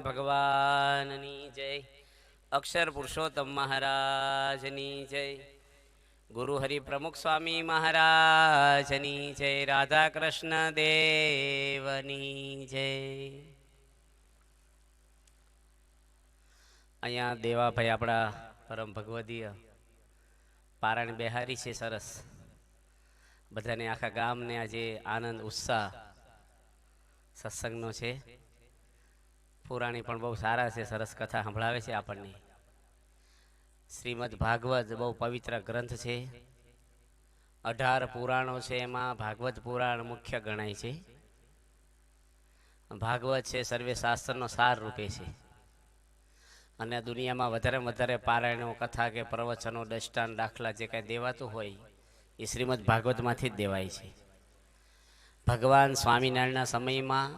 ભગવાનની જય. અક્ષર પુરુષોત્તમ મહારાજની જય. ગુરુ હરિ પ્રમુખ સ્વામી મહારાજની જય. રાધા કૃષ્ણ દેવની જય. અહીંયા દેવાભાઈ આપણા પરમ ભગવદીય પારાયણ બેહારી છે. સરસ બધાને આખા ગામને આજે આનંદ ઉત્સાહ સત્સંગનો છે. પુરાણી પણ બહુ સારા છે, સરસ કથા સંભળાવે છે આપણને. શ્રીમદ ભાગવત બહુ પવિત્ર ગ્રંથ છે. 18 પુરાણો છે, એમાં ભાગવત પુરાણ મુખ્ય ગણાય છે. ભાગવત છે સર્વે શાસ્ત્રનો સાર રૂપે છે. અને દુનિયામાં વધારે પારાયણો કથા કે પ્રવચનો દૃષ્ટાંત દાખલા જે કાંઈ દેવાતું હોય એ શ્રીમદ ભાગવતમાંથી જ દેવાય છે. ભગવાન સ્વામિનારાયણના સમયમાં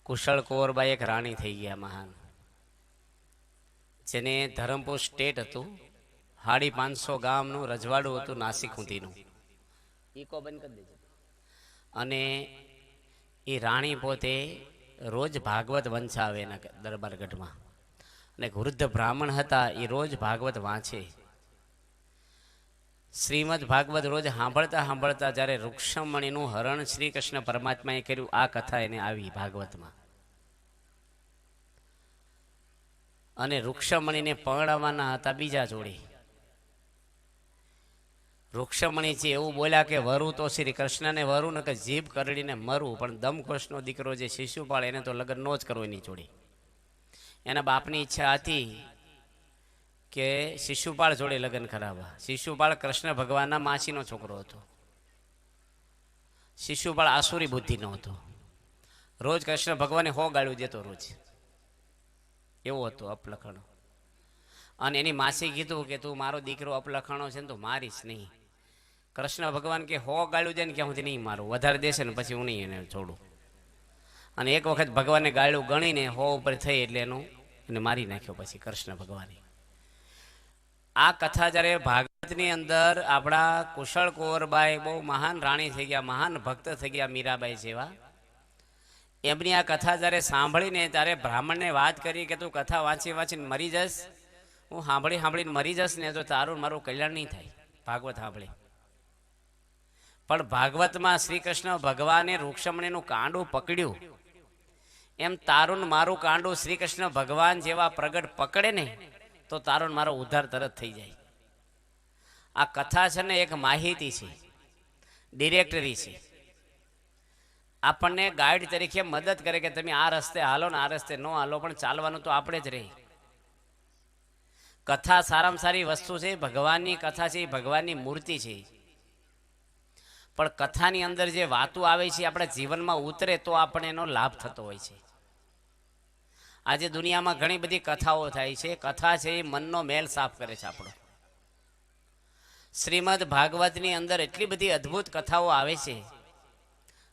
કુશળ કુંવરબાઈ એક રાણી થઈ ગયા મહાન, જેને ધરમપુર સ્ટેટ હતું. 550 ગામનું રજવાડું હતું, નાસિક સુધીનું. ઈકો બંધ કરી દેજો. અને એ રાણી પોતે રોજ ભાગવત વંચાવે એના દરબારગઢમાં. અને વૃદ્ધ બ્રાહ્મણ હતા, એ રોજ ભાગવત વાંચે. શ્રીમદ ભાગવત રોજ સાંભળતા જ્યારે રૂક્ષમણીનું હરણ શ્રી કૃષ્ણ પરમાત્માએ કર્યું, આ કથા એને આવી ભાગવતમાં. અને રૂક્ષમણીને પરણાવવાના હતા બીજા જોડે. રૂક્ષમણીજી એવું બોલ્યા કે વરુ તો શ્રી કૃષ્ણને વરુ ને કે જીભ કરડીને મરું, પણ દમઘોષનો દીકરો જે શિશુપાળ એને તો લગ્ન નો જ કરવો એની જોડે. એના બાપની ઈચ્છા હતી કે શિશુપાળ જોડે લગ્ન કરાવવા. શિશુપાળ કૃષ્ણ ભગવાનના માસીનો છોકરો હતો. શિશુપાળ આસુરી બુદ્ધિનો હતો. રોજ કૃષ્ણ ભગવાને ગાળું દેતો રોજ, એવો હતો અપલખણો. અને એની માસી કીધું કે તું મારો દીકરો અપલખણો છે ને તું મારીશ નહીં. કૃષ્ણ ભગવાન કે ગાળું દે ને ક્યાં સુધી નહીં મારું, વધારે દેશે ને પછી હું નહીં એને છોડું. અને એક વખત ભગવાને ગાળું ગણીને ઉપર થઈ એટલે એને મારી નાખ્યો પછી કૃષ્ણ ભગવાને. આ કથા જ્યારે ભાગવતની અંદર આપણા કુશળ કુંવરબાઈ બહુ મહાન રાણી થઈ ગયા, મહાન ભક્ત થઈ ગયા, મીરાબાઈ જેવા. એમની આ કથા જ્યારે સાંભળીને ત્યારે બ્રાહ્મણને વાત કરી કે તું કથા વાંચીને મરી જશ, હું સાંભળીને મરી જશ ને તો તારું મારું કલ્યાણ નહીં થાય ભાગવત સાંભળી. પણ ભાગવતમાં શ્રી કૃષ્ણ ભગવાને રૂક્ષમણીનું કાંડું પકડ્યું, એમ તારું મારું કાંડું શ્રી કૃષ્ણ ભગવાન જેવા પ્રગટ પકડે ને તો તારો મારો ઉદ્ધાર તરત થઈ જાય. આ કથા છે ને એક માહિતી છે, ડિરેક્ટરી છે. આપણને ગાઈડ તરીકે મદદ કરે કે તમે આ રસ્તે હાલો ને આ રસ્તે ન હાલો, પણ ચાલવાનું તો આપણે જ રહી. કથા સારામાં સારી વસ્તુ છે. ભગવાનની કથા છે, ભગવાનની મૂર્તિ છે. પણ કથાની અંદર જે વાતો આવે છે આપણા જીવનમાં ઉતરે તો આપણને એનો લાભ થતો હોય છે. આજે દુનિયામાં ઘણી બધી કથાઓ થાય છે. કથા છે એ મનનો મેલ સાફ કરે છે આપણો. શ્રીમદ ભાગવતની અંદર એટલી બધી અદ્ભુત કથાઓ આવે છે.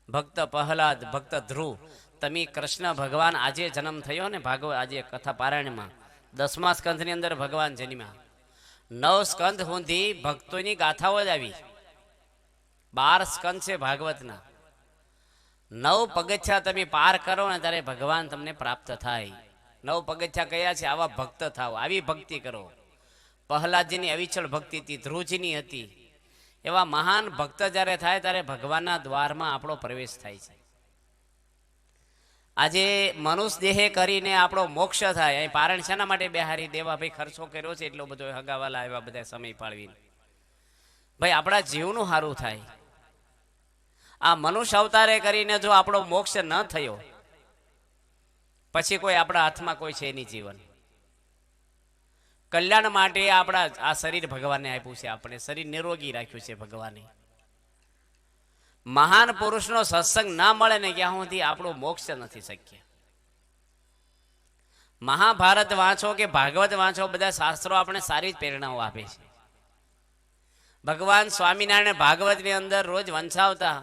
ભક્ત પ્રહલાદ, ભક્ત ધ્રુવ, તમે કૃષ્ણ ભગવાન આજે જન્મ થયો ને ભાગવત આજે કથા પારાયણમાં 10મા સ્કંધની અંદર ભગવાન જન્મ્યા. 9 સ્કંધ સુધી ભક્તોની ગાથાઓ જ આવી. 12 સ્કંધ છે ભાગવતના. 9 પગથિયા તમે પાર કરો ને ત્યારે ભગવાન તમને પ્રાપ્ત થાય. 9 પગથિયા કયા છે? આવા ભક્ત થાવ, આવી ભક્તિ કરો. પ્રહલાદજીની અવિચળ ભક્તિ હતી, ધ્રુવજીની હતી. એવા મહાન ભક્ત જ્યારે થાય ત્યારે ભગવાનના દ્વારમાં આપણો પ્રવેશ થાય છે. આજે મનુષ્ય દેહે કરીને આપણો મોક્ષ થાય. અહીં પારણ શાના માટે બેહારી દેવા ભાઈ ખર્ચો કર્યો છે એટલો બધો, હગાવાલા આવ્યા બધા સમય પાળવીને. ભાઈ આપણા જીવનું સારું થાય. આ મનુષ્ય અવતારે કરીને જો આપણો મોક્ષ ન થયો પછી કોઈ આપણા હાથમાં કોઈ છે નહીં. જીવન કલ્યાણ માટે આપણા આ શરીર ભગવાને આપ્યું છે, આપણે શરીર નિરોગી રાખ્યું છે ભગવાને. મહાન પુરુષનો સત્સંગ ના મળે ને ક્યાં સુધી આપણો મોક્ષ નથી શક્ય. મહાભારત વાંચો કે ભાગવત વાંચો, બધા શાસ્ત્રો આપણે સારી જ પ્રેરણાઓ આપે છે. ભગવાન સ્વામિનારાયણ ભાગવતની અંદર રોજ વંચાવતા,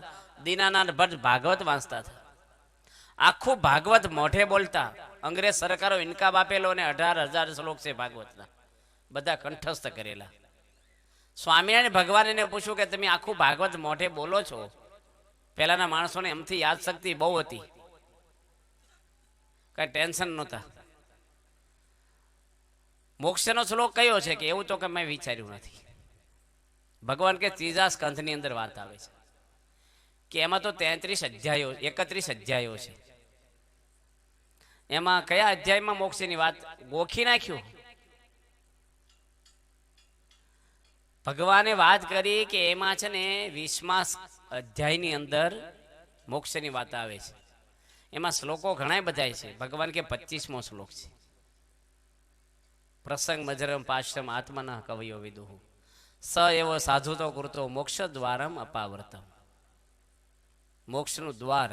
દીનાનાથ ભટ્ટ ભાગવત વાંચતા હતા. આખું ભાગવત મોઢે બોલતા. અંગ્રેજ સરકારો ઇનકાબ આપેલો અને 18,000 શ્લોક છે ભાગવતના, બધા કંઠસ્થ કરેલા. સ્વામિનારાયણ ભગવાન એને પૂછ્યું કે તમે આખું ભાગવત મોઢે બોલો છો, પહેલાના માણસોને એમથી યાદ શક્તિ બહુ હતી. કઈ ટેન્શન નહોતા. મોક્ષનો શ્લોક કયો છે કે એવું તો કે મેં વિચાર્યું નથી. ભગવાન કે ત્રીજા સ્કંધની અંદર વાત આવે છે કે એમાં તો 31 અધ્યાયો છે. એમાં કયા અધ્યાયમાં મોક્ષની વાત ગોખી નાખ્યું? ભગવાને વાત કરી કે એમાં છે ને 20મા અધ્યાયની અંદર મોક્ષની વાત આવે છે. એમાં શ્લોકો ઘણા બધા છે. ભગવાન કે 25મો શ્લોક છે. પ્રસંગ મજરમ પાશ્રમ આત્મના કવયો વિદુહુ સ એવો સાધુ તો કૃતો મોક્ષ દ્વારમ અપાવર્તમ. મોક્ષનું દ્વાર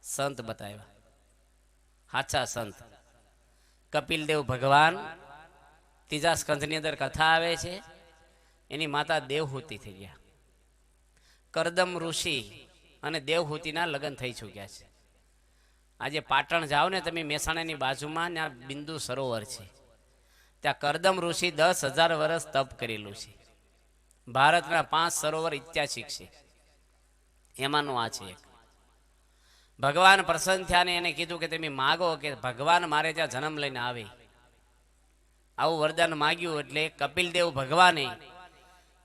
સંત બતાવ્યા, સાચા સંત. કપિલદેવ ભગવાન ત્રીજા સ્કંધની અંદર કથા આવે છે. એની માતા દેવહૂતિ થઈ ગયા. કરદમ ઋષિ અને દેવહૂતિના લગ્ન થઈ ચૂક્યા છે. આજે પાટણ જાઓ ને તમે, મહેસાણાની બાજુમાં ત્યાં બિંદુ સરોવર છે. ત્યાં કરદમ ઋષિ 10,000 વર્ષ તપ કરેલું છે. ભારતના 5 સરોવર ઐતિહાસિક છે. એમાંનું આ છે એક. ભગવાન પ્રસન્ન થયા ને એને કીધું કે તમે માગો કે ભગવાન મારે ત્યાં જન્મ લઈને આવે. આવું વરદાન માગ્યું એટલે કપિલદેવ ભગવાને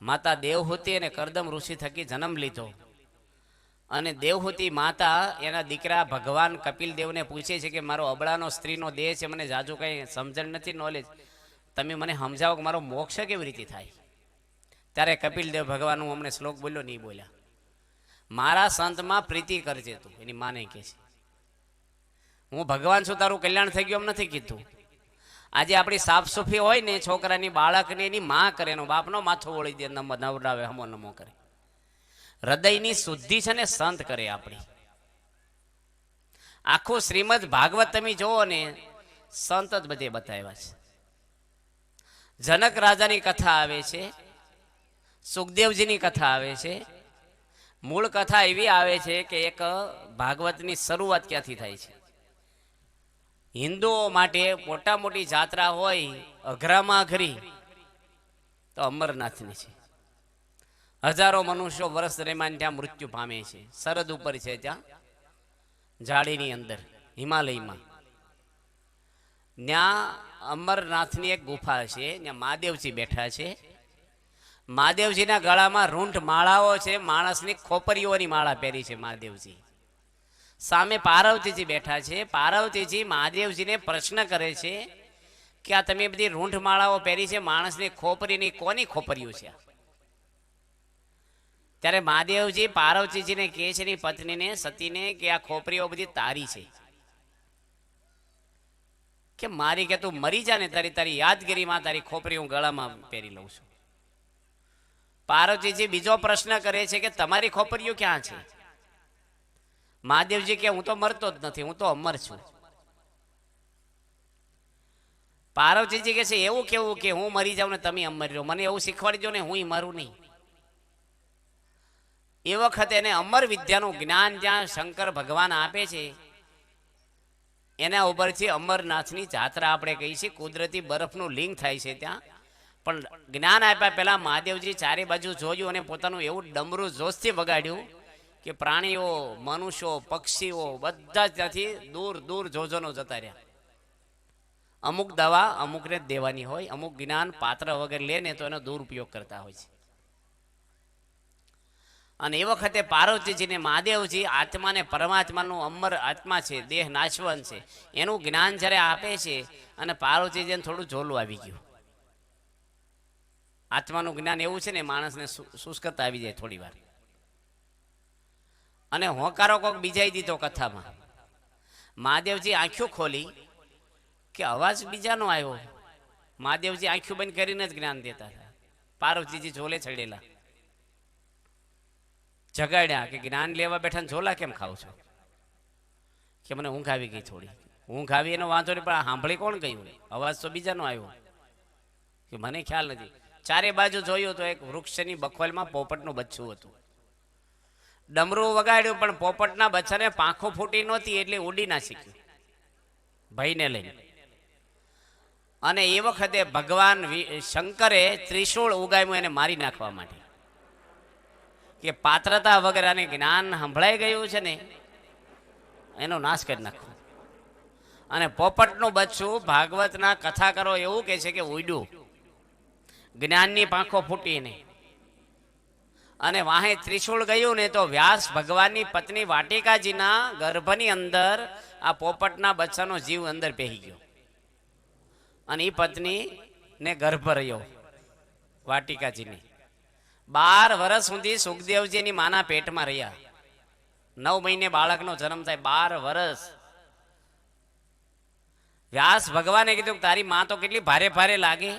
માતા દેવહૂતિ અને કરદમ ઋષિ થકી જન્મ લીધો. અને દેવહૂતિ માતા એના દીકરા ભગવાન કપિલદેવને પૂછે છે કે મારો અબળાનો સ્ત્રીનો દેહ છે, મને જાજુ કંઈ સમજણ નથી, નોલેજ, તમે મને સમજાવો કે મારો મોક્ષ કેવી રીતે થાય. ત્યારે કપિલદેવ ભગવાન, હું અમને શ્લોક બોલ્યો નહીં બોલ્યા, મારા સંતમાં પ્રીતિ કરજે તું. એની માને કહે છે હું ભગવાન છું, તારું કલ્યાણ થઈ ગયું એમ નથી કીધું. આજે આપણી સાફ સફાઈ હોય ને, છોકરાની બાળકને એની માં કરે, એનો બાપનો માથો વળી દે, નવડાવે, હમો નમો કરે. હૃદયની શુદ્ધિ છે ને સંત કરે આપણી. આખું શ્રીમદ ભાગવત તમે જોવો ને, સંત જ બધે બતાવ્યા છે. જનક રાજાની કથા આવે છે, સુખદેવજીની કથા આવે છે. મૂળ કથા એવી આવે છે કે એક ભાગવતની શરૂઆત ક્યાંથી થાય છે. હિન્દુઓ માટે મોટા મોટી જાત્રા હોય અઘરામાં અઘરી તો અમરનાથની છે. હજારો મનુષ્યો વર્ષ દરમિયાન ત્યાં મૃત્યુ પામે છે. સરહદ ઉપર છે, ત્યાં જાડીની અંદર હિમાલયમાં. ત્યાં અમરનાથની એક ગુફા છે, ત્યાં મહાદેવજી બેઠા છે. મહાદેવજીના ગળામાં રૂંઢ માળાઓ છે, માણસની ખોપરીઓની માળા પહેરી છે મહાદેવજી. સામે પાર્વતીજી બેઠા છે. પાર્વતીજી મહાદેવજીને પ્રશ્ન કરે છે કે આ તમે બધી રૂંઢ માળાઓ પહેરી છે, માણસની ખોપરીની કોની ખોપરીઓ છે? ત્યારે મહાદેવજી પાર્વતીજીને કહે છે, એની પત્નીને સતીને, કે આ ખોપરીઓ બધી તારી છે. કે મારી, કે તું મરી જા ને તારી યાદગીરીમાં તારી ખોપરી હું ગળામાં પહેરી લઉં છું. પાર્વતીજી બીજો પ્રશ્ન કરે છે કે તમારી ખોપરીઓ ક્યાં છે? મહાદેવજી કે હું તો મરતો જ નથી, હું તો અમર છું. પાર્વતીજી કે છે એવું કેવું કે હું મરી જાઉં ને તમે અમર રહો? મને એવું શીખવાડજો ને, હું મરું નહીં. એ વખતે એને અમર વિદ્યાનું જ્ઞાન જ્યાં શંકર ભગવાન આપે છે, એના ઉપરથી અમરનાથની જાત્રા આપણે કહી છે. કુદરતી બરફનું લિંગ થાય છે ત્યાં. પણ જ્ઞાન આપ્યા પહેલા મહાદેવજી ચારે બાજુ જોયું અને પોતાનું એવું ડમરું જોશથી વગાડ્યું કે પ્રાણીઓ, મનુષ્યો, પક્ષીઓ બધા ત્યાંથી દૂર દૂર જોજનો જતા રહ્યા. અમુક દવા અમુકને જ દેવાની હોય, અમુક જ્ઞાન પાત્ર વગર લે ને તો એનો દુરુપયોગ કરતા હોય છે. અને એ વખતે પાર્વતીજીને મહાદેવજી આત્માને પરમાત્માનું અમર આત્મા છે, દેહ નાશવંત છે, એનું જ્ઞાન જ્યારે આપે છે અને પાર્વતીજીને થોડું ઝોલું આવી ગયું. આત્માનું જ્ઞાન એવું છે ને, માણસને શુષ્કતા આવી જાય થોડી વાર. અને હોંકારો કોક બીજાઈ દીધો કથામાં. મહાદેવજી આંખો ખોલી કે અવાજ બીજાનો આવ્યો. મહાદેવજી આંખો બંધ કરીને જ જ્ઞાન દેતા હતા. પાર્વતીજી ઝોલે ચડેલા, જગાડ્યા કે જ્ઞાન લેવા બેઠા ને ઝોલા કેમ ખાવ છો? કે મને ઊંઘ આવી ગઈ થોડી. ઊંઘ આવી એનો વાંધો નહીં, પણ સાંભળી કોણ ગયું? અવાજ તો બીજાનો આવ્યો. કે મને ખ્યાલ નથી. ચારે બાજુ જોયું તો એક વૃક્ષની બખોલમાં પોપટનું બચ્ચું હતું. ડમરું વગાડ્યું પણ પોપટના બચ્ચાને પાંખો ફૂટી નહોતી એટલે ઉડી ના શીખ્યું ભાઈને લઈને. અને એ વખતે ભગવાન શંકરે ત્રિશૂળ ઉગામ્યું એને મારી નાખવા માટે, કે પાત્રતા વગર આને જ્ઞાન સંભળાઈ ગયું છે ને, એનો નાશ કરી નાખવો. અને પોપટનું બચ્ચું ભાગવતના કથાકારો એવું કહે છે કે ઉડ્યું જ્ઞાનની પાંખો ફૂટીને, અને વાહે ત્રિશૂળ ગયું ને તો વ્યાસ ભગવાનની પત્ની વાટિકાજીના ગર્ભની અંદર આ પોપટના બચ્ચાનો જીવ અંદર પહેરી ગયો, અને એ પત્ની ને ગર્ભ રહ્યો વાટિકાજીની. 12 વર્ષ સુધી સુખદેવજીની માના પેટમાં રહ્યા. 9 મહિને બાળકનો જન્મ થાય. 12 વર્ષ. વ્યાસ ભગવાને કીધું તારી માં તો કેટલી ભારે ભારે લાગે,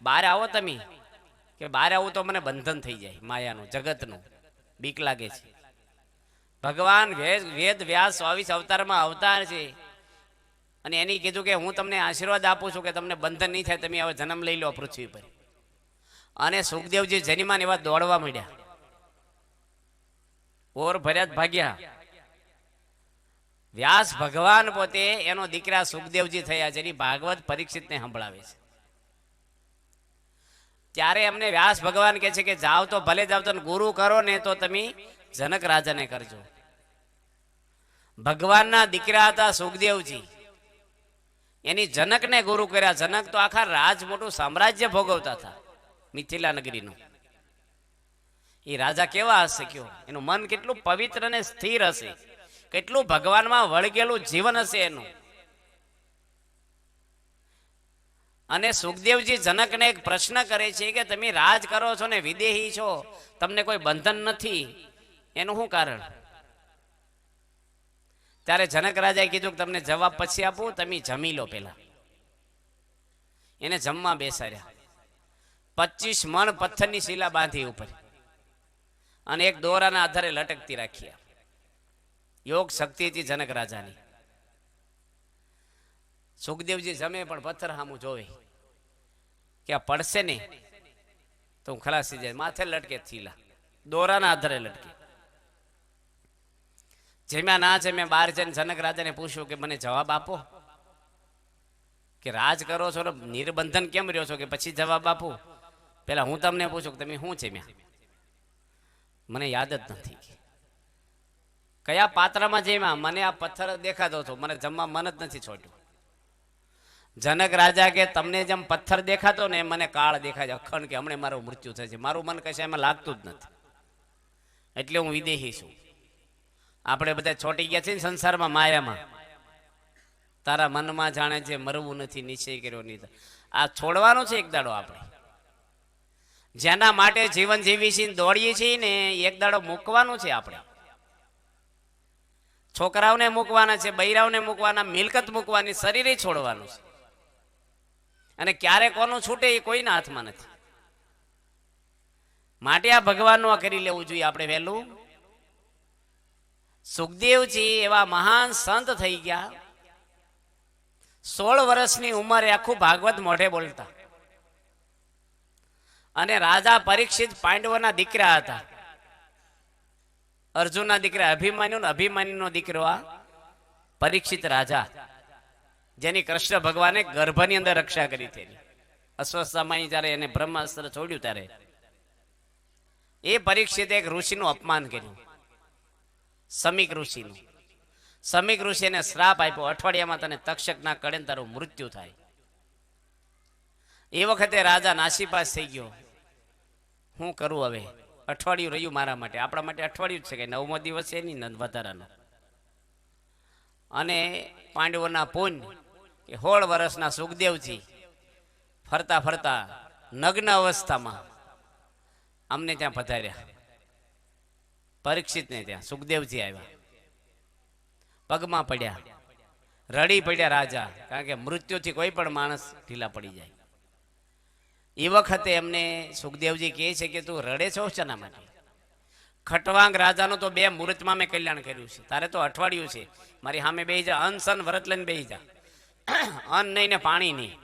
બહાર આવો તમે, કે બહાર આવું તો મને બંધન થઈ જાય માયાનું, જગતનું, બીક લાગે છે. ભગવાન વેદ વ્યાસ 24 અવતારમાં અવતાર છે, અને એની કીધું કે હું તમને આશીર્વાદ આપું છું કે તમને બંધન નહીં થાય, તમે હવે જન્મ લઈ લો પૃથ્વી પર. અને સુખદેવજી જનીમાન એવા દોડવા માંડ્યા, ઓર ભર્યા ભાગ્યા. વ્યાસ ભગવાન પોતે એનો દીકરા સુખદેવજી થયા, જેની ભાગવત પરીક્ષિતને સંભળાવે છે. ત્યારે અમને વ્યાસ ભગવાન કહે છે કે જાઓ તો ભલે જાવ, તો ગુરુ કરો ને તો તમે જનક રાજાને કરજો. ભગવાનના દીકરા હતા સુખદેવજી, એની જનકને ગુરુ કર્યા. જનક તો આખા રાજ મોટું સામ્રાજ્ય ભોગવતા હતા મિથિલા નગરીનું. એ રાજા કેવા હશે કયો, એનું મન કેટલું પવિત્ર અને સ્થિર હશે, કેટલું ભગવાનમાં વળગેલું જીવન હશે એનું. અને સુખદેવજી જનકને એક પ્રશ્ન કરે છે કે તમે રાજ કરો છો ને વિદેહી છો, તમને કોઈ બંધન નથી, એનું શું કારણ? ત્યારે જનક રાજાએ કીધું કે તમને જવાબ પછી આપું, તમે જમી લો પેલા. એને જમવા બેસાડ્યા. 25 મણ પથ્થરની શિલા બાંધી ઉપર, અને એક દોરાના આધારે લટકતી રાખ્યા. યોગ શક્તિ હતી જનક રાજાની. સુખદેવજી જમે પણ પથ્થર સામું જોવે કે આ પડશે ને તો હું ખલાસી જાય. માથે લટકે થીલા, દોરાના આધારે લટકે. જમ્યા ના જમ્યા, બહાર જઈને જનક રાજાને પૂછ્યું કે મને જવાબ આપો, કે રાજ કરો છો ને નિર્બંધન કેમ રહ્યો છો, કે પછી જવાબ આપું. પેલા હું તમને પૂછું કે તમે શું જમ્યા? મને યાદ જ નથી. કયા પાત્રમાં જમ્યા? મને આ પથ્થર દેખાતો હતો, મને જમવા મન જ નથી છોડ્યું. જનક રાજા કે તમને જેમ પથ્થર દેખાતો ને મને કાળ દેખાય છે, અખંડ, કે હમણાં મારું મૃત્યુ થશે, મારું મન કશે એમાં લાગતું જ નથી, એટલે હું વિદેહી છું. આપણે બધા છોટી ગયા છીએ સંસારમાં, માયામાં. તારા મનમાં જાણે છે મરવું નથી, નિશ્ચય કર્યો નહીં. આ છોડવાનું છે એક દાડો. આપણે જેના માટે જીવન જીવી છીએ, દોડીએ છીએ ને, એક દાડો મૂકવાનું છે. આપણે છોકરાઓને મૂકવાના છે, બૈરાઓને મૂકવાના, મિલકત મૂકવાની, શરીરે છોડવાનું છે. અને ક્યારે કોનું છૂટે એ કોઈના હાથમાં નથી. માટે આ ભગવાનનું આ કરી લેવું જોઈએ આપણે વહેલું. સુખદેવજી એવા મહાન સંત થઈ ગયા. 16 વર્ષની ઉંમરે આખું ભાગવત મોઢે બોલતા. અને રાજા પરીક્ષિત પાંડવોના દીકરા હતા. અર્જુનના દીકરા અભિમન્યુ, અભિમન્યુનો દીકરો આ પરીક્ષિત રાજા, જેની કૃષ્ણ ભગવાને ગર્ભની અંદર રક્ષા કરી હતી. અસ્વસ્થામાં જ્યારે એને બ્રહ્માસ્ત્ર છોડ્યું ત્યારે એ પરીક્ષિતે એક ઋષિનું અપમાન કર્યું, સમીક ઋષિનું. સમીક ઋષિ એને શ્રાપ આપ્યો, અઠવાડિયામાં તને તક્ષકના કડે તારું મૃત્યુ થાય. એ વખતે રાજા નાસીપાસ થઈ ગયો. હું કરું હવે? અઠવાડિયું રહ્યું મારા માટે. આપણા માટે અઠવાડિયું જ છે, કે 9મો દિવસ છે નહીં વધારાનો. અને પાંડવોના પુણ્ય કે 16 વર્ષના સુખદેવજી ફરતા ફરતા નગ્ન અવસ્થામાં અમને ત્યાં પધાર્યા. પરીક્ષિતને ત્યાં સુખદેવજી આવ્યા, પગમાં પડ્યા, રડી પડ્યા રાજા, કારણ કે મૃત્યુથી કોઈ પણ માણસ ઢીલા પડી જાય. એ વખતે એમને સુખદેવજી કહે છે કે તું રડે છો શેના માટે? ખટવાંગ રાજાનું તો 2 મુહૂર્તમાં મેં કલ્યાણ કર્યું છે, તારે તો અઠવાડિયું છે. મારી સામે બેહી જા, અન્ન સન વ્રત લઈને બેહી જા. અન્ન નહીં ને પાણી નહીં.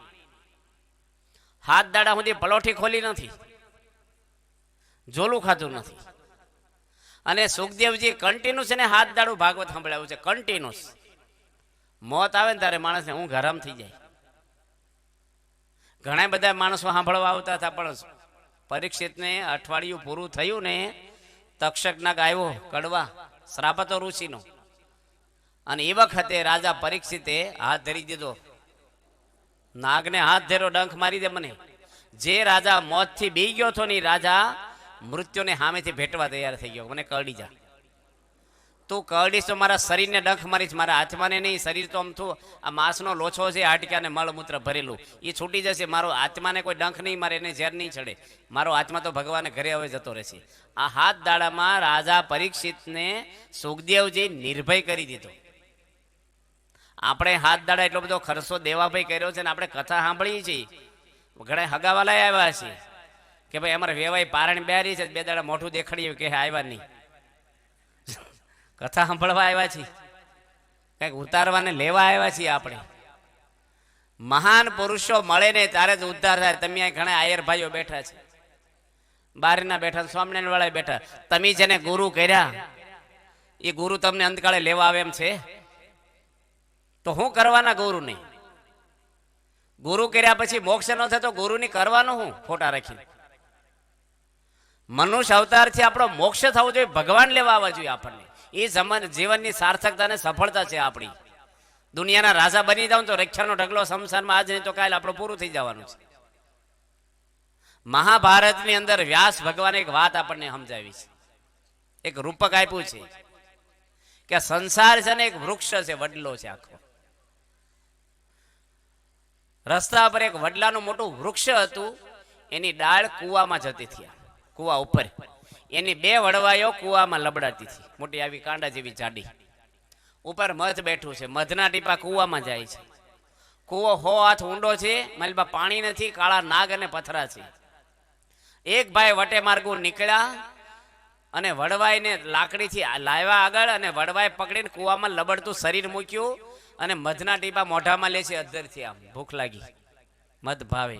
હાથ દાડા સુધી પલોઠી ખોલી નથી, ઝોલું ખાધું નથી. અને સુખદેવજી કન્ટિન્યુસ એને હાથ દાડું ભાગવત સંભળાવ્યું છે, કન્ટિન્યુસ. મોત આવે ને ત્યારે માણસને ઊંઘ હરામ થઈ જાય. ઘણા બધા માણસો સાંભળવા આવતા હતા, પણ પરીક્ષિતને અઠવાડિયું પૂરું થયું ને, તક્ષકનાગ આવ્યો કડવા, શ્રાપ હતો ઋષિનો, અને એ વખતે રાજા પરીક્ષિતે હાથ ધરી દીધો. નાગને હાથ ધેરો, ડંખ મારી દે મને. જે રાજા મોતથી બી ગયો હતો ને રાજા મૃત્યુને સામેથી ભેટવા તૈયાર થઈ ગયો. મને કરડી જા, તું કરડીશ તો મારા શરીરને ડંખ મારીશ, મારા આત્માને નહીં. શરીર તો આમ થું આ માંસનો લોછો છે, હાડક્યાને મળમૂત્ર ભરેલું, એ છૂટી જશે. મારો આત્માને કોઈ ડંખ નહીં મારે, એને ઝેર નહીં ચડે. મારો આત્મા તો ભગવાને ઘરે હવે જતો રહેશે. આ હાથ દાડામાં રાજા પરીક્ષિતને સુખદેવજી નિર્ભય કરી દીધો. આપણે હાથ દાડા એટલો બધો ખર્ચો દેવાભાઈ કર્યો છે ને આપણે કથા સાંભળીએ છીએ. ઘણા હગાવાલા આવ્યા છે કે ભાઈ અમારે વેવાઈ પારણ બેરી છે, 2 દાડા મોઢું દેખાડ્યું કે આવ્યા નહીં. કથા સાંભળવા આવ્યા છીએ, કંઈક ઉતારવાને લેવા આવ્યા છીએ. આપણે મહાન પુરુષો મળે ને ત્યારે જ ઉદ્ધાર થાય. તમે અહીં ઘણા આયર ભાઈઓ બેઠા છે, બારના બેઠા, સ્વામિનારાયણ વાળા બેઠા. તમે જેને ગુરુ કર્યા એ ગુરુ તમને અંતકાળે લેવા આવે એમ છે? તો હું કરવાના ગુરુ નહીં? ગુરુ કર્યા પછી મોક્ષ ન થાય તો ગુરુની કરવાનું હું ફોટા રાખી? મનુષ્ય અવતારથી આપણો મોક્ષ થવો જોઈએ, ભગવાન લેવા આવવા જોઈએ આપણને. એ જીવનની સાર્થકતા અને સફળતા છે આપણી. દુનિયાના રાજા બની જાવ તો રક્ષાનો ઢગલો સંસારમાં આજ નહીં તો કાલે આપણું પૂરું થઈ જવાનું છે. મહાભારતની અંદર વ્યાસ ભગવાને એક વાત આપણને સમજાવી છે, એક રૂપક આપ્યું છે કે સંસાર છે ને એક વૃક્ષ છે, વડલો છે આખો. રસ્તા પર એક વડલાનું મોટું વૃક્ષ હતું, એની ડાળ કુવામાં જતી હતી, કુવા ઉપર. એની 2 વડવાઈઓ કુવામાં લબડાતી હતી, મોટી આવી કાંડા જેવી જાડી. ઉપર મધ બેઠું છે, મધના ટીપા કુવામાં જાય છે. કુવો 100 હાથ ઊંડો છે, માલમાં પાણી નથી, કાળા નાગ અને પથરા છે. એક ભાઈ વટે માર્ગું નીકળ્યા અને વડવાઈને લાકડીથી લાવ્યા આગળ, અને વડવાઈ પકડીને કુવામાં લબડતું શરીર મૂક્યું અને મધના ટીપા મોઢામાં લે છે અધરથી. આમ ભૂખ લાગી, મધ ભાવે.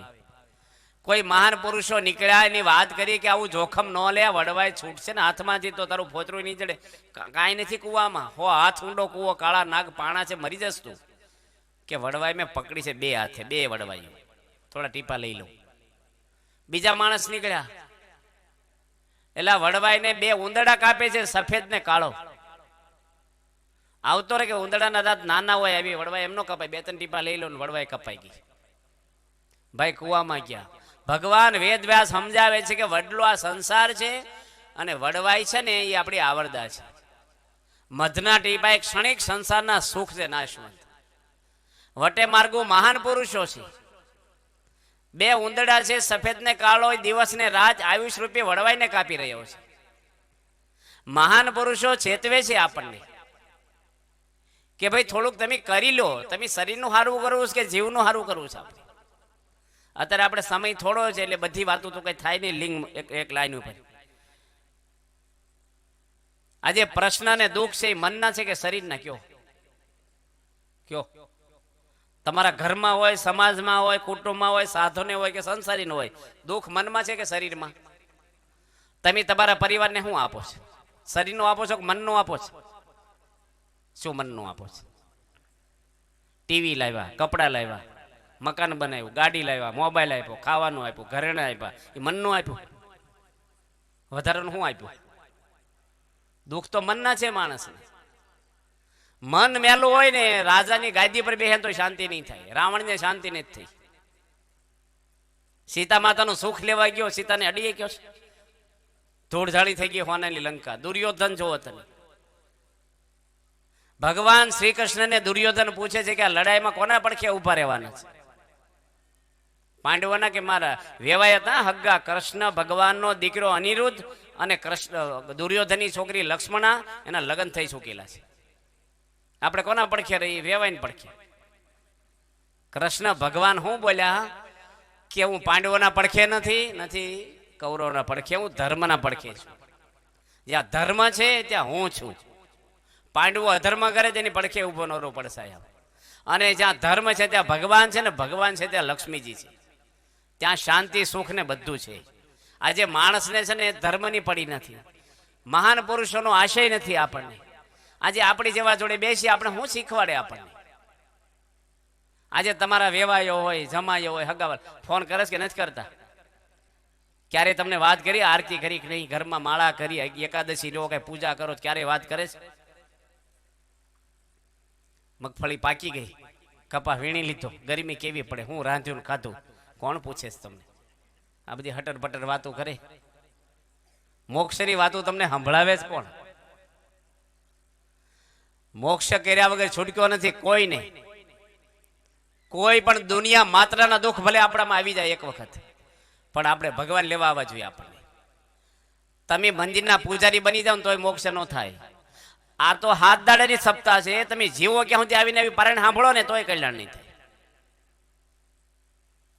કોઈ મહાન પુરુષો નીકળ્યા, એની વાત કરી કે આવું જોખમ ન લે, વડવાઈ છૂટશે ને હાથમાંથી તો તારું ફોતરું નહીં ચડે. કાંઈ નથી કુવામાં, 100 હાથ ઊંડો કુવો, કાળા નાગ પાણા છે, મરી જશ તું. કે વડવાઈ મેં પકડી છે 2 હાથે, 2 વડવાઈઓ, થોડા ટીપા લઈ લઉં. બીજા માણસ નીકળ્યા, એટલે વડવાઈને 2 ઉંદરડા કાપે છે, સફેદ ને કાળો. આવતો રે કે ઉંદરડાના દાંત નાના હોય, આવી વડવાઈ એમનો કપાય, 2-3 ટીપા લઈ લો ને વડવાઈ કપાઈ ગઈ. ભાઈ કુવામાં ગયા. ભગવાન વેદ વ્યાસ સમજાવે છે કે વડલો આ સંસાર છે અને વડવાઈ છે ને એ આપણી આવરદા છે. મધના ટીપા એક ક્ષણિક સંસારના સુખ છે, નાશવંત. વટે માર્ગો મહાન પુરુષો છે, 2 ઉંદરડા છે, સફેદ ને કાળો, દિવસ ને રાત આયુષ રૂપે વડવાઈને કાપી રહ્યો છે. મહાન પુરુષો ચેતવે છે આપણને કે ભાઈ થોડુંક તમે કરી લો, તમે શરીરનું સારું કરવું છે કે જીવનું સારું કરવું છે. અત્યારે આપણે સમય થોડો છે એટલે બધી વાતો તો કઈ થાય નહીં. લિંગ એક લાઈન ઉપર આજે પ્રશ્ન ને દુઃખ છે એ મનના છે કે શરીરના? કયો તમારા ઘરમાં હોય, સમાજમાં હોય, કુટુંબમાં હોય, સાધુને હોય કે સંસારીને હોય, દુઃખ મનમાં છે કે શરીરમાં? તમે તમારા પરિવારને શું આપો છો? શરીરનું આપો છો કે મનનું આપો છો? શું મનનું આપો છો? ટીવી લાવ્યા, કપડા લાવ્યા, મકાન બનાવ્યું, ગાડી લાવ્યા, મોબાઈલ આપ્યો, ખાવાનું આપ્યું, ઘરેણા આપ્યા, એ મનનું આપ્યું? વધારાનું શું આપ્યું? દુઃખ તો મનના છે માણસને. મન મેલું હોય ને, રાજાની ગાદી પર બેસે તો શાંતિ નહીં થાય. રાવણને શાંતિ નથી થઈ. સીતા માતાનું સુખ લેવા ગયો, સીતાને અડીએ ગયો છે, ધૂળઝાડી થઈ ગઈ હોનાની લંકા. દુર્યોધન જોવો તમે. ભગવાન શ્રી કૃષ્ણને દુર્યોધન પૂછે છે કે આ લડાઈમાં કોના પડખે ઉભા રહેવાના છે? પાંડવોના કે મારા? વેવાય હતા હગ્ગા. કૃષ્ણ ભગવાનનો દીકરો અનિરુદ્ધ અને દુર્યોધનની છોકરી લક્ષ્મણા, એના લગ્ન થઈ ચૂકેલા છે. આપણે કોના પડખે રહી? વેવાઈને પડખે. કૃષ્ણ ભગવાન શું બોલ્યા કે હું પાંડવોના પડખે નથી કૌરવના પડખે, હું ધર્મના પડખે છું. જ્યાં ધર્મ છે ત્યાં હું છું. પાંડવો અધર્મ કરે તેની પડખે ઉભો નરો પડસાય. અને જ્યાં ધર્મ છે ત્યાં ભગવાન છે ને ભગવાન છે ત્યાં લક્ષ્મીજી છે. ત્યાં શાંતિ, સુખ ને બધું છે. આજે માણસને છે ને ધર્મની પડી નથી, મહાન પુરુષોનો આશય નથી આપણને. આજે આપણી જેવા જોડે બેસી આપણે શું શીખવાડે આપણને? આજે તમારા વેવાયો હોય, જમાયો હોય, હગાવલ ફોન કરે કે નથી કરતા? ક્યારે તમને વાત કરી આરતી કરી કે નહીં? ઘરમાં માળા કરી, એકાદશી લો, કઈ પૂજા કરો, ક્યારે વાત કરે છે? મગફળી પાકી ગઈ, કપા વીણી લીધો, ગરમી કેવી પડે, હું રાંધ્યું ખાધું, કોણ પૂછે છે તમને? આ બધી હટર પટર વાતો કરે. મોક્ષની વાતો તમને સંભળાવે છે કોણ? મોક્ષ કર્યા વગર છૂટક્યો નથી કોઈને. કોઈ પણ દુનિયા માત્રના દુઃખ ભલે આપણામાં આવી જાય એક વખત, પણ આપણે ભગવાન લેવા આવવા જોઈએ. આપણને તમે મંદિરના પૂજારી બની જાવ ને તોય મોક્ષ ન થાય. આ તો હાથ દાડાની સપ્તાહ છે. તમે જીવો ક્યાં સુધી આવીને આવી પારણ સાંભળો ને તોય કલ્યાણ નહીં થાય.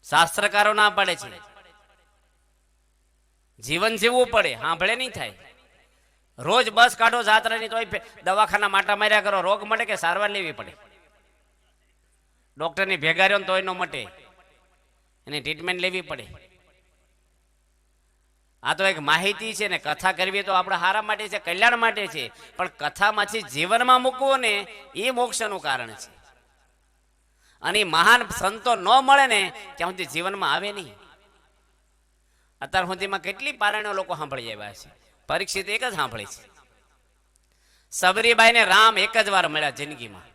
શાસ્ત્રકારો ના પાડે છે જીવન જીવવું પડે, સાંભળે નહીં થાય. રોજ બસ કાઢો જાત્રાની તોય દવાખાના માટા માર્યા કરો, રોગ મટે કે સારવાર લેવી પડે. ડોક્ટરની ભેગા રહ્યો ને તોય ન મટે, એની ટ્રીટમેન્ટ લેવી પડે. આ તો એક માહિતી છે ને, કથા કરવી તો આપણા હારા માટે છે, કલ્યાણ માટે છે, પણ કથામાંથી જીવનમાં મૂકવું ને એ મોક્ષનું કારણ છે. અને મહાન સંતો ન મળે ને ત્યાં સુધી જીવનમાં આવે નહીં. અત્યાર સુધીમાં કેટલી પારાયણો લોકો સાંભળી આવ્યા છે. પરીક્ષિત એક જ સાંભળી છે. સબરીબાઈને રામ એક જ વાર મળ્યા જિંદગીમાં,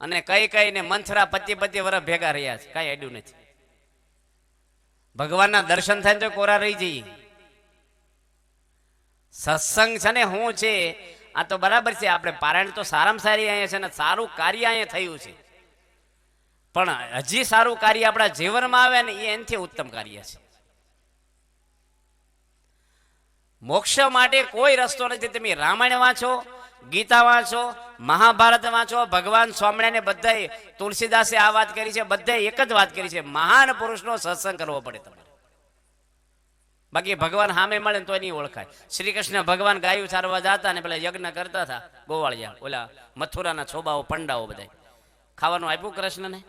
અને કઈ કઈને મંથરા 25 વર્ષ ભેગા રહ્યા છે, કઈ અડ્યું નથી. ભગવાનના દર્શન થાય તો કોરા રહી જઈએ. સત્સંગ છે ને હું છે આ તો બરાબર છે. આપણે પારાયણ તો સારામાં સારી અહીંયા છે ને સારું કાર્ય અહીંયા થયું છે, પણ હજી સારું કાર્ય આપણા જીવનમાં આવે ને એ એનાથી ઉત્તમ કાર્ય છે. મોક્ષ માટે કોઈ રસ્તો નથી. તમે રામાયણ વાંચો, ગીતા વાંચો, મહાભારત વાંચો, ભગવાન સ્વામિનારાયણે બધાએ, તુલસીદાસે આ વાત કરી છે, બધાએ એક જ વાત કરી છે, મહાન પુરુષનો સત્સંગ કરવો પડે તમારે. બાકી ભગવાન સામે મળે તો નહીં ઓળખાય. શ્રી કૃષ્ણ ભગવાન ગાયું ચારવા જતા ને પેલા યજ્ઞ કરતા હતા ગોવાળિયા, ઓલા મથુરાના છોબાઓ પંડાઓ બધા. ખાવાનું આપ્યું કૃષ્ણને,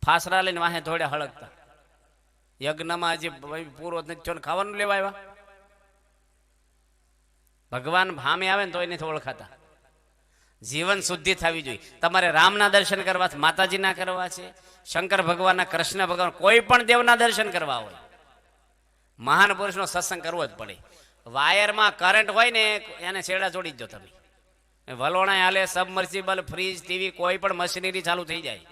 ફાસરા લઈને વાહે ધોડે હળગતા. યજ્ઞમાં હજી પૂરો નથી થયો ને ખાવાનું લેવા આવ્યા. ભગવાન સામે આવે ને તો નથી ઓળખાતા. જીવન શુદ્ધિ થવી જોઈએ. તમારે રામના દર્શન કરવા છે, માતાજીના કરવા છે, શંકર ભગવાનના, કૃષ્ણ ભગવાન, કોઈ પણ દેવના દર્શન કરવા હોય, મહાન પુરુષનો સત્સંગ કરવો જ પડે. વાયરમાં કરંટ હોય ને એને છેડા જોડી જ દો તમે. વલોણા હાલે, સબમર્સિબલ, ફ્રીજ, ટીવી, કોઈ પણ મશીનરી ચાલુ થઈ જાય,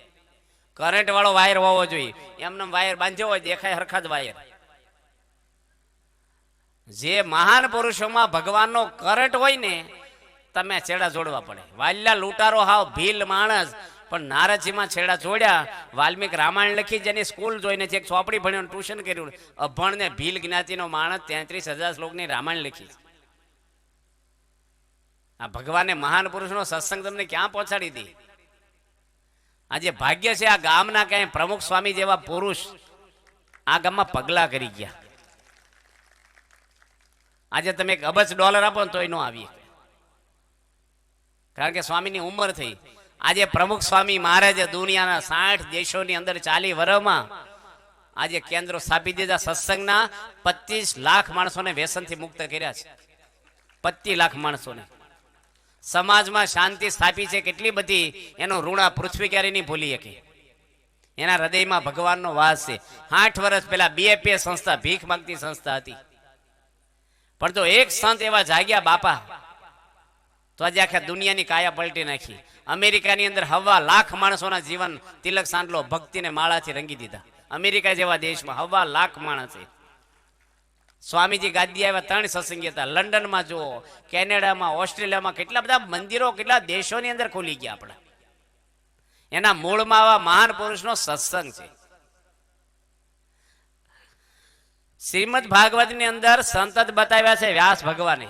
કરંટ વાળો વાયર હોવો જોઈએ. એમને વાયર બાંધ્યો હોય દેખાય હરખા જ વાયર. જે મહાન પુરુષોમાં ભગવાનનો કરંટ હોય ને તમે છેડા જોડવા પડે. વાલ્યા લૂંટારો હાવ ભીલ માણસ, પણ નારદજીમાં છેડા જોડ્યા. વાલ્મીક રામાયણ લખી, જેની સ્કૂલ જોઈને એક ચોપડી ભણ્યો, ટ્યુશન કર્યું, અભણ ને ભીલ જ્ઞાતિનો માણસ 33,000 શ્લોકની રામાયણ લખી. આ ભગવાને મહાન પુરુષનો સત્સંગ તમને ક્યાં પહોંચાડી દી. આજે ભાગ્ય છે આ ગામના કઈ પ્રમુખ સ્વામી જેવા પુરુષ આ ગામમાં પગલા કરી ગયા. આજે તમે $1 અબજ આપો ને તોય ન આવીએ, કારણ કે સ્વામીની ઉંમર થઈ. આજે પ્રમુખ સ્વામી મહારાજે દુનિયાના 60 દેશોની અંદર 40 વર્ષમાં આજે કેન્દ્રો સ્થાપી દીધા. સત્સંગના 25 લાખ માણસોને વ્યસનથી મુક્ત કર્યા છે. 25 લાખ માણસોને સમાજમાં શાંતિ સ્થાપી છે. કેટલી બધી એનો ઋણા પૃથ્વી ક્યારે નહીં ભૂલી શકે. એના હૃદયમાં ભગવાનનો વાસ છે. 8 વર્ષ પહેલા BAPS સંસ્થા ભીખ માંગતી સંસ્થા હતી, પણ તો એક સંત એવા જાગ્યા બાપા, તો આજે આખા દુનિયાની કાયા પલટી નાખી. અમેરિકાની અંદર 1.25 લાખ માણસોના જીવન તિલક સાંડલો ભક્તિને માળાથી રંગી દીધા. અમેરિકા જેવા દેશમાં 1.25 લાખ માણસે. સ્વામીજી ગાદી આવ્યા 3 સત્સંગી હતા. લંડનમાં જુઓ, કેનેડામાં, ઓસ્ટ્રેલિયામાં કેટલા બધા મંદિરો કેટલા દેશોની અંદર ખુલી ગયા આપણા. એના મૂળમાં આવા મહાન પુરુષનો સત્સંગ છે. શ્રીમદ ભાગવતની અંદર સંત બતાવ્યા છે વ્યાસ ભગવાને.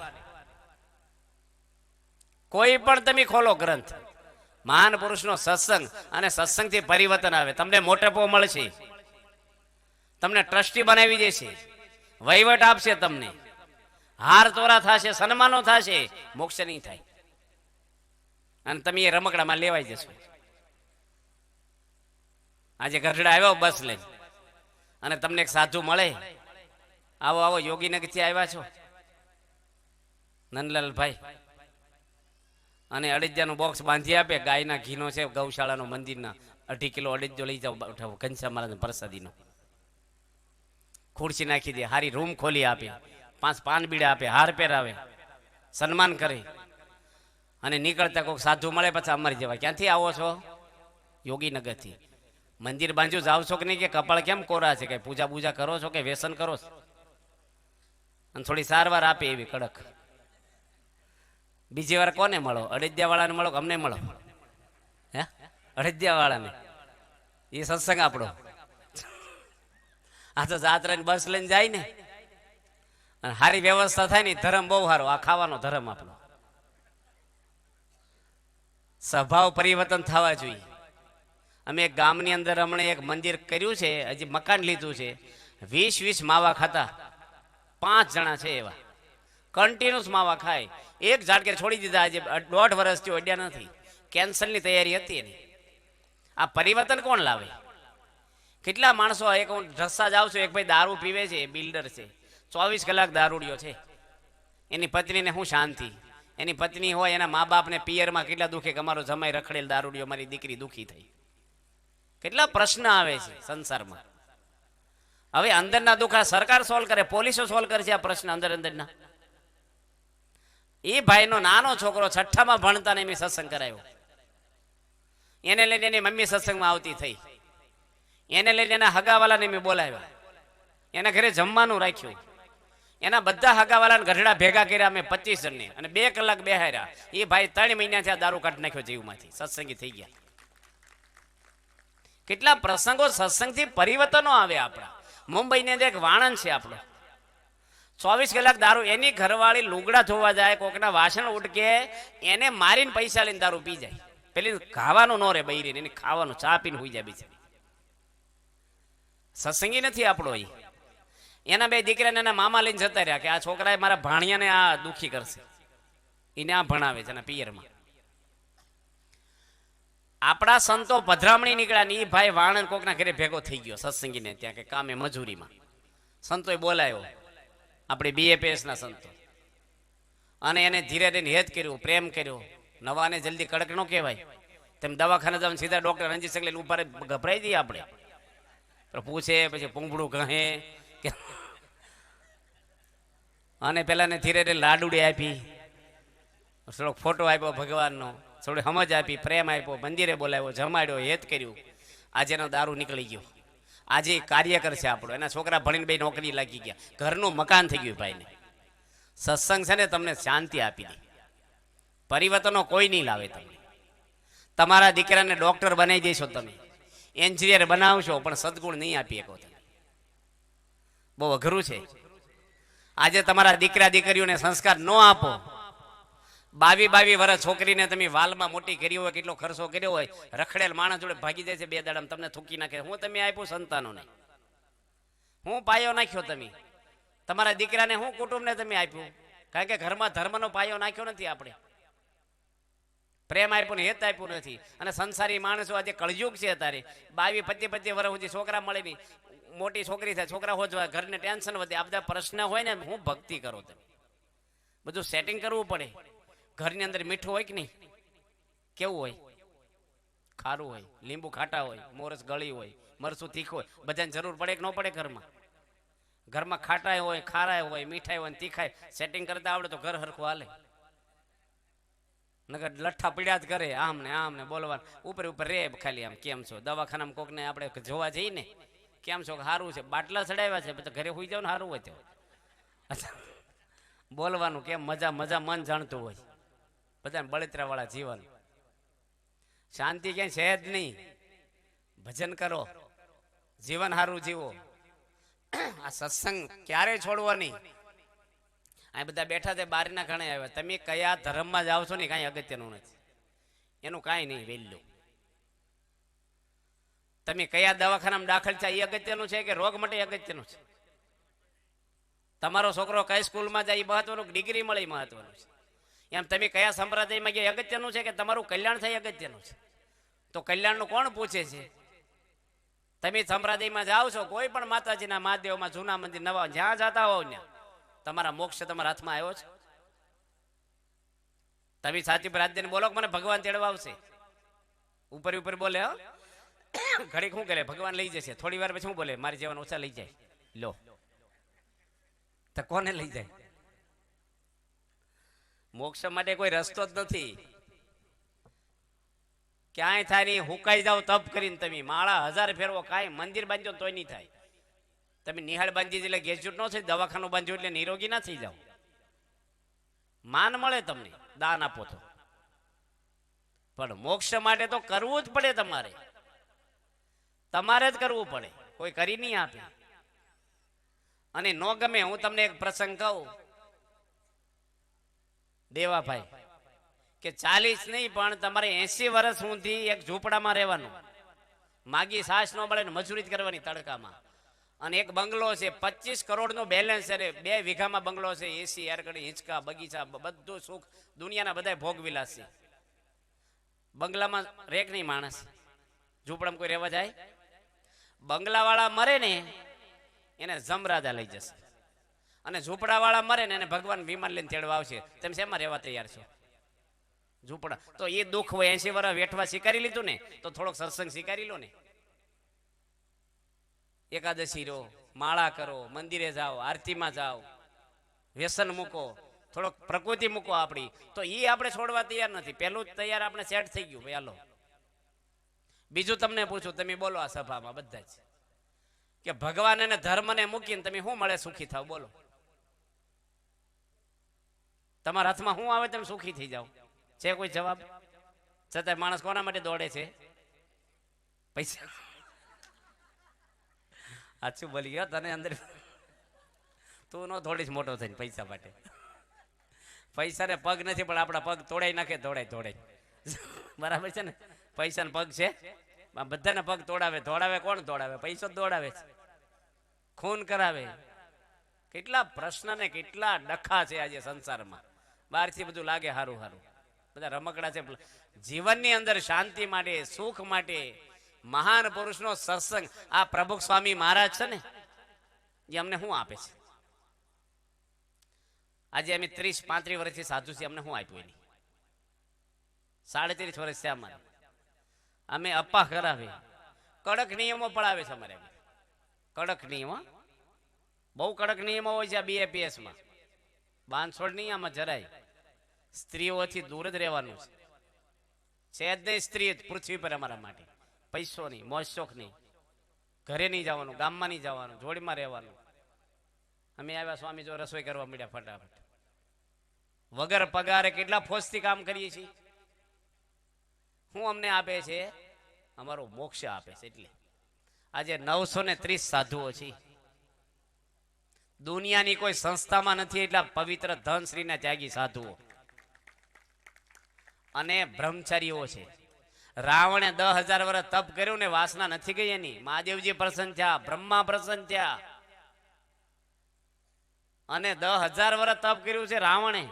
કોઈ પણ તમે ખોલો ગ્રંથ, મહાન પુરુષનો સત્સંગ, અને સત્સંગથી પરિવર્તન આવે. તમને મોટેપો મળશે, તમને ટ્રસ્ટી બનાવી દેશે, વહીવટ આપશે, તમને હાર તોરા થશે, સન્માનો થશે, મોક્ષ નહીં થાય. અને તમે એ રમકડામાં લેવાઈ જશો. આજે ગઢડા આવ્યો બસ લઈને, અને તમને એક સાધુ મળે, આવો આવો યોગીનગરથી આવ્યા છો નંદલાલભાઈ, અને અડીજાનું બોક્સ બાંધી આપે. ગાયના ઘીનો છે, ગૌશાળાનો, મંદિરના 2.5 કિલો અડીજો લઈ જાઓ, ઘનશ્યામ મહારાજ પ્રસાદીનો. ખુરશી નાખી દે, હારી રૂમ ખોલી આપે, 5 પાન બીડા આપે, હાર પહેરાવે, સન્માન કરે. અને નીકળતા કોઈક સાધુ મળે પછી અમારી જેવા, ક્યાંથી આવો છો? યોગીનગરથી. મંદિર બાંધ્યું જાવ છો કે નહીં? કે કપાળ કેમ કોરા છે? કે પૂજા પૂજા કરો છો કે વ્યસન કરો છો? અને થોડી સારવાર આપે એવી કડક. બીજી વાર કોને મળો? અડદિયા વાળાને મળો કે અમને મળો? હે, અડદિયા વાળાને. એ સત્સંગ આપણો. આ તો જાત્રાની બસ લઈને જાય ને, અને સારી વ્યવસ્થા થાય ને, ધર્મ બહુ સારો. આ ખાવાનો ધર્મ આપણો. સ્વભાવ પરિવર્તન થવા જોઈએ. અમે એક ગામની અંદર હમણાં એક મંદિર કર્યું છે, હજી મકાન લીધું છે. 20 માવા ખાતા 5 જણા છે એવા, કન્ટિન્યુઅસ માવા ખાય. એક ઝાટકે છોડી દીધા. આજે 1.5 વર્ષથી અડ્યા નથી. કેન્સરની તૈયારી હતી એની. આ પરિવર્તન કોણ લાવે? કેટલા માણસો, એક હું રસ્તા જાઉં છું, એક ભાઈ દારૂ પીવે છે, બિલ્ડર છે, 24 કલાક દારૂડિયો છે. એની પત્નીને શું શાંતિ? એની પત્ની હોય, એના મા બાપને પિયરમાં કેટલા દુખે કે અમારો જમાઈ રખડેલ દારૂડિયો, મારી દીકરી દુખી થઈ. કેટલા પ્રશ્ન આવે છે સંસારમાં. હવે અંદરના દુઃખ આ સરકાર સોલ્વ કરે, પોલીસો સોલ્વ કરે છે આ પ્રશ્ન અંદરના. એ ભાઈનો નાનો છોકરો 6ઠ્ઠામાં ભણતા ને મેં સત્સંગ કરાયો. એને લઈને એની મમ્મી સત્સંગમાં આવતી થઈ. એને લઈને એના હગાવાલાને મેં બોલાવ્યા. એના ઘરે જમવાનું રાખ્યું. એના બધા હગાવાલાને ગઢડા ભેગા કર્યા અમે 25 જણને, અને 2 કલાક બેહાર્યા. એ ભાઈ 3 મહિનાથી આ દારૂ કાઢી નાખ્યો જીવમાંથી. સત્સંગી થઈ ગયા. કેટલા પ્રસંગો સત્સંગથી પરિવર્તનો આવે આપણા. મુંબઈની અંદર એક વાણંદ છે આપણો, 24 કલાક દારૂ. એની ઘરવાળી લુગડા ધોવા જાય, કોકના વાસણ ઉટકે, એને મારીને પૈસા લઈને દારૂ પી જાય. પેલી ખાવાનું ન રે બૈરીને, એને ખાવાનું ચા પીને હોઈ જાય બિચારી. સત્સંગી નથી આપણો. એના 2 દીકરાને એના મામા લઈને જતા રહ્યા કે આ છોકરાએ મારા ભાણિયાને આ દુખી કરશે, એને આ ભણાવે છે એના પિયરમાં. આપણા સંતો પધરામણી નીકળ્યા ને એ ભાઈ વાણંદ કોકના ઘરે ભેગો થઈ ગયો સત્સંગીને ત્યાં, કે કામે મજૂરીમાં. સંતોએ બોલાયો, આપણે BAPS ના સંતો, અને એને ધીરે ધીરે હેત કર્યું, પ્રેમ કર્યો. નવાને જલ્દી કડક ન કહેવાય. તેમ દવાખાને જવાનું સીધા ડોક્ટર રંજીત સગલે ઉપર ગભરાઈ દઈએ આપણે. પૂછે, પછી પૂંભળું કહે કે, અને પેલાને ધીરે ધીરે લાડુડી આપી, થોડોક ફોટો આપ્યો ભગવાનનો, થોડી સમજ આપી, પ્રેમ આપ્યો, મંદિરે બોલાવ્યો, જમાડ્યો, હેત કર્યું. આજે એનો દારૂ નીકળી ગયો. આજે કાર્યકર છે આપણો. એના છોકરા ભણીને 2 નોકરી લાગી ગયા, ઘરનું મકાન થઈ ગયું ભાઈને. સત્સંગ છે ને તમને શાંતિ આપી દે. પરિવર્તનો કોઈ નહીં લાવે. તમે તમારા દીકરાને ડોક્ટર બનાવી દેશો, તમે એન્જિનિયર બનાવશો, પણ સદગુણ નહીં આપી શકો. તમે બહુ અઘરું છે. આજે તમારા દીકરા દીકરીઓને સંસ્કાર ન આપો. 22 વર્ષ છોકરીને તમે વાલમાં મોટી કરી હોય, કેટલો ખર્ચો કર્યો હોય, રખડેલ માણસ જોડે ભાગી જાય છે 2 દાડામાં, તમને થૂકી નાખે. હું તમે આપ્યું સંતાનોને? હું પાયો નાખ્યો તમે? તમારા દીકરાને હું કુટુંબને તમે આપ્યું? કારણ કે ઘરમાં ધર્મનો પાયો નાખ્યો નથી આપણે. પ્રેમ આપ્યું ને હેત આપ્યું નથી. અને સંસારી માણસો આજે કળયુગ છે. અત્યારે 22-25 વર્ષ સુધી છોકરા મળે નહીં. મોટી છોકરી થાય, છોકરા હોજવા, ઘરને ટેન્શન વધે. આ બધા પ્રશ્ન હોય ને, હું ભક્તિ કરો તમે, બધું સેટિંગ કરવું પડે. ઘરની અંદર મીઠું હોય કે નહીં? કેવું હોય? ખારું હોય, લીંબુ ખાટા હોય, મોરસ ગળી હોય, મરચું તીખું હોય. બધાને જરૂર પડે કે ન પડે? ઘરમાં ખાટાઈ હોય, ખારાય હોય, મીઠાઈ હોય, તીખાય. સેટિંગ કરતા આવડે તો ઘર હરખું હાલે. નકર લઠ્ઠા પીડ્યા જ કરે, આમ ને બોલવાનું ઉપર રે ખાલી. આમ કેમ છો? દવાખાનામાં કોકને આપણે જોવા જઈએ ને, કેમ છો? સારું છે. બાટલા ચડાવ્યા છે, પછી ઘરે સુઈ જાવ ને સારું હોય તો. અચ્છા, બોલવાનું કેમ? મજા મન જાણતું હોય. બધાને બળતરા વાળા જીવન. શાંતિ ક્યાંય છે જ નહીં. ભજન કરો, જીવન સારું જીવો. આ સત્સંગ ક્યારે છોડવો નહીં. આ બધા બેઠા છે, બહારના ઘણા આવ્યા. તમે કયા ધર્મમાં જાઓ છો ને કાંઈ અગત્યનું નથી. એનું કાંઈ નહીં વેલ્યુ. તમે કયા દવાખાનામાં દાખલ છે એ અગત્યનું છે કે રોગ માટે અગત્યનું છે? તમારો છોકરો કઈ સ્કૂલમાં જાય એ મહત્વનું, ડિગ્રી મળે એ મહત્વનું છે. એમ તમે કયા સંપ્રદાયમાં ગયા અગત્યનું છે કે તમારું કલ્યાણ થાય અગત્યનું છે? તો કલ્યાણનું કોણ પૂછે છે? તમે સંપ્રદાયમાં જાઓ છો, કોઈ પણ માતાજીના, મહાદેવમાં, જૂના મંદિર, નવા, જ્યાં જતા હોવ ત્યાં તમારા મોક્ષ તમારા હાથમાં આવ્યો છે. તમે સાચી પ્રાર્થના બોલો કે મને ભગવાન તેડવા આવશે. ઉપર બોલે, હા ઘડીક શું કરે? ભગવાન લઈ જશે. થોડી વાર પછી શું બોલે? મારી જીવન ઓછા લઈ જાય. લો તો કોને લઈ જાય? મોક્ષ માટે કોઈ રસ્તો જ નથી. ક્યાંય થાય નહીં. હુકાઈ જાવ તપ કરીને તમે, માળા 1000 ફેરવો, કાંઈ મંદિર બાંધ્યો તોય નહીં થાય. તમે નિહાળ બાંધી એટલે ગેજ્યુટ ન થઈ, દવાખાનું બાંધ્યું એટલે નિરોગી ના થઈ જાવ. માન મળે તમને, દાન આપો તો. પણ મોક્ષ માટે તો કરવું જ પડે. તમારે જ કરવું પડે, કોઈ કરી નહીં આપે. અને ન ગમે, હું તમને એક પ્રસંગ કહું દેવાભાઈ, કે 40 નહીં પણ તમારે 80 વર્ષ સુધી એક ઝૂંપડામાં રહેવાનું. માગી સાસ ન મળે ને મજૂરી જ કરવાની તડકામાં. અને એક બંગલો છે, 25 કરોડનો બેલેન્સ છે, 2 વીઘામાં બંગલો છે, એસી, એરકડી, હિંચકા, બગીચા, બધું સુખ દુનિયાના બધા ભોગ વિલાસ છે. બંગલામાં રેક નહીં માણસ, ઝૂંપડામાં કોઈ રહેવા જાય? બંગલાવાળા મરે ને એને જમરાજા લઈ જશે, અને ઝૂંપડાવાળા મરે ને એને ભગવાન વિમાન લઈને તેડવા આવશે. તમે શેમાં રહેવા તૈયાર છો? ઝૂંપડા. તો એ દુઃખ હોય, 80 વર્ષ વેઠવા સ્વીકારી લીધું ને, તો થોડોક સત્સંગ સ્વીકારી લો ને. એકાદશી રો, માળા કરો, મંદિરે જાઓ, આરતીમાં જાઓ, વ્યસન મૂકો, થોડોક પ્રકૃતિ મૂકો આપણી. તો એ આપણે છોડવા તૈયાર નથી. પહેલું જ તૈયાર આપણે સેટ થઈ ગયું ભાઈ. હાલો બીજું તમને પૂછું, તમે બોલો આ સભામાં બધા જ, કે ભગવાન અને ધર્મને મૂકીને તમે શું મળે સુખી થાવ? બોલો. તમારા હાથમાં શું આવે તમે સુખી થઈ જાઓ? છે કોઈ જવાબ? છતાં માણસ કોના માટે દોડે છે? પૈસા. સાચું બોલી ગયો તને અંદર. તું નો થોડીશ મોટો થઈને પૈસા માટે. પૈસા ને પગ નથી, પણ આપણા પગ તોડાઈ નાખે. દોડાય બરાબર છે ને? પૈસા ને પગ છે, બધાને પગ દોડાવે કોણ દોડાવે? પૈસો જ દોડાવે છે, ખૂન કરાવે. કેટલા પ્રશ્ન ને કેટલા ડખા છે આજે સંસારમાં. બહારથી બધું લાગે હારું, બધા રમકડા છે. જીવનની અંદર શાંતિ માટે, સુખ માટે મહાન પુરુષનો સત્સંગ. આ પ્રભુક સ્વામી મહારાજ છે ને, એ અમને શું આપે છે? આજે અમે 30-35 વર્ષથી સાધુ છીએ, અમને શું આપ્યું? એની 37 વર્ષ છે અમારે. અમે અપ્પા કરાવે, કડક નિયમો પડાવે છે અમારે. કડક નિયમો, બહુ કડક નિયમો હોય છે આ BAPS માં. બાંધછોડ નહીં આમાં જરાય. સ્ત્રીઓથી દૂર જ રહેવાનું છે જ નહીં. સ્ત્રી પૃથ્વી પર અમારા માટે. પૈસો નહીં, મોજ શોખ નહીં, ઘરે નહીં જવાનું, ગામમાં નહીં જવાનું, જોડીમાં રહેવાનું. અમે આવ્યા સ્વામી જો રસોઈ કરવા મળ્યા ફટાફટ, વગર પગારે કેટલા ફોજથી કામ કરીએ છીએ. શું અમને આપે છે? અમારો મોક્ષ આપે છે. એટલે આજે 930 સાધુઓ છે. દુનિયાની કોઈ સંસ્થામાં નથી એટલા પવિત્ર ધન શ્રીના ત્યાગી સાધુઓ અને બ્રહ્મચારીઓ છે. રાવણે 10,000 વર્ષ તપ કર્યું ને વાસના નથી ગઈ એની. મહાદેવજી પ્રસન્ન થયા, બ્રહ્મા પ્રસન્ન થયા, અને 10,000 વર્ષ તપ કર્યું છે રાવણે.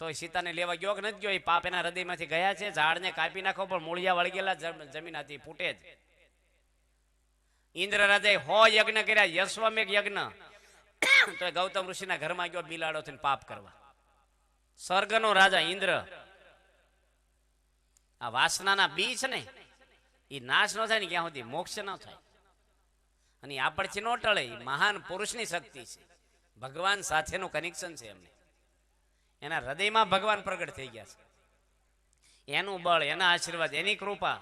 તો સીતાને લેવા ગયો કે નથી ગયો? એ પાપ એના હૃદયમાંથી ગયા છે. ઝાડને કાપી નાખો પણ મૂળિયા વળગેલા જમીન હતી, ફૂટે જ. ઇન્દ્ર રાજાએ 100 યજ્ઞ કર્યા, યશ્વમેઘ યજ્ઞ. તો ગૌતમ ઋષિના ઘરમાં ગયો બિલાડો થઈને પાપ કરવા. સ્વર્ગનો રાજા ઇન્દ્ર. આ વાસનાના બી છે ને, એ નાશ ન થાય ને ક્યાં સુધી મોક્ષ ન થાય. અને આપણથી ન ટળે. એ મહાન પુરુષની શક્તિ છે. ભગવાન સાથેનું કનેક્શન છે એમને. એના હૃદયમાં ભગવાન પ્રગટ થઈ ગયા છે. એનું બળ, એના આશીર્વાદ, એની કૃપા.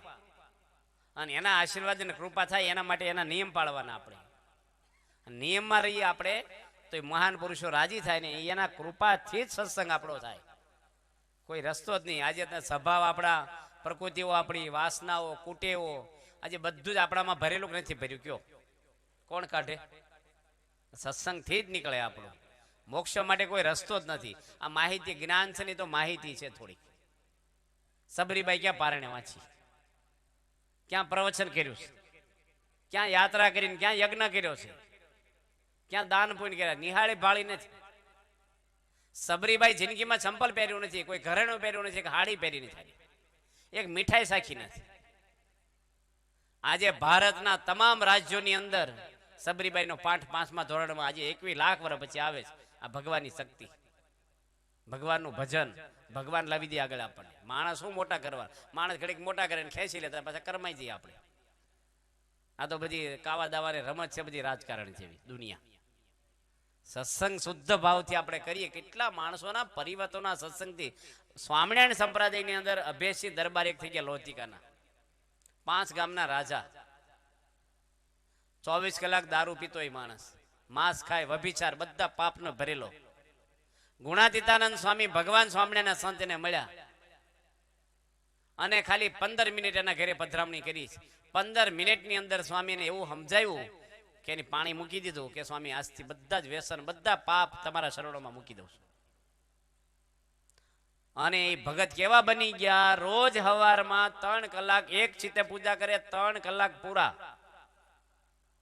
અને એના આશીર્વાદ અને કૃપા થાય એના માટે એના નિયમ પાળવાના. આપણે નિયમમાં રહીએ આપણે તો મહાન પુરુષો રાજી થાય ને એના કૃપાથી જ સત્સંગ આપણો થાય. કોઈ રસ્તો જ નહીં. આજે સ્વભાવ આપણા, પ્રકૃતિઓ આપણી, વાસનાઓ, કુટેવો, આજે બધું જ આપણામાં ભરેલું નથી ભર્યું. કયો કોણ કાઢે? સત્સંગથી જ નીકળે આપણું. મોક્ષ માટે કોઈ રસ્તો જ નથી. આ માહિતી જ્ઞાન છે ને, તો માહિતી છે થોડીક. સબરીબાઈ ક્યાં પારણે વાંચી, ક્યાં પ્રવચન કર્યું છે, ક્યાં યાત્રા કરીને, ક્યાં યજ્ઞ કર્યો છે, ક્યાં દાન પુણ્ય કર્યા? નિહાળી ભાળી નથી. સબરીબાઈ જિંદગીમાં ચંપલ પહેર્યું નથી, કોઈ ઘરેણું પહેર્યું નથી, હાડી પહેરી નથી, એક મીઠાઈ સાખી નથી. આજે ભારતના તમામ રાજ્યોની અંદર સબરીબાઈનો પાઠ 5મા ધોરણમાં આજે 21 લાખ વર્ષ પછી આવે છે. આ ભગવાનની શક્તિ, ભગવાનનું ભજન. ભગવાન લાવી દે આગળ આપણને. માણસ શું મોટા કરવા? માણસ ઘડીક મોટા કરે ખેંચી લેતા, પાછા કરમાઈ જઈએ આપણે. આ તો બધી કાવા દાવાની રમત છે, બધી રાજકારણ જેવી દુનિયા. સત્સંગ શુદ્ધ ભાવથી આપણે કરીએ. કેટલા માણસોના પરિવર્તનોના સત્સંગથી. સ્વામિનારાયણ સંપ્રદાયની અંદર અભેસી દરબાર એક થઈ ગયા લોધિકાના, 5 ગામના રાજા. 24 કલાક દારૂ પીતો એ માણસ, માંસ ખાય, વ્યભિચાર, બધા પાપનો ભરેલો. ગુણાતીતાનંદ સ્વામી ભગવાન સ્વામિનારાયણના સંતને મળ્યા અને ખાલી 15 મિનિટ એના ઘરે પધરામણી કરી. 15 મિનિટની અંદર સ્વામીને એવું સમજાયું કે એની પાણી મૂકી દીધું કે સ્વામી આજથી બધા જ વ્યસન, બધા પાપ તમારા શરણોમાં મૂકી દઉં છું. અને એ ભગત કેવા બની ગયા, રોજ હવારમાં 3 કલાક એક ચિત્તે પૂજા કરે, 3 કલાક પૂરા.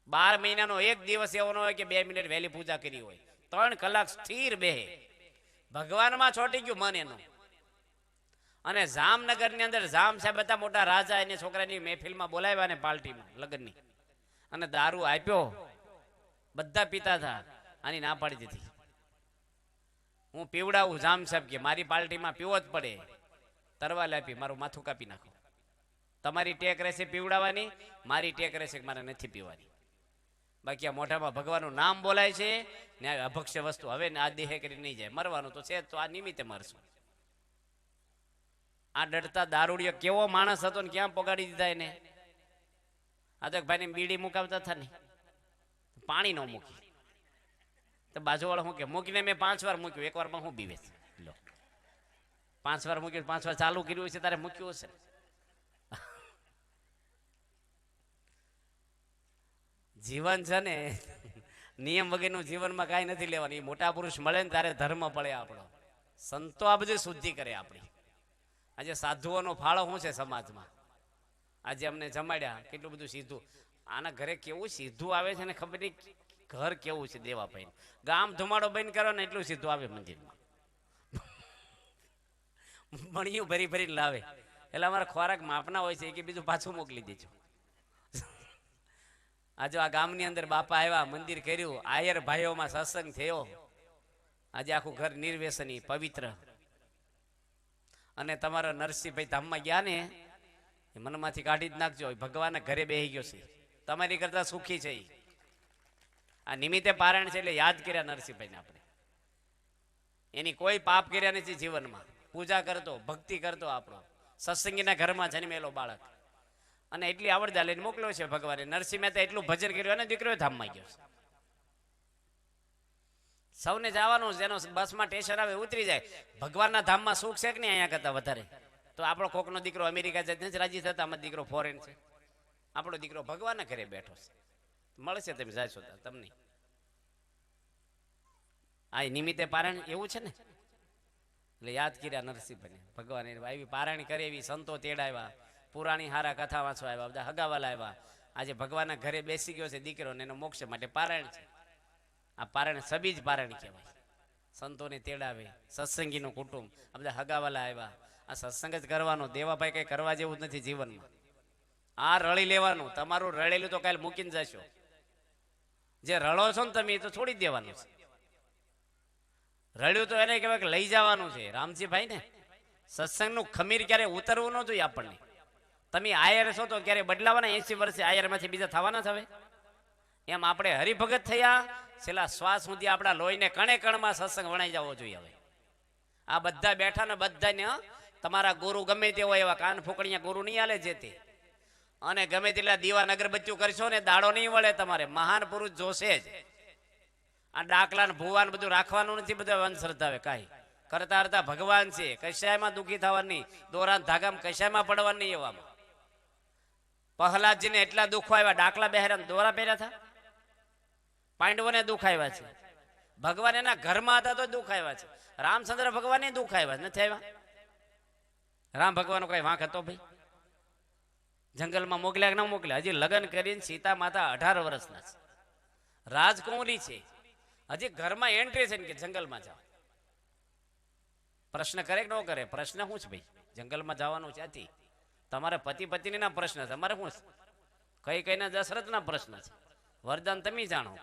12 મહિનાનો એક દિવસ એવો ન હોય કે 2 મિનિટ વહેલી પૂજા કરી હોય. 3 કલાક સ્થિર બેહે, ભગવાનમાં છોટી ગયું મન એનું. અને જામનગરની અંદર જામ સાહેબ હતા મોટા રાજા, એને છોકરાની મહેફિલમાં બોલાવ્યા ને પાર્ટીમાં લગ્નની, અને દારૂ આપ્યો, બધા પીતા હતા, આની ના પાડી દીધી. હું પીવડાવું, જામ સાહેબ કે મારી પાર્ટીમાં પીવો જ પડે, તરવાલ આપી મારું માથું કાપી નાખો. તમારી ટેક રહેશે પીવડાવવાની, મારી ટેક રહેશે કે મારે નથી પીવાની. બાકી આ મોઢામાં ભગવાનનું નામ બોલાય છે ને અભક્ષ્ય વસ્તુ હવે આ દેહે કરી નહીં જાય. મરવાનું તો છે તો આ નિમિત્તે મરશું. આ ડરતા દારૂડિયો કેવો માણસ હતો ને ક્યાં પગાડી દીધા એને. આ તો ભાઈને બીડી મુકાવતા હતા ને, પાણી ન મૂકી તો બાજુવાળો શું કે મૂકીને મેં 5 વાર મૂક્યું, 1 વારમાં હું બીવે લો. 5 વાર મૂક્યું, 5 વાર ચાલુ કર્યું છે તારે મૂક્યું હશે. જીવન છે ને નિયમ વગરનું જીવનમાં કાંઈ નથી લેવાનું. એ મોટા પુરુષ મળે ને ત્યારે ધર્મ પડે આપણો. સંતો આ બધી શુદ્ધિ કરે આપણી. આજે સાધુઓનો ફાળો શું છે સમાજમાં? આજે અમને જમાડ્યા, કેટલું બધું સીધું. આના ઘરે કેવું સીધું આવે છે ને ખબર નહીં ઘર કેવું છે. દેવાભાઈ ગામ ધુમાડો બંધ કરો ને એટલું સીધું આવે મંદિરમાં. મણિયું ભરી ભરીને લાવે. એટલે અમારા ખોરાક માપના હોય છે કે બીજું પાછું મોકલી દેજો. આજે આ ગામની અંદર બાપા આવ્યા, મંદિર કર્યું, આયર ભાઈઓમાં સત્સંગ થયો. આજે આખું ઘર નિર્વ્યસની પવિત્ર. અને તમારા નરસિંહભાઈ ધામમાં ગયા ને એ મનમાંથી કાઢી જ નાખજો. ભગવાનના ઘરે બેસી ગયો છે, તમારી કરતા સુખી છે. આ નિમિત્તે પારાયણ છે એટલે યાદ કર્યા નરસિંહભાઈને આપણે. એની કોઈ પાપ કર્યા નથી જીવનમાં. પૂજા કરતો, ભક્તિ કરતો, આપણો સત્સંગીના ઘરમાં જન્મેલો બાળક. અને એટલી આવડતા લઈને મોકલ્યો છે ભગવાને. નરસિંહ મહેતા એટલું ભજન કર્યું અને દીકરો ધામમાં ગયો છે. સૌને જવાનું, જેનો બસમાં સ્ટેશન આવે ઉતરી જાય. ભગવાનના ધામમાં સુખ છે કે નહીં અહીંયા કરતા વધારે? તો આપણો કોકનો દીકરો અમેરિકા જાય નથી રાજી થતા, અમારો દીકરો ફોરેન છે. આપણો દીકરો ભગવાનના ઘરે બેઠો છે. મળશે તમે જાશો તમને. આ નિમિત્તે પારાયણ એવું છે ને, એટલે યાદ કર્યા નરસિંહભાઈને. ભગવાન આવી પારાયણ કરે એવી સંતો તેડાવ્યા, પુરાણી હારા કથા વાંચવા આવ્યા, બધા હગાવાલા આવ્યા. આજે ભગવાનના ઘરે બેસી ગયો છે દીકરો ને એનો મોક્ષ માટે પારાયણ છે. આ પારાયણ સબીજ પારાયણ કહેવાય. સંતોને તેડાવે, સત્સંગીનું કુટુંબ, આ બધા હગાવાલા આવ્યા. આ સત્સંગ જ કરવાનો. દેવાભાઈ કઈ કરવા જેવું જ નથી જીવનમાં. આ રળી લેવાનું. તમારું રળેલું તો કાલે મૂકીને જશો. જે રળો છો ને તમે એ તો છોડી દેવાનું છે. રળ્યું તો એને કહેવાય કે લઈ જવાનું છે. રામજીભાઈ ને સત્સંગનું ખમીર ક્યારે ઉતરવું ન જોઈએ આપણને. તમે આયર છો તો ક્યારે બદલાવાના? 80 વર્ષે આયરમાંથી બીજા થવાના થવે? એમ આપણે હરિભગત થયા, છેલ્લા શ્વાસ સુધી આપણા લોહીને કણે કણમાં સત્સંગ વણાઈ જવો જોઈએ. હવે આ બધા બેઠા ને બધાને તમારા ગુરુ ગમે તે હોય એવા કાન ફૂકણીયા ગુરુ નહીં આલે જે તે. અને ગમે તેટલા દીવા અગરબત્તીઓ કરશો ને દાડો નહીં વળે. તમારે મહાન પુરુષ જોશે જ. આ ડાકલા ને ભુવાન બધું રાખવાનું નથી. બધા અંધશ્રદ્ધા આવે કાંઈ કરતા કરતા ભગવાન છે. કશાયમાં દુઃખી થવાનું નહીં, દોરાન ધાગામાં કશાયમાં પડવાનું નહીં. એવામાં પ્રહલાદજીને એટલા દુઃખો આવ્યા, ડાકલા બેહરા દોરા પહેર્યા હતા. પાંડવોને દુઃખ આવ્યા છે. ભગવાન એના ઘરમાં હતા તો દુઃખ આવ્યા છે. રામચંદ્ર ભગવાન દુઃખ આવ્યા નથી આવ્યા? રામ ભગવાનનો કઈ વાંક હતો ભાઈ? જંગલમાં મોકલ્યા કે ન મોકલ્યા? હજી લગ્ન કરીને સીતા માતા 18 વર્ષના છે, રાજકુંવરી છે. હજી ઘરમાં એન્ટ્રી છે ને કે જંગલમાં જાઓ. પ્રશ્ન કરે કે ન કરે? પ્રશ્ન શું છે ભાઈ? જંગલમાં જવાનું ત્યાંથી તમારે પતિ પત્નીના પ્રશ્ન છે. અમારે શું છે? કઈ દશરથના પ્રશ્ન છે. વરદાન તમે જાણો.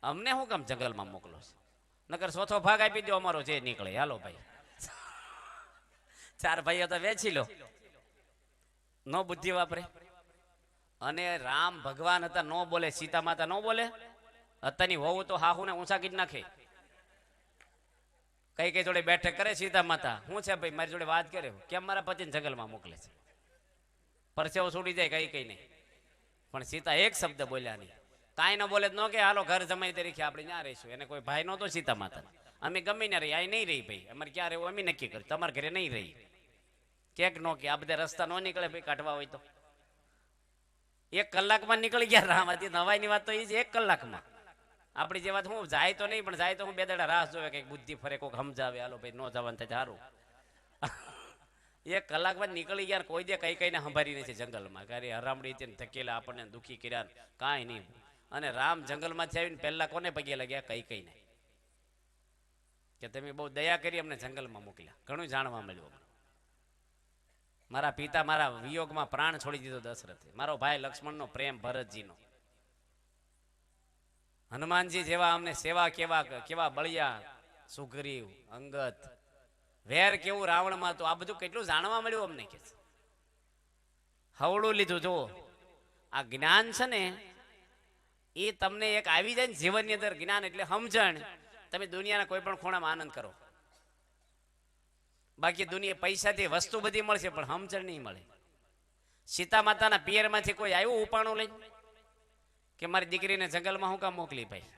અમને શું કામ જંગલમાં મોકલો છે? નકર ચોથો ભાગ આપી દો અમારો જે નીકળે. હાલો ભાઈ, 4 ભાઈઓ તો વેચી લો. નો બુદ્ધિ વાપરે. અને રામ ભગવાન હતા, નો બોલે. સીતા માતા નો બોલે. અત્યારની વહુ તો હાહુને ઊંચા કીધ નાખે. કઈ કઈ જોડે બેઠક કરે સીતા માતા, શું છે ભાઈ મારી જોડે વાત કરે, કેમ મારા પતિને જંગલમાં મોકલે છે, પરસેવો છૂટી જાય કઈ કઈ નહીં. પણ સીતા એક શબ્દ બોલ્યા નહીં, કાંઈ ન બોલે ન કે હાલો ઘર જમાઈ તરીકે આપણે ત્યાં રહીશું. એને કોઈ ભાઈ નહોતો સીતા માતા, અમે ગમે ને રહી, અહીં નહીં રહી ભાઈ, અમારે ક્યાં રહેવું અમે નક્કી કર્યું, તમારા ઘરે નહીં રહી. કેક નો કે આ બધા રસ્તા નો નીકળે ભાઈ કાઢવા હોય તો. 1 કલાકમાં નીકળી ગયા રામાંથી. નવાઈની વાત તો એ છે, 1 કલાકમાં. આપણી જે વાત હું જાય તો નહીં, પણ જાય તો હું 2 દાડા રાહ જોવે, કંઈક બુદ્ધિ ફરે, કોઈક સમજાવે, હાલો ભાઈ નો જવાનું થાય સારું. 1 કલાકમાં નીકળી ગયા, કોઈ દે કઈ કઈને સંભાળી નથી જંગલમાં. ક્યારે હરામડી ધકેલા, આપણને દુઃખી કર્યા, કાંઈ નહીં. અને રામ જંગલમાંથી આવીને પહેલા કોને પગે લાગ્યા? કઈ કઈને, કે તમે બહુ દયા કરી અમને જંગલમાં મોકલ્યા. ઘણું જાણવા મળ્યું. મારા પિતા મારા વિયોગમાં પ્રાણ છોડી દીધો દશરથે, મારો ભાઈ લક્ષ્મણનો પ્રેમ ભરતજીનો, હનુમાનજી જેવા અમને સેવા કેવા કેવા બળિયા, સુગ્રીવ, અંગત, વેર કેવું રાવણમાં. તો આ બધું કેટલું જાણવા મળ્યું અમને. કે હવળું લીધું. જો આ જ્ઞાન છે ને એ તમને એક આવી જાય ને જીવનની અંદર, જ્ઞાન એટલે સમજણ. તમે દુનિયાના કોઈ પણ ખૂણામાં આનંદ કરો. બાકી દુનિયા પૈસાથી વસ્તુ બધી મળશે, પણ સમજણ નહીં મળે. સીતા માતાના પિયરમાંથી કોઈ આવ્યું ઉપાણું લઈ કે મારી દીકરીને જંગલમાં હું કામ મોકલી ભાઈ?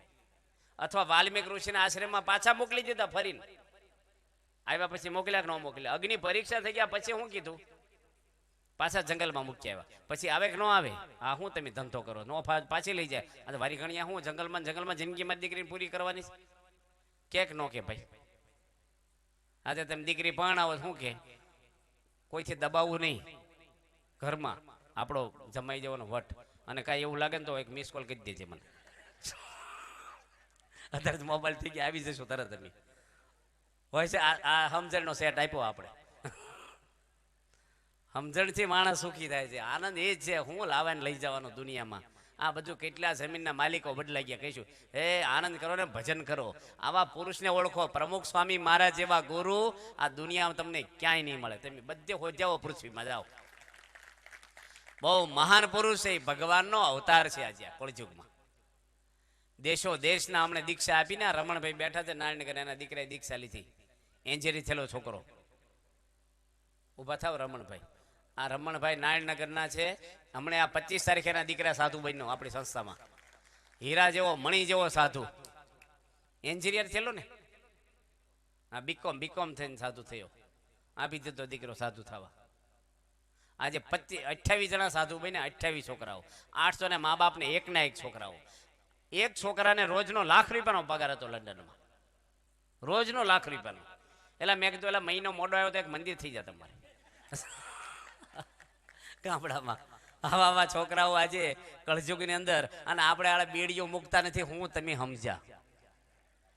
અથવા વાલ્મીક ઋષિના આશ્રમમાં પાછા મોકલી દીધા ફરીને? આવ્યા પછી મોકલ્યા કે ન મોકલ્યા? અગ્નિ પરીક્ષા થઈ ગયા પછી શું કીધું? પાછા જંગલમાં મૂકી આવ્યા. પછી આવે કે ન આવે? હા, હું તમે ધંધો કરો, નો પાછી લઈ જાય. આ વારી ઘણિયા હું જંગલમાં જિંદગી મારી દીકરીને પૂરી કરવાની કેક નો કે ભાઈ? આજે તમે દીકરી પણ આવો શું કે કોઈથી દબાવવું નહીં, ઘરમાં આપણો જમાઈ જવાનો વટ. અને કાંઈ એવું લાગે ને તો એક મિસ કોલ કરી દેજે મને. અત્યારે મોબાઈલ થઈ ગયા, આવી જશું તરત જ. હોય છે આ સમજણનો સેટ આપ્યો આપણે. સમજણથી માણસ સુખી થાય છે. આનંદ એ જ છે, હું લાવવાને લઈ જવાનો દુનિયામાં. આ બધું કેટલા જમીનના માલિકો બદલાઈ ગયા. કહીશું એ આનંદ કરો ને ભજન કરો. આવા પુરુષને ઓળખો. પ્રમુખ સ્વામી મહારાજ જેવા ગુરુ આ દુનિયામાં તમને ક્યાંય નહીં મળે. તમે બધે હોજાઓ, પૃથ્વીમાં જાઓ. બહુ મહાન પુરુષ છે, ભગવાનનો અવતાર છે આજે કળયુગમાં. દેશો દેશના અમને દીક્ષા આપીને રમણભાઈ બેઠા છે નારાયણનગર, એના દીકરાએ દીક્ષા લીધી. એન્જિનિયર થયેલો છોકરો. ઉભા થાવ રમણભાઈ. આ રમણભાઈ નારાયણનગરના છે. હમણાં આ 25 તારીખે એના દીકરા સાધુ બન્યો આપણી સંસ્થામાં. હીરા જેવો મણી જેવો સાધુ. એન્જિનિયર થયેલો ને, આ બીકોમ થઈને સાધુ થયો. આપી દીધો દીકરો સાધુ થવા. આજે 28 જણા સાધુ બન્યા, 28 છોકરાઓ. 800 ને મા બાપને એકના એક છોકરાઓ. એક છોકરાને રોજનો ₹1,00,000નો પગાર હતો લંડનમાં. રોજનો ₹1,00,000. એટલે મેં કીધું એટલે મહિનો મોડો આવ્યો તો એક મંદિર થઈ જાય તમારે ગામડામાં. આવા છોકરાઓ આજે કળજુગની અંદર. અને આપણે આ બેડીઓ મૂકતા નથી. હું તમે સમજ્યા?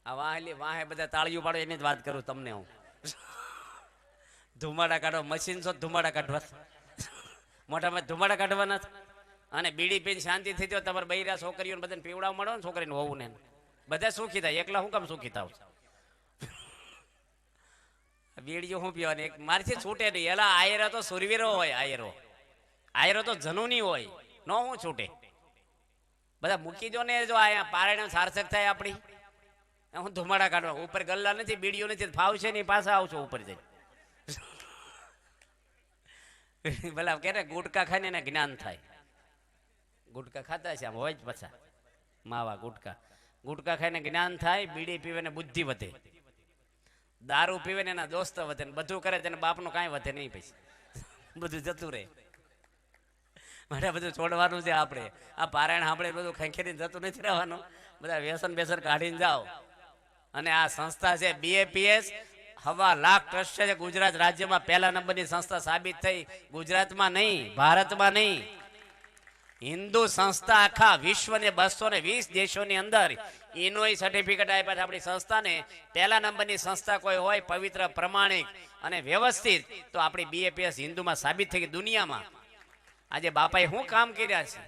આ વાહે બધા તાળીઓ પાડો એની જ વાત કરું તમને હું. ધુમાડા કાઢો, મશીન છો ધુમાડા કાઢવા, મોઢામાં ધુમાડા કાઢવાના. અને બીડી પીને શાંતિ થઈ જાવ. તમારે બૈરા છોકરીઓને બધાને પીવડાવ મળો ને, છોકરીને હોવું ને બધા સુખી થાય. એકલા હું કામ સુખી થાવ? બીડીઓ શું પીવાની? એક મારથી છૂટે નહીં. એલા આયરો તો સુરવીરો હોય. આયરો તો જનુની હોય. નો હું છૂટે. બધા મૂકી દો ને. જો અહીંયા પારણે સાર્થક થાય આપણી. હું ધુમાડા કાઢવા ઉપર ગલ્લા નથી, બીડીઓ નથી, ફાવશે નહીં, પાછા આવશો ઉપર જઈ. ભલા કે ગુટકા ખાઈને એને જ્ઞાન થાય. ગુટકા ખાતા છે આમ હોય જ પાછા માવા ગુટકા ખાઈને જ્ઞાન થાય. બીડી પીવે ને બુદ્ધિ વધે. દારૂ પીવે ને એના દોસ્ત વધે. ને બધું કરે તેને બાપનું કાંઈ વધે નહીં. પછી બધું જતું રહે. મારે બધું છોડવાનું છે આપણે. આ પારાયણ આપણે બધું ખેંખેરીને જતું નથી રહેવાનું. બધા વ્યસન બેસન કાઢીને જાઓ. અને આ સંસ્થા છે BAPS, 1.25 લાખ ટ્રસ્ટ છે. ગુજરાત રાજ્યમાં 1લા નંબરની સંસ્થા સાબિત થઈ. ગુજરાતમાં નહીં, ભારતમાં નહીં, હિન્દુ સંસ્થા આખા વિશ્વને 220 દેશોની અંદર એનોય સર્ટિફિકેટ આપ્યા છે આપણી સંસ્થાને. 1લા નંબરની સંસ્થા કોઈ હોય પવિત્ર, પ્રમાણિક અને વ્યવસ્થિત તો આપણી BAPS હિન્દુમાં સાબિત થઈ ગઈ દુનિયામાં. આજે બાપાએ શું કામ કર્યા છે?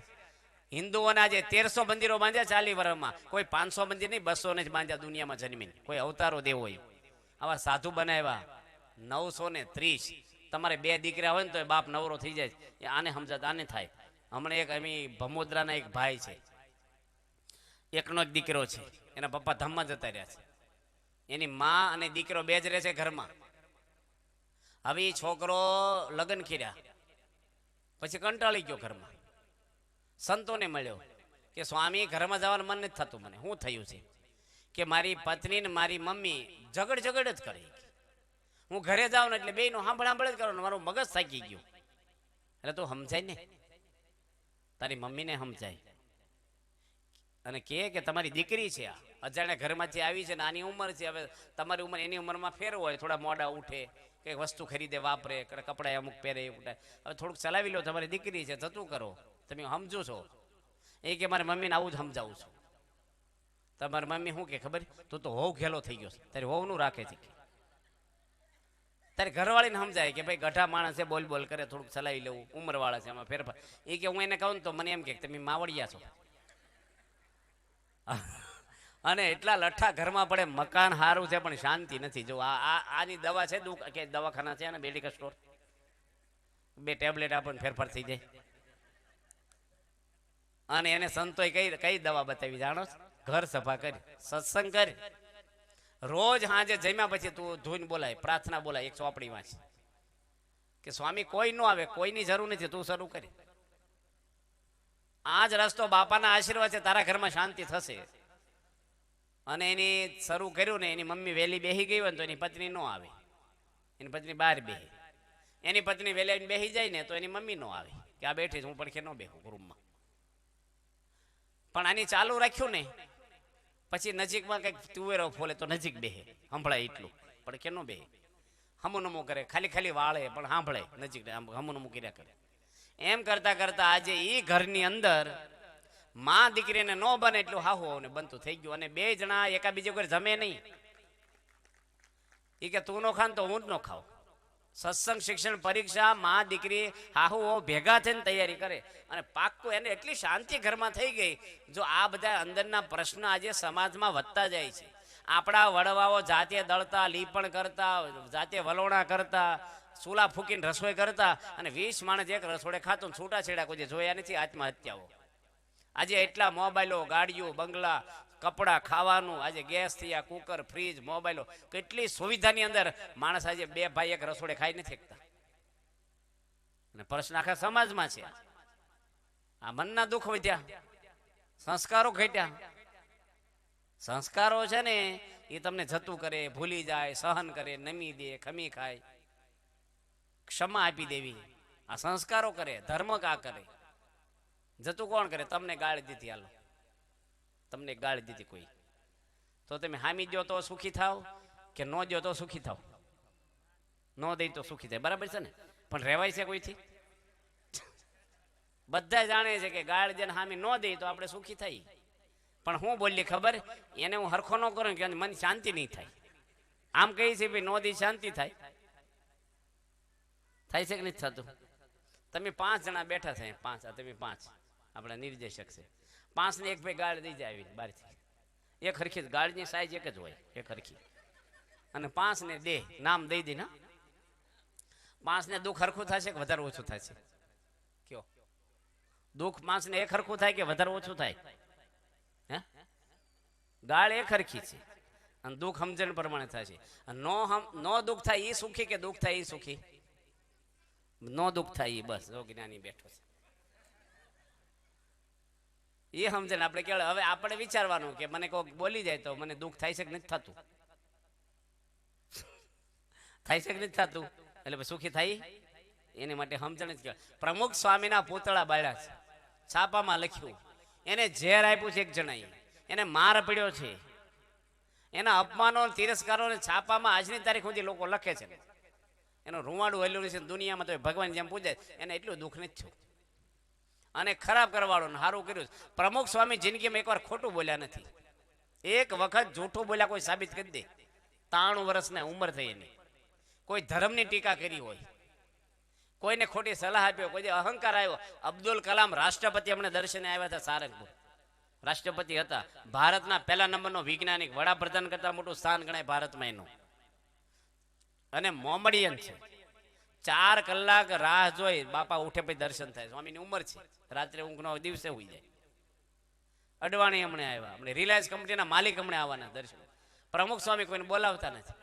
હિન્દુઓને આજે 1300 મંદિરો બાંધ્યા 40 વર્ષમાં. કોઈ 500 મંદિર નહીં, 200 ને જ બાંધ્યા દુનિયામાં જન્મીને. કોઈ અવતારો દેવો હોય. આવા સાધુ બનાવ્યા 930. તમારે 2 દીકરા હોય ને તો એ બાપ નવરો થઈ જાય. આને સમજાત આને થાય. હમણાં એક ભમોદરાના એક ભાઈ છે, એકનો જ દીકરો છે, એના પપ્પા ધામમાં જતા રહ્યા છે, એની મા અને દીકરો બે જ રહે છે ઘરમાં. હવે એ છોકરો લગ્ન કર્યા પછી કંટાળી ગયો ઘરમાં, સંતોને મળ્યો કે સ્વામી ઘરમાં જવાનું મન નથી થતું, મને શું થયું છે કે મારી પત્ની ને મારી મમ્મી ઝગડ જ કરે, હું ઘરે જાઉં ને એટલે બેયનું સાંભળ જ કરો, મારું મગજ થાકી ગયું. એટલે તું સમજાય ને, તારી મમ્મીને સમજાય અને કે તમારી દીકરી છે, આ અજાણ્યા ઘરમાંથી આવી છે ને આની ઉંમર છે, હવે તમારી ઉંમર એની ઉંમરમાં ફેર હોય, થોડા મોડા ઉઠે, કંઈક વસ્તુ ખરીદે વાપરે, કપડાં અમુક પહેરે, હવે થોડુંક ચલાવી લો, તમારી દીકરી છે જતું કરો, તમે સમજો છો. એ કે મારી મમ્મીને આવું જ સમજાવું છું. તમારી મમ્મી શું કે ખબર, તું તો હોવ ઘેલો થઈ ગયો છે, તારી હોવનું રાખે છે. તારી ઘરવાળીને સમજાય કે ભાઈ ગઢા માણસ છે, બોલ કરે, થોડુંક ચલાવી લેવું, ઉંમરવાળા છે, એમાં ફેરફાર. એ કે હું એને કહું તો મને એમ કે તમે માવડિયા છો. અને એટલા લઠ્ઠા ઘરમાં પડે, મકાન સારું છે પણ શાંતિ નથી. જો આની દવા છે, કે દવાખાના છે ને મેડિકલ સ્ટોર, 2 ટેબ્લેટ આપણને ફેરફાર થઈ જાય. અને એને સંતોય કઈ દવા બતાવી જાણો? ઘર સભા કરી, સત્સંગ કરી, રોજ સાંજે જમ્યા પછી તું ધૂન બોલાય, પ્રાર્થના બોલાય, 1 ચોપડી વાંચ કે સ્વામી કોઈ નો આવે, કોઈની જરૂર નથી, તું શરૂ કરી. આ જ રસ્તો બાપાના આશીર્વાદ છે, તારા ઘરમાં શાંતિ થશે. અને એની શરૂ કર્યું ને, એની મમ્મી વહેલી બેસી ગઈ હોય ને તો એની પત્ની નો આવે, એની પત્ની બહાર બેહે. એની પત્ની વહેલી બેસી જાય ને તો એની મમ્મી નો આવે કે આ બેઠી, હું પડખે ન બેહું રૂમમાં. પણ આની ચાલુ રાખ્યું ને પછી નજીકમાં કંઈક તુવેરો ફોલે તો નજીક બેહે, સંભળાય એટલું, પડખે ન બેહે. હમુનમું કરે, ખાલી વાળે પણ સાંભળે, નજીક હમુનમું કર્યા કરે. એમ કરતા કરતા આજે એ ઘરની અંદર માં દીકરીને ન બને એટલું હાહુ ને બનતું થઈ ગયું. અને 2 જણા એકાબીજા કોઈ જમે નહીં. એ કે તું નો ખાન તો હું જ ન ખાઉં. સત્સંગ શિક્ષણ પરીક્ષા માં દીકરી હાહુ ભેગા થઈને તૈયારી કરે અને પાક્કું એને એટલી શાંતિ ઘરમાં થઈ ગઈ. જો આ બધા અંદરના પ્રશ્ન આજે સમાજમાં વધતા જાય છે. આપણા વડવાઓ જાતે દળતા, લીપણ કરતા, જાતે વલોણા કરતા, ચૂલા ફૂકીને રસોઈ કરતા, અને 20 માણસ એક રસોડે ખાતું, છૂટાછેડા કોઈ જોયા નથી, આત્મહત્યાઓ. આજે એટલા મોબાઈલો, ગાડીઓ, બંગલા, કપડા, ખાવાનું, આજે ગેસ થયા, કુકર, ફ્રીજ, મોબાઈલો, કેટલી સુવિધાની અંદર માણસ આજે 2 ભાઈ એક રસોડે ખાઈ નથી શકતા. અને પ્રશ્ન આખા સમાજમાં છે. આ મનના દુઃખ વધ્યા, સંસ્કારો ઘટ્યા. સંસ્કારો છે ને એ તમને જતું કરે, ભૂલી જાય, સહન કરે, નમી દે, ખમી ખાય, ક્ષમા આપી દેવી, આ સંસ્કારો કરે. ધર્મ કા કરે? જતું કોણ કરે? તમને ગાળી દીધી, હાલો તમને ગાળી દીધી કોઈ, તો તમે હામી દો તો સુખી થાવ કે ન દો તો સુખી થાવ? ન દઈ તો સુખી થાય, બરાબર છે ને? પણ રહેવાય છે કોઈથી? બધા જાણે છે કે ગાળ દે હામી ન દઈ તો આપણે સુખી થઈ. પણ હું બોલી ખબર, એને હું હરખો ન કરું કે મને શાંતિ નહીં થાય. આમ કહી છે ભાઈ, નો દી શાંતિ થાય. થાય છે કે નથી થતું? તમે 5 જણા બેઠા છે, 5, તમે 5 આપણા નિર્દેશક છે, 5 ને એક ભાઈ ગાળ દઈ જાય આવી બહારથી, એક હરખી ગાળની સાઈઝ એક જ હોય, એક હરખી, અને 5 ને દે નામ દઈ દે. 5 ને દુઃખ હરખું થશે કે વધારે ઓછું થશે? કયો દુઃખ 5 ને એક હરખું થાય કે વધારે ઓછું થાય? હે, ગાળ એક હરખી છે અને દુઃખ સમજણ પ્રમાણે થશે. નો દુઃખ થાય એ સુખી કે દુઃખ થાય એ સુખી? નો દુઃખ થાય એ બસ જો જ્ઞાની બેઠો છે એ સમજે ને આપણે કેળે. હવે આપણે વિચારવાનું કે મને કોઈ બોલી જાય તો મને દુઃખ થાય છે કે નથી થતું? થાય છે કે નથી થતું? એટલે સુખી થાય એની માટે સમજણ જ કહેવાય. પ્રમુખ સ્વામીના પૂતળા બાળ્યા છે, છાપામાં લખ્યું, એને ઝેર આપ્યું છે એક જણાએ, એને માર પડ્યો છે, એના અપમાનો તિરસ્કારોને છાપામાં આજની તારીખ સુધી લોકો લખે છે. એનું રૂવાડું હલ્યું છે દુનિયામાં, તો ભગવાન જેમ પૂજાય એને એટલું દુઃખ નથી થયું. અને ખરાબ કરવાળું સારું કર્યું. પ્રમુખ સ્વામી જિંદગીમાં એકવાર ખોટું બોલ્યા નથી, એક વખત જૂઠું બોલ્યા કોઈ સાબિત કરી દે. 93 વર્ષની ઉંમર થઈ એની. કોઈ ધર્મની ટીકા કરી હોય, કોઈને ખોટી સલાહ આપી હોય, કોઈ અહંકાર આવ્યો. અબ્દુલ કલામ રાષ્ટ્રપતિ અમને દર્શને આવ્યા હતા સારંગપુર, રાષ્ટ્રપતિ હતા, ભારતના 1લા નંબરનો વૈજ્ઞાનિક, વડાપ્રધાન કરતા મોટું સ્થાન ગણાય ભારતમાં એનું. અને મોમડિયન છે. 4 કલાક રાહ જોઈ બાપા ઉઠે પછી દર્શન થાય. સ્વામીની ઉંમર છે, રાત્રે ઊંઘ નો દિવસે હોઈ જાય. અડવાણી હમણાં આવ્યા, હમણાં રિલાયન્સ કંપનીના માલિક હમણાં આવવાના દર્શન. પ્રમુખ સ્વામી કોઈને બોલાવતા નથી.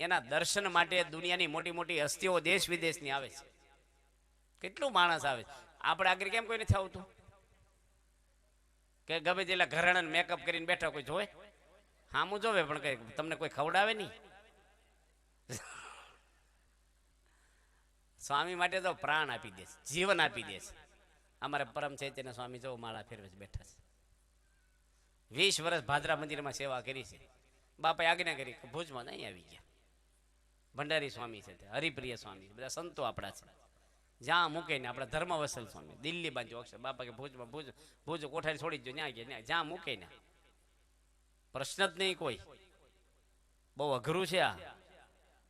એના દર્શન માટે દુનિયાની મોટી મોટી હસ્તીઓ દેશ વિદેશની આવે છે. કેટલું માણસ આવે છે. આપણે આગળ કેમ કોઈ નથી આવતું? કે ગમે તેટલા ઘરાણાને મેકઅપ કરીને બેઠા કોઈ જોવે? હામું જોવે પણ કઈ તમને કોઈ ખવડાવે નહીં. સ્વામી માટે તો પ્રાણ આપી દે છે, જીવન આપી દે છે. અમારે પરમ ચૈતન્ય સ્વામી જો માળા ફેરવે બેઠા છે. 20 વર્ષ ભાદરા મંદિરમાં સેવા કરી છે. બાપાએ આજ્ઞા કરી ભુજમાં નહીં આવી ગયા. ભંડારી સ્વામી છે, હરિપ્રિય સ્વામી, બધા સંતો આપણા છે. જ્યાં મૂકે ને આપણા ધર્મવસલ સ્વામી દિલ્હી બાજુ અક્ષર બાપા કે ભુજમાં ભુજ કોઠારી છોડી દો, ત્યાં ગયા, જ્યાં મૂકે ને પ્રશ્ન જ નહીં કોઈ. બહુ અઘરું છે આ.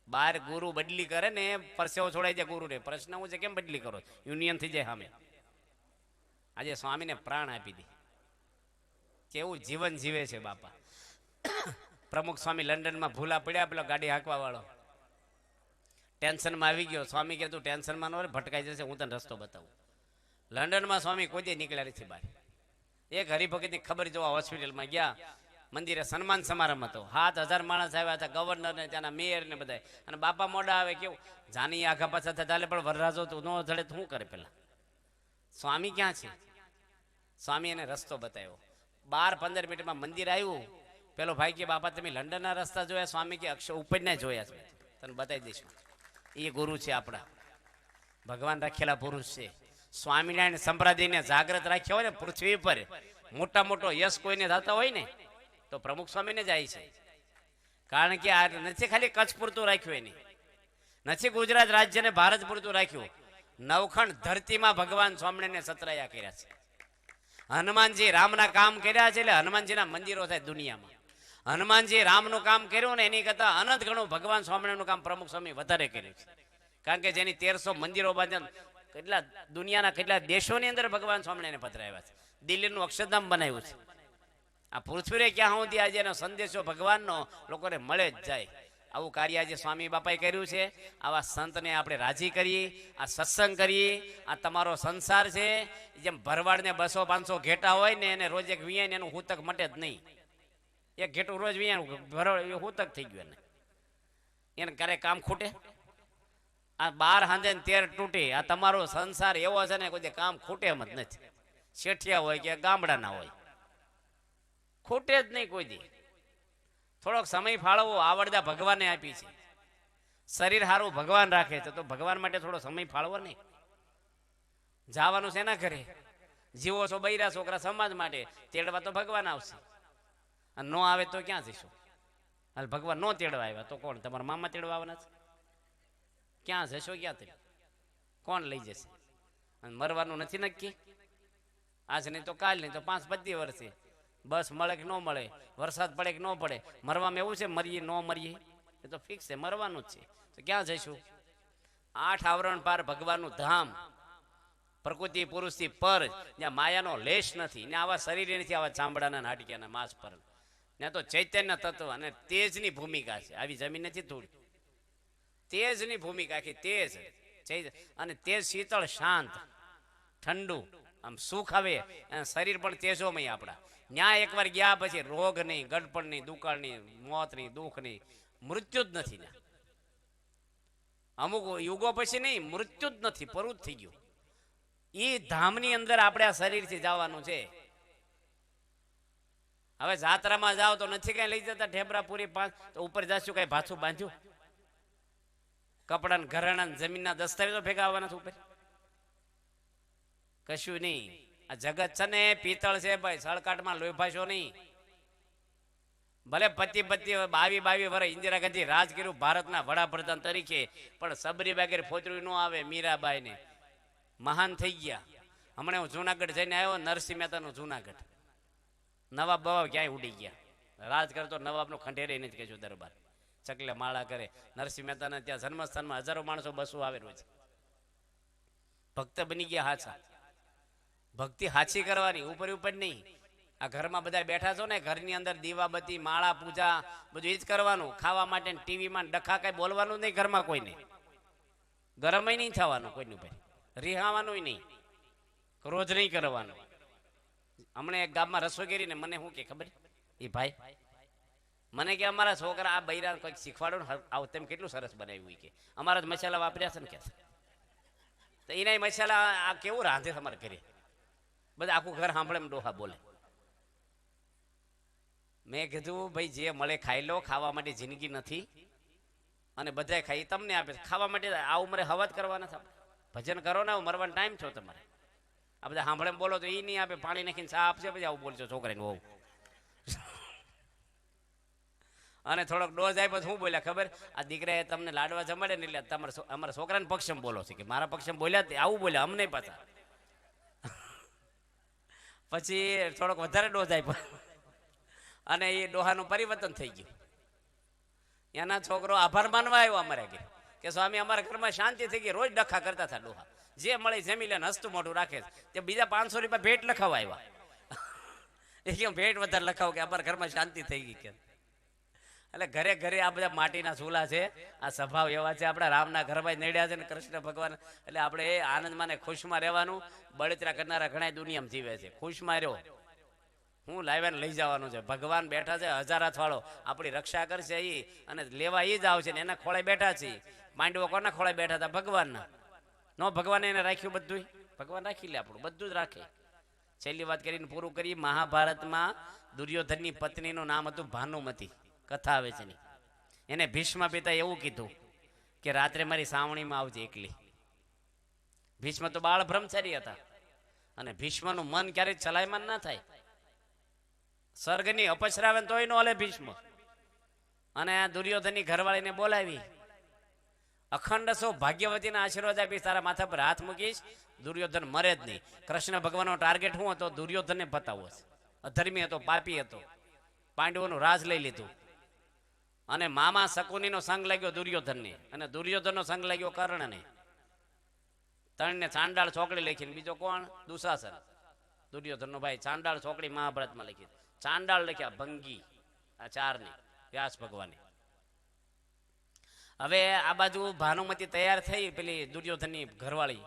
બાર ગુરુ બદલી કરે ને પરસેવો છોડાઈ જાય ગુરુને. પ્રશ્ન હું છે કેમ બદલી કરો? યુનિયન થઈ જાય સામે. આજે સ્વામીને પ્રાણ આપી દે. કેવું જીવન જીવે છે બાપા. પ્રમુખ સ્વામી લંડનમાં ભૂલા પડ્યા, પેલો ગાડી હાંકવા વાળો ટેન્શનમાં આવી ગયો. સ્વામી કે તું ટેન્શનમાં ન હોય, ભટકાઈ જશે, હું તને રસ્તો બતાવું. લંડનમાં સ્વામી કોઈ દે નીકળ્યા નથી બહાર. એક હરિભગતની ખબર જોવા હોસ્પિટલમાં ગયા. મંદિરે સન્માન સમારંભ હતો. 7000 માણસ આવ્યા હતા, ગવર્નર ને ત્યાંના મેયર ને બધા. અને બાપા મોડા આવે કેવું જાની આઘા પાછા ચાલે, પણ વરરાજો તું ન જડે તો શું કરે? પેલા સ્વામી ક્યાં છે? સ્વામી એને રસ્તો બતાવ્યો. 12-15 મિનિટમાં મંદિર આવ્યું. પેલો ભાઈ કે બાપા તમે લંડનના રસ્તા જોયા? સ્વામી કે અક્ષર ઉપરના જોયા છે, તને બતાવી દઈશું. એ ગુરુ છે આપણા, ભગવાન રાખેલા પુરુષ છે. સ્વામિનારાયણ સંપ્રદાયને જાગ્રત રાખ્યા હોય ને પૃથ્વી પર, મોટા મોટો યશ કોઈને થતા હોય ને તો પ્રમુખ સ્વામીને જાય છે. કારણ કે આ નથી ખાલી કચ્છ પૂરતું રાખ્યું, એની નથી ગુજરાત રાજ્યને ભારત પૂરતું રાખ્યું. નવખંડ ધરતીમાં ભગવાન સ્વામિનારાયણને સતરાયા કર્યા છે. હનુમાનજી રામના કામ કર્યા છે એટલે હનુમાનજીના મંદિરો થાય દુનિયામાં. હનુમાનજી રામનું કામ કર્યું ને એની કરતા અનંત ગણું ભગવાન સ્વામિનારાયણનું કામ પ્રમુખ સ્વામી વધારે કર્યું છે. કારણ કે જેની 1300 મંદિરો બાંધ્યા, કેટલા દુનિયાના કેટલા દેશોની અંદર ભગવાન સ્વામિનારાયણ પધરાવ્યા છે. દિલ્હીનું અક્ષરધામ બનાવ્યું છે. આ પૃથ્વીને ક્યાં સુધી આજે એનો સંદેશો ભગવાનનો લોકોને મળે જ જાય. આવું કાર્ય આજે સ્વામી બાપાએ કર્યું છે. આવા સંતને આપણે રાજી કરીએ, આ સત્સંગ કરીએ. આ તમારો સંસાર છે. જેમ ભરવાડને 200-500 ઘેટા હોય ને એને રોજ એક વિયાય ને એનું હુતક મટે જ નહીં. એક ઘેટું રોજ વિયાનું ભરવાડ હુતક થઈ ગયું. એને ક્યારેય કામ ખૂટે? આ 12 હાંધે 13 તૂટે. આ તમારો સંસાર એવો છે ને કોઈ કામ ખૂટે એમ જ નથી. શેઠિયા હોય કે ગામડાના હોય, ખૂટે જ નહીં કોઈ દી. થોડોક સમય ફાળવવો આવડતા ભગવાને આપી છે. શરીર સારું ભગવાન રાખે છે તો ભગવાન માટે થોડો સમય ફાળવો નહીં. જવાનું છે એના ઘરે. જીવો છો બૈરા છોકરા સમાજ માટે, તેડવા તો ભગવાન આવશે. અને ન આવે તો ક્યાં જઈશું? હાલ ભગવાન નો તેડવા આવ્યા તો કોણ? તમારા મામા તેડવા આવવાના છે? ક્યાં જશો? ક્યાં તે કોણ લઈ જશે? અને મરવાનું નથી નક્કી. આજ નહીં તો કાલ, નહીં તો 5-25 વર્ષે. બસ મળે કે ન મળે, વરસાદ પડે કે ન પડે, મરવામાં એવું છે મરીએ ન મરીએ એ તો ફિક્સ છે, મરવાનું જ છે. તો ક્યાં જઈશું? 8 આવરણ પાર ભગવાનનું ધામ, પ્રકૃતિ પુરુષથી પર, જ્યાં માયાનો લેશ નથી ને આવા શરીર નથી, આવા ચામડાના હાડક્યાના માંસ પર. ત્યાં તો ચૈતન્ય તત્વ અને તેજની ભૂમિકા છે. આવી જમીન નથી થોડી. તેજની ભૂમિકા આખી તેજ. અને તેજ શીતળ શાંત ઠંડુ, આમ સુખ આવે. અને શરીર પણ તેજોમય આપણા. ન્યાય એકવાર ગયા પછી રોગ નહીં, ગડપણ નહીં, દુકાળ નહીં, મોત નહીં, દુઃખ નહીં, મૃત્યુ જ નથી. અમુક યુગો પછી નહીં, મૃત્યુ જ નથી, પરું જ થઈ ગયું. એ ધામની અંદર આપણે આ શરીરથી જવાનું છે. હવે જાત્રામાં જાઓ તો નથી કઈ લઈ જતા ઢેબરા પૂરી 5 તો ઉપર જશું કઈ ભાછું બાંધ્યું? કપડા ઘરેણા જમીનના દસ્તાવેજો ભેગા આવવાના ઉપર? કશું નહીં. આ જગત છે ને પિત્તળ છે ભાઈ, સળકાટમાં લોહી ભાષો નહીં. ભલે પતિ 22 વર્ષ ઇન્દિરા ગાંધી રાજ કર્યું ભારતના વડાપ્રધાન તરીકે, પણ સબરી બાગેર ફોતરું ન આવે. મીરાબાઈ ને મહાન થઈ ગયા. હમણાં હું જુનાગઢ જઈને આવ્યો, નરસિંહ મહેતાનું જુનાગઢ. નવાબ બવાબ ક્યાંય ઉડી ગયા. રાજ કરતો નવાબનો ખંડેરે નથી કહેશું દરબાર. ચકલે માળા કરે. નરસિંહ મહેતાના ત્યાં જન્મસ્થાનમાં હજારો માણસો બસું આવે રોજ. ભક્ત બની ગયા હાચા. ભક્તિ હાચી કરવાની, ઉપર નહીં. આ ઘરમાં બધા બેઠા છો ને, ઘરની અંદર દીવાબત્તી, માળા, પૂજા બધું એ જ કરવાનું. ખાવા માટે ટીવીમાં ડખા કઈ બોલવાનું નહીં. ઘરમાં કોઈને ગરમય નહીં થવાનું, કોઈનું ભાઈ રિહાવાનું નહીં, ક્રોધ નહીં કરવાનું. હમણાં એક ગામમાં રસોઈ ને મને શું કે ખબર એ ભાઈ મને કે અમારા છોકરા આ બૈરા કંઈક શીખવાડો ને આવું તેમ કેટલું સરસ બનાવ્યું કે અમારા જ મસાલા વાપર્યા છે ને કે તો એના મસાલા આ કેવું રાંધે તમારે ઘરે બધા આખું ઘર સાંભળે એમ ડોહા બોલે. મેં કીધું ભાઈ જે મળે ખાઈ લો, ખાવા માટે જિંદગી નથી અને બધાય ખાઈ તમને આપે ખાવા માટે. આ ઉંમરે હવાજ કરવાના હતા, ભજન કરો ને મરવાનો ટાઈમ છો તમારે. આ બધા સાંભળે બોલો તો એ નહીં આપે, પાણી નાખીને ચા આપશે પછી આવું બોલશો છોકરાને બહુ. અને થોડોક ડોઝ આપ્યો શું બોલ્યા ખબર, આ દીકરાએ તમને લાડવા જમાડે ને એટલે તમારે અમારા છોકરાને પક્ષમ બોલો છે કે મારા પક્ષમ બોલ્યા આવું બોલ્યા અમને પાછા. પછી થોડોક વધારે ડોઝ આપ્યો અને એ ડોહાનું પરિવર્તન થઈ ગયું. એના છોકરો આભાર માનવા આવ્યો અમારે કે સ્વામી અમારા ઘરમાં શાંતિ થઈ ગઈ. રોજ ડખા કરતા હતા ડોહા, જે મળે જમી લે હસતું મોઢું રાખે. તે બીજા 500 રૂપિયા ભેટ લખાવા આવ્યા. એ કેમ ભેટ વધારે લખાવો કે અમારા ઘરમાં શાંતિ થઈ ગઈ કે. એટલે ઘરે ઘરે આ બધા માટીના ચૂલા છે. આ સ્વભાવ એવા છે આપણા રામના ઘરમાં જ નડ્યા છે ને કૃષ્ણ ભગવાન. એટલે આપણે એ આનંદમાં ને ખુશમાં રહેવાનું. બળતરા કરનારા ઘણા દુનિયામાં જીવે છે, ખુશમાં રહ્યો. હું લાવ્યા ને લઈ જવાનું છે. ભગવાન બેઠા છે 1000 હાથવાળો, આપણી રક્ષા કરશે એ અને લેવા એ જ આવશે ને એના ખોળે બેઠા છે. માંડવો કોના ખોળે બેઠા હતા? ભગવાનના. નો ભગવાને એને રાખ્યું બધું, ભગવાન રાખી લે આપણું બધું જ રાખે. છેલ્લી વાત કરીને પૂરું કરી. મહાભારતમાં દુર્યોધનની પત્નીનું નામ હતું ભાનુમતી. કથા આવે છે એને ભીષ્મ પિતા એવું કીધું કે રાત્રે મારી સાવણીમાં આવજે એકલી. ભીષ્મ તો બાળ બ્રહ્મચારી હતા અને ભીષ્મનું મન ક્યારેય ચલાયમાન ના થાય. સ્વર્ગની અપસરાવે તોય નો હલે ભીષ્મ. અને આ દુર્યોધનની ઘરવાળીને બોલાવી, અખંડ સૌ ભાગ્યવતીના આશીર્વાદ આપીશ, તારા માથા પર હાથ મૂકીશ, દુર્યોધન મરે જ નહીં. કૃષ્ણ ભગવાનનો ટાર્ગેટ શું હતો? દુર્યોધનને બતાવવો છે. અધર્મી હતો, પાપી હતો, પાંડવોનું રાજ લઈ લીધું. અને મામા શકુનીનો સંગ લાગ્યો દુર્યોધનને અને દુર્યોધનનો સંગ લાગ્યો કર્ણને. ત્રણને ચાંડાળ ચોકડી લખીને બીજો કોણ? દુશાસન, દુર્યોધનનો ભાઈ. ચાંડાળ ચોકડી મહાભારતમાં લખી. ચાંડાળ લખ્યા ભંગી, આ 4ની વ્યાસ ભગવાને. હવે આ બાજુ ભાનુમતી તૈયાર થઈ, પેલી દુર્યોધનની ઘરવાળી.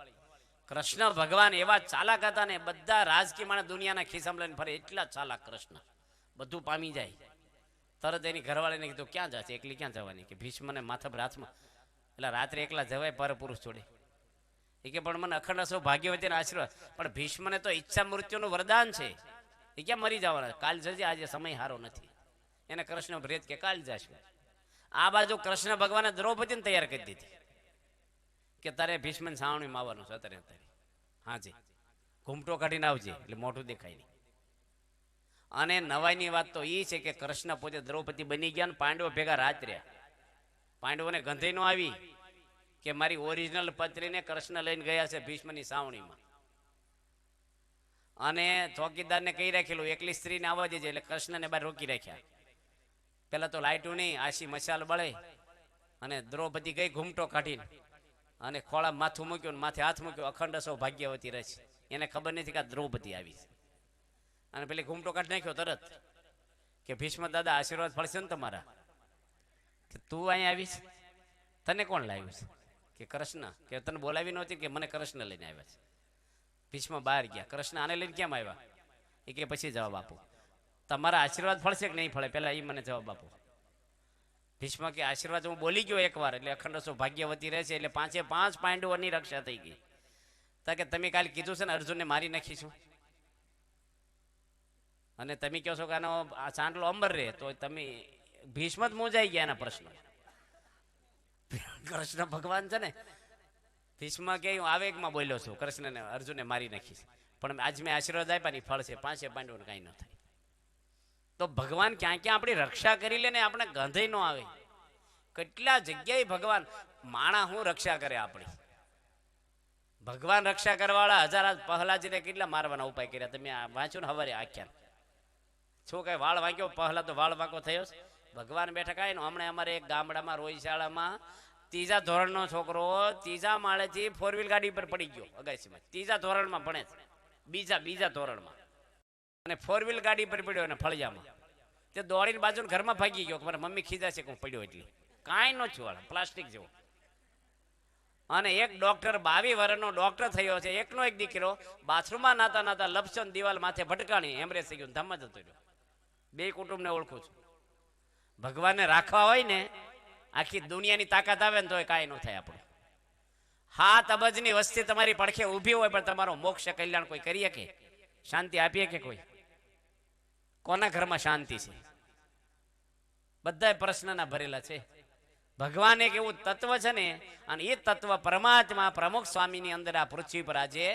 કૃષ્ણ ભગવાન એવા ચાલાક હતા ને, બધા રાજકીય માણસ દુનિયાના ખિસ્સામાં લઈને ફરે, એટલા ચાલાક કૃષ્ણ. બધું પામી જાય. તરત એની ઘરવાળીને કીધું ક્યાં જશે? એકલી ક્યાં જવાની? કે ભીષ્મને માથા પર હાથમાં. એટલે રાત્રે એકલા જવાય પરપુરુષ જોડે? એ કે પણ મને અખંડ સૌ ભાગ્યવતીના આશીર્વાદ. પણ ભીષ્મને તો ઈચ્છા મૃત્યુનું વરદાન છે. એ ક્યાં મરી જવાના? કાલ જજે, આજે સમય સારો નથી. એને કૃષ્ણ ભ્રેત કે કાલ જશું. આ બાજુ કૃષ્ણ ભગવાને દ્રૌપદીને તૈયાર કરી દીધી કે તારે ભીષ્મને સાવણીમાં આવવાનું છે અત્યારે. હાજી, ઘૂમટો કાઢીને આવજે એટલે મોઢું દેખાય નહીં. અને નવાઈની વાત તો એ છે કે કૃષ્ણ પોતે દ્રૌપદી બની ગયા ને પાંડવો ભેગા રાત રહ્યા. પાંડવોને ગંધી નો આવી કે મારી ઓરિજિનલ પત્રીને કૃષ્ણ લઈને ગયા છે ભીષ્મની સાવણીમાં. અને ચોકીદારને કહી રાખેલું એકલી સ્ત્રીને આવવા દેજે, એટલે કૃષ્ણને બહાર રોકી રાખ્યા. પેલા તો લાઈટું નહીં, આશી મશાલ બળે. અને દ્રૌપદી ગઈ ઘૂમટો કાઢીને અને ખોળા માથું મૂક્યું, માથે હાથ મૂક્યો. અખંડ સૌ ભાગ્યવતી રહે છે. એને ખબર નથી કે આ દ્રૌપદી આવી છે. અને પેલી ઘૂમટો કાઢી નાખ્યો તરત કે ભીષ્મ દાદા આશીર્વાદ ફળશે ને તમારા. કે તું અહીંયા આવીશ, તને કોણ લાવ્યું છે? કે કૃષ્ણ. કે તને બોલાવી નહોતી? કે મને કૃષ્ણ લઈને આવ્યા છે. ભીષ્મ બહાર ગયા. કૃષ્ણ આને લઈને કેમ આવ્યા? એ કે પછી જવાબ આપો, તમારા આશીર્વાદ ફળશે કે નહીં ફળે, પહેલા એ મને જવાબ આપો. ભીષ્મ કે આશીર્વાદ હું બોલી ગયો એકવાર એટલે અખંડ સૌ ભાગ્યવતી રહે છે, એટલે 5 પાંડવોની રક્ષા થઈ ગઈ. તા કે તમે કાલે કીધું છે ને અર્જુનને મારી નાખીશું, અને તમે કહો છો કે આનો આ ચાંદલો અંબર રહે, તો તમે ભીષ્મ જ મોજાઈ ગયા એના પ્રશ્નો. કૃષ્ણ ભગવાન છે ને, ભીષ્મ કે હું આવેગમાં બોલ્યો છું, કૃષ્ણને અર્જુનને મારી નાખીશ, પણ આજ મેં આશીર્વાદ આપ્યા ની ફળ છે, 5 પાંડવોને કાંઈ ન થાય. તો ભગવાન ક્યાં ક્યાં આપણી રક્ષા કરી લે ને આપણે ગંધે ન આવે. કેટલા જગ્યાએ ભગવાન માણા હું રક્ષા કરે આપણી. ભગવાન રક્ષા કરવાવાળા 1000 પ્રહલાદજીને કેટલા મારવાના ઉપાય કર્યા. તમે વાંચો ને હવારે આખ્યાન. શું કઈ વાળ વાંક્યો? પહેલા તો વાળ વાંકો થયો. ભગવાન બેઠા કાંઈ નો. હમણાં અમારે એક ગામડામાં રોહિશાળામાં 3જા ધોરણનો છોકરો 3જા માળેથી 4 વ્હીલ ગાડી પર પડી ગયો અગાસીમાં. 3જા ધોરણમાં ભણે છે, બીજા ધોરણમાં, અને 4 વ્હીલ ગાડી પર પડ્યો અને ફળિયામાં. તે દોડીને બાજુ ઘરમાં ભાગી ગયો કે મારા મમ્મી ખીજાશે કે હું પડ્યો. એટલે કાંઈ ન છું, પ્લાસ્ટિક જેવો. અને એક ડોક્ટર 22 વર્ષનો ડોક્ટર થયો છે, એકનો એક દીકરો બાથરૂમમાં નાતા નાતા લપસન દિવાલ માથે ભટકાણી એમરેસ થઈ ગયું, ધમ જતો રહ્યો. બે કુટુંબને ઓળખું છું. ભગવાનને રાખવા હોય ને આખી દુનિયાની તાકાત આવે ને તોય કાંઈ ન થાય આપણું. 7 અબજની વસ્તી તમારી પડખે ઊભી હોય પણ તમારો મોક્ષ કલ્યાણ કોઈ કરી શકે? શાંતિ આપીએ કે કોઈ? કોના ઘરમાં શાંતિ છે? બધા પ્રશ્નના ભરેલા છે. ભગવાન એક એવું તત્વ છે ને, અને એ તત્વ પરમાત્મા પ્રમુખ સ્વામીની અંદર આ પૃથ્વી પર આજે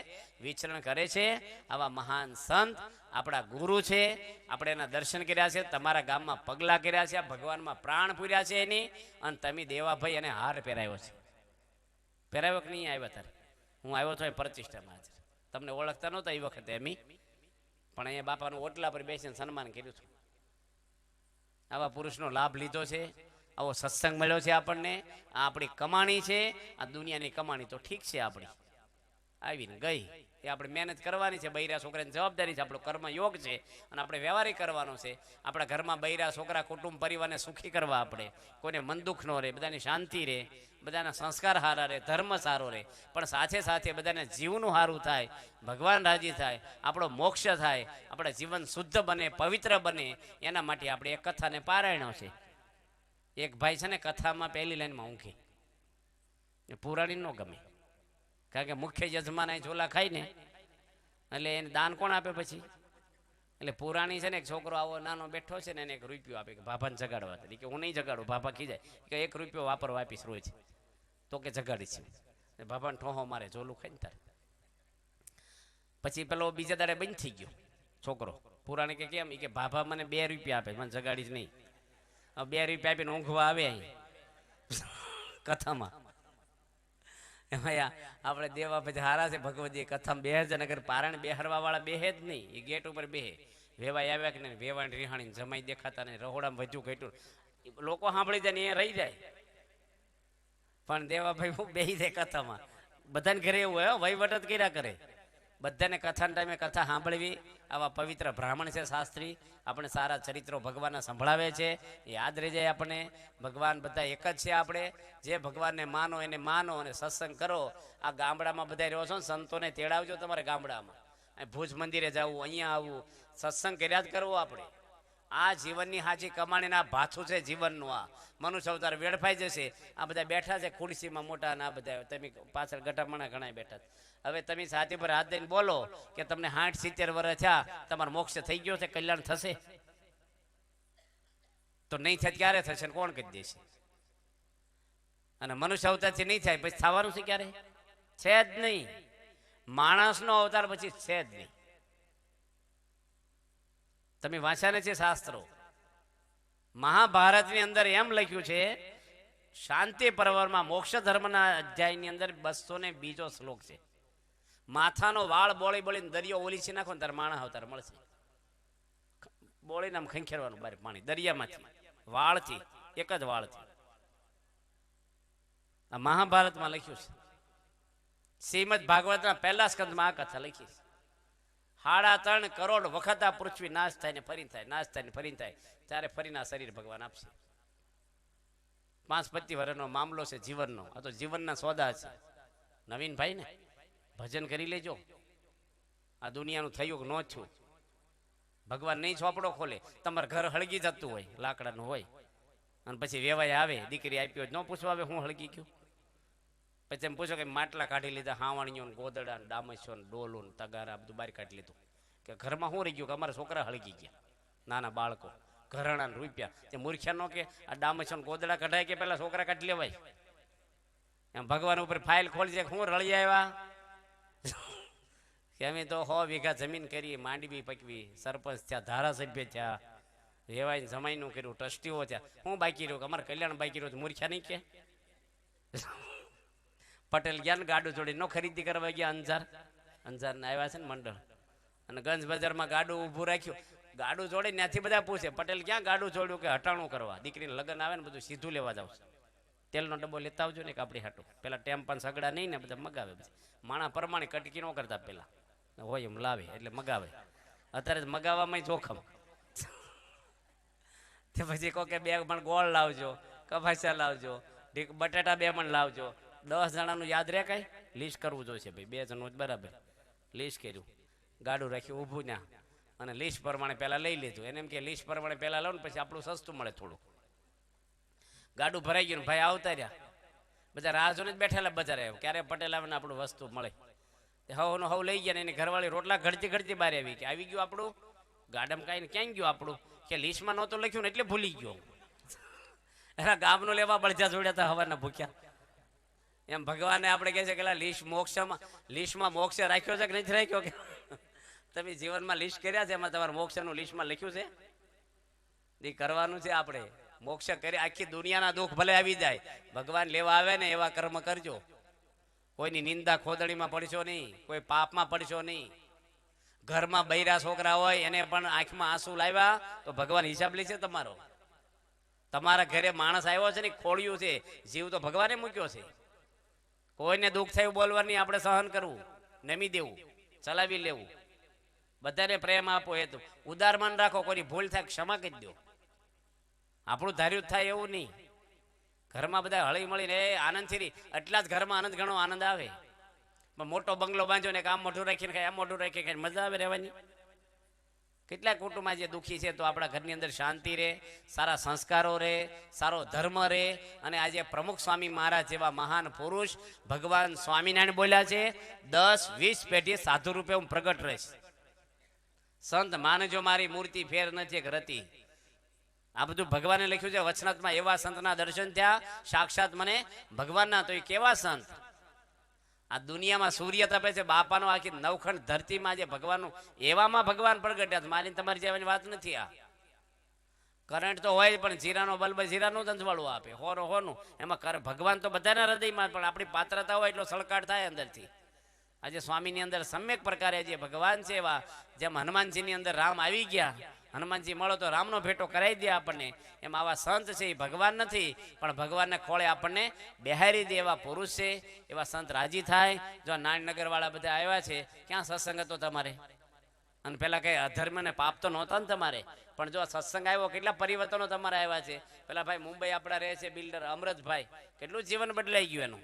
વિચરણ કરે છે. આવા મહાન સંત આપણા ગુરુ છે, આપણે એના દર્શન કર્યા છે, તમારા ગામમાં પગલા કર્યા છે, ભગવાનમાં પ્રાણ પૂર્યા છે એની, અને તમે દેવાભાઈ એને હાર પહેરાવ્યો છે. પહેરાવ્યો કે નહીં? આવ્યા તારે હું આવ્યો તો એ પ્રતિષ્ઠામાં હાજર. તમને ઓળખતા નહોતા એ વખતે એમ, પણ અહીંયા બાપાનું ઓટલા પર બેસીને સન્માન કર્યું હતું. આવા પુરુષનો લાભ લીધો છે, આવો સત્સંગ મળ્યો છે આપણને. આ આપણી કમાણી છે, આ દુનિયાની કમાણી તો ઠીક છે, આપણી આવીને ગઈ. એ આપણે મહેનત કરવાની છે, બૈરા છોકરાની જવાબદારી છે, આપણો કર્મ યોગ છે, અને આપણે વ્યવહારિક કરવાનો છે. આપણા ઘરમાં બૈરા છોકરા કુટુંબ પરિવારને સુખી કરવા, આપણે કોઈને મન દુઃખ ન રહે, બધાની શાંતિ રહે, બધાના સંસ્કાર સારા રહે, ધર્મ સારો રહે, પણ સાથે સાથે બધાને જીવનું સારું થાય, ભગવાન રાજી થાય, આપણો મોક્ષ થાય, આપણા જીવન શુદ્ધ બને, પવિત્ર બને, એના માટે આપણે એક કથાને પારાયણો છે. એક ભાઈ છે ને કથામાં પહેલી લાઈનમાં ઊંઘી, પુરાણી ન ગમે, કારણ કે મુખ્ય યજમાન અહીં ઝોલા ખાય ને એટલે એને દાન કોણ આપે પછી? એટલે પુરાણી છે ને એક છોકરો આવો નાનો બેઠો છે ને એને એક રૂપિયો આપે કે ભાભાને જગાડવા. કે હું નહીં જગાડું. ભાભા ખીજાય કે 1 રૂપિયો વાપરવા આપીશ રોજ, તો કે જગાડીશ. ભાભાને ઠોહો મારે ઝોલું ખાય ને તારે. પછી પેલો બીજા દાડે બંધ થઈ ગયો છોકરો. પુરાણી કે કેમ? કે ભાભા મને 2 રૂપિયા આપે, મને જગાડીશ નહીં. 2 રૂપિયા આપીને ઊંઘવા આવે અહીં કથામાં. એમાં આપણે દેવા પછી હારા છે ભગવતી કથામાં બેહે છે, નગર પારણ બેહરવા વાળા બેહે જ નહીં. એ ગેટ ઉપર બેહે. વેવાય આવ્યા કે નહીં, વેવાણ રિહાણી જમાઈ દેખાતા નહીં, રહોડામાં વધ્યું ઘટ્યું, લોકો સાંભળી જાય ને એ રહી જાય. પણ દેવાભાઈ હું બેહી જાય કથામાં. બધાને ઘરે એવું હોય, વહીવટ જ કર્યા કરે. બધાને કથાના ટાઈમે કથા સાંભળવી. આવા પવિત્ર બ્રાહ્મણ છે શાસ્ત્રી, આપણે સારા ચરિત્રો ભગવાનના સંભળાવે છે, યાદ રહી જાય આપણને. ભગવાન બધા એક જ છે. આપણે જે ભગવાનને માનો એને માનો અને સત્સંગ કરો. આ ગામડામાં બધા રહ્યો છો ને, સંતોને તેડાવજો તમારે ગામડામાં. ભુજ મંદિરે જવું, અહીંયા આવવું, સત્સંગ કર્યા જ કરવો આપણે. આ જીવનની સાચી કમાણીના ભાથું છે જીવનનું. આ મનુષ્ય અવતાર વેડફાઈ જશે. આ બધા બેઠા છે ખુરશીમાં મોટા, ના બધા તમે પાછળ ગટામણા ઘણા બેઠા. હવે તમે છાતી પર હાથ દઈને બોલો કે તમને 60-70 વર્ષ થયા, તમારો મોક્ષ થઈ ગયો છે, કલ્યાણ થશે? તો નહીં થાય ક્યારે થશે? કોણ કહી દેશે? અને મનુષ્ય અવતારથી નહીં થાય પછી થવાનું છે ક્યારે? છે જ નહીં. માણસનો અવતાર પછી છે જ નહીં. તમે વાંચ્યા છે શાસ્ત્રો? મહાભારતની અંદર એમ લખ્યું છે, શાંતિ પર્વમાં મોક્ષ ધર્મના અધ્યાયની અંદર 202 શ્લોક છે. માથાનો વાળ બોળી બોળીને દરિયો ઓલીસી નાખો ને તારે માણસ અવતાર મળશે. બોળીને આમ ખંખેરવાનું બહાર પાણી દરિયામાંથી, વાળથી, એક જ વાળથી. આ મહાભારતમાં લખ્યું છે. શ્રીમદ ભાગવતના 1લા સ્કંદમાં આ કથા લખી છે. 3.5 કરોડ વખત આ પૃથ્વી નાશ થાય ને ફરી થાય, નાશ થાય ને ફરી થાય, ત્યારે ફરીના શરીર ભગવાન આપશે. 5-25 વર્ષનો મામલો છે જીવનનો. આ તો જીવનના સોદા છે. નવીન ભાઈ ને ભજન કરી લેજો. આ દુનિયાનું થયું કે ન થયું, ભગવાન નહીં ચોપડો ખોલે. તમારે ઘર હળગી જતું હોય, લાકડાનું હોય, અને પછી વેવાય આવે, દીકરી આપી હોય, ન પૂછવા આવે હું હળગી ગયું. પછી એમ પૂછો કે માટલા કાઢી લીધા, હાવણીઓ, ગોદડા, ડામસ્યો, ડોલું, તગારા બધું બહાર કાઢી લીધું. કે ઘરમાં શું રહી ગયું? કે અમારા છોકરા હળગી ગયા, નાના બાળકો, ઘરણા રૂપિયા. તે મૂર્ખ્યા નો કે આ ડામસ્યો ગોદડા કઢાય કે પેલા છોકરા કાઢી લેવાય? એમ ભગવાન ઉપર ફાઇલ ખોલી છે. શું રળી આવ્યા કે અમે તો 100 વીઘા જમીન કરી, માંડવી પકવી, સરપંચ થયા, ધારાસભ્ય થયા, રેવાય જમાઈનું કર્યું, ટ્રસ્ટીઓ થયા. હું બાકી રહ્યું? કે અમારે કલ્યાણ બાકી રહ્યું. મૂર્ખ્યા નહીં કે? પટેલ ગયા ને ગાડું જોડી ન ખરીદી કરવા ગયા અંજાર ને આવ્યા છે ને મંડળ, અને ગંજ બજારમાં ગાડું ઊભું રાખ્યું. ગાડું જોડે ત્યાંથી બધા પૂછે પટેલ ક્યાં ગાડું જોડ્યું? કે હટાણું કરવા, દીકરીને લગ્ન આવે ને બધું સીધું લેવા જાવ. તેલનો ડબ્બો લેતા આવજો ને કે આપણી હાટું. પેલા ટેમ્પાન સગડા નહીં ને બધા મગાવે. માણા પ્રમાણે કટકી ન કરતા, પેલા હોય એમ લાવે એટલે મગાવે. અત્યારે મગાવવામાં જોખમ. તે પછી કહો કે 2 મણ ગોળ લાવજો, કપાસિયા લાવજો, બટાટા 2 મણ લાવજો, 10 જણાનું યાદ રહે કાંઈ લિસ્ટ કરવું જોઈશે ભાઈ 2 જણનું જ બરાબર લિસ્ટ કર્યું ગાડું રાખ્યું ઊભું ના અને લિસ્ટ પ્રમાણે પહેલાં લઈ લીધું એને એમ કે લિસ્ટ પ્રમાણે પહેલાં લો ને પછી આપણું સસ્તું મળે થોડું ગાડું ભરાઈ ગયું ભાઈ આવતા રહ્યા બધા રાહ જોઈને જ બેઠેલા બજારે ક્યારે પટેલ આવે ને આપણું વસ્તુ મળે હવનો હવ લઈ ગયા ને એની ઘરવાળી રોટલા ઘડતી ઘડતી બહાર આવી કે આવી ગયું આપણું ગાડામાં કાંઈ ક્યાં ગયું આપણું કે લિસ્ટમાં નહોતું લખ્યું ને એટલે ભૂલી ગયો એના ગામનો લેવા બળજા જોડ્યા હતા હવાના ભૂખ્યા એમ ભગવાને આપણે કહે છે કે લિસ્ટમાં મોક્ષ રાખ્યો છે કે નથી રાખ્યો કે તમે જીવનમાં લિસ્ટ કર્યા છે એમાં તમારે મોક્ષનું લિસ્ટમાં લખ્યું છે એ કરવાનું છે આપણે મોક્ષ કરી આખી દુનિયાના દુઃખ ભલે આવી જાય ભગવાન લેવા આવે ને એવા કર્મ કરજો કોઈની નિંદા ખોદણીમાં પડશો નહીં કોઈ પાપમાં પડશો નહીં ઘરમાં બૈરા છોકરા હોય એને પણ આંખમાં આંસુ લાવ્યા તો ભગવાન હિસાબ લેશે તમારો તમારા ઘરે માણસ આવ્યો છે ને ખોળ્યું છે જીવ તો ભગવાને મૂક્યો છે કોઈને દુઃખ થયું બોલવાની આપણે સહન કરવું નમી દેવું ચલાવી લેવું બધાને પ્રેમ આપો એ તો ઉદાર મન રાખો કોઈની ભૂલ થાય ક્ષમા કરી દો આપણું ધાર્યું થાય એવું નહીં ઘરમાં બધા હળી મળીને આનંદથી એટલા જ ઘરમાં આનંદ ઘણો આનંદ આવે પણ મોટો બંગલો બાંધ્યો ને આમ મોઢું રાખીને ખાય આમ મોઢું રાખી ખાય મજા આવે રહેવાની કેટલાક કુટુંબમાં જે દુઃખી છે તો આપણા ઘરની અંદર શાંતિ રહે સારા સંસ્કારો રહે સારો ધર્મ રહે અને આજે પ્રમુખ સ્વામી મહારાજ જેવા મહાન પુરુષ ભગવાન સ્વામિનારાયણ બોલ્યા છે 10-20 પેઢી સાધુ રૂપે હું પ્રગટ રહીશ સંત માનજો મારી મૂર્તિ ફેર નથી એક રતી આ બધું ભગવાને લખ્યું છે વચનાથમાં એવા સંતના દર્શન થયા સાક્ષાત મને ભગવાનના તો એ કેવા સંત આ દુનિયામાં સૂર્ય તપે છે બાપાનો આખી નવખંડ ધરતીમાં જે ભગવાનનું એવામાં ભગવાન પ્રગટ્યા મારી તમારી જેવાની વાત નથી આ કરંટ તો હોય પણ જીરાનો બલ્બ જીરાનું જ અંજવાળું આપે હોનો હોનું એમાં ભગવાન તો બધાના હૃદયમાં પણ આપણી પાત્રતા હોય એટલો સળકાટ થાય અંદરથી આજે સ્વામીની અંદર સમ્યક પ્રકારે જે ભગવાન છે એવા જેમ હનુમાનજીની અંદર રામ આવી ગયા હનુમાનજી મળો તો રામનો ભેટો કરાવી દે આપણને એમ આવા સંત છે એ ભગવાન નથી પણ ભગવાનને ખોળે આપણને બેહારી દે એવા પુરુષ છે એવા સંત રાજી થાય જો નાનનગર વાળા બધા આવ્યા છે ક્યાં સત્સંગ હતો તમારે અને પેલા કઈ અધર્મ ને પાપ તો નહોતા ને તમારે પણ જો સત્સંગ આવ્યો કેટલા પરિવર્તનો તમારે આવ્યા છે પેલા ભાઈ મુંબઈ આપણા રહે છે બિલ્ડર અમરતભાઈ કેટલું જીવન બદલાઈ ગયું એનું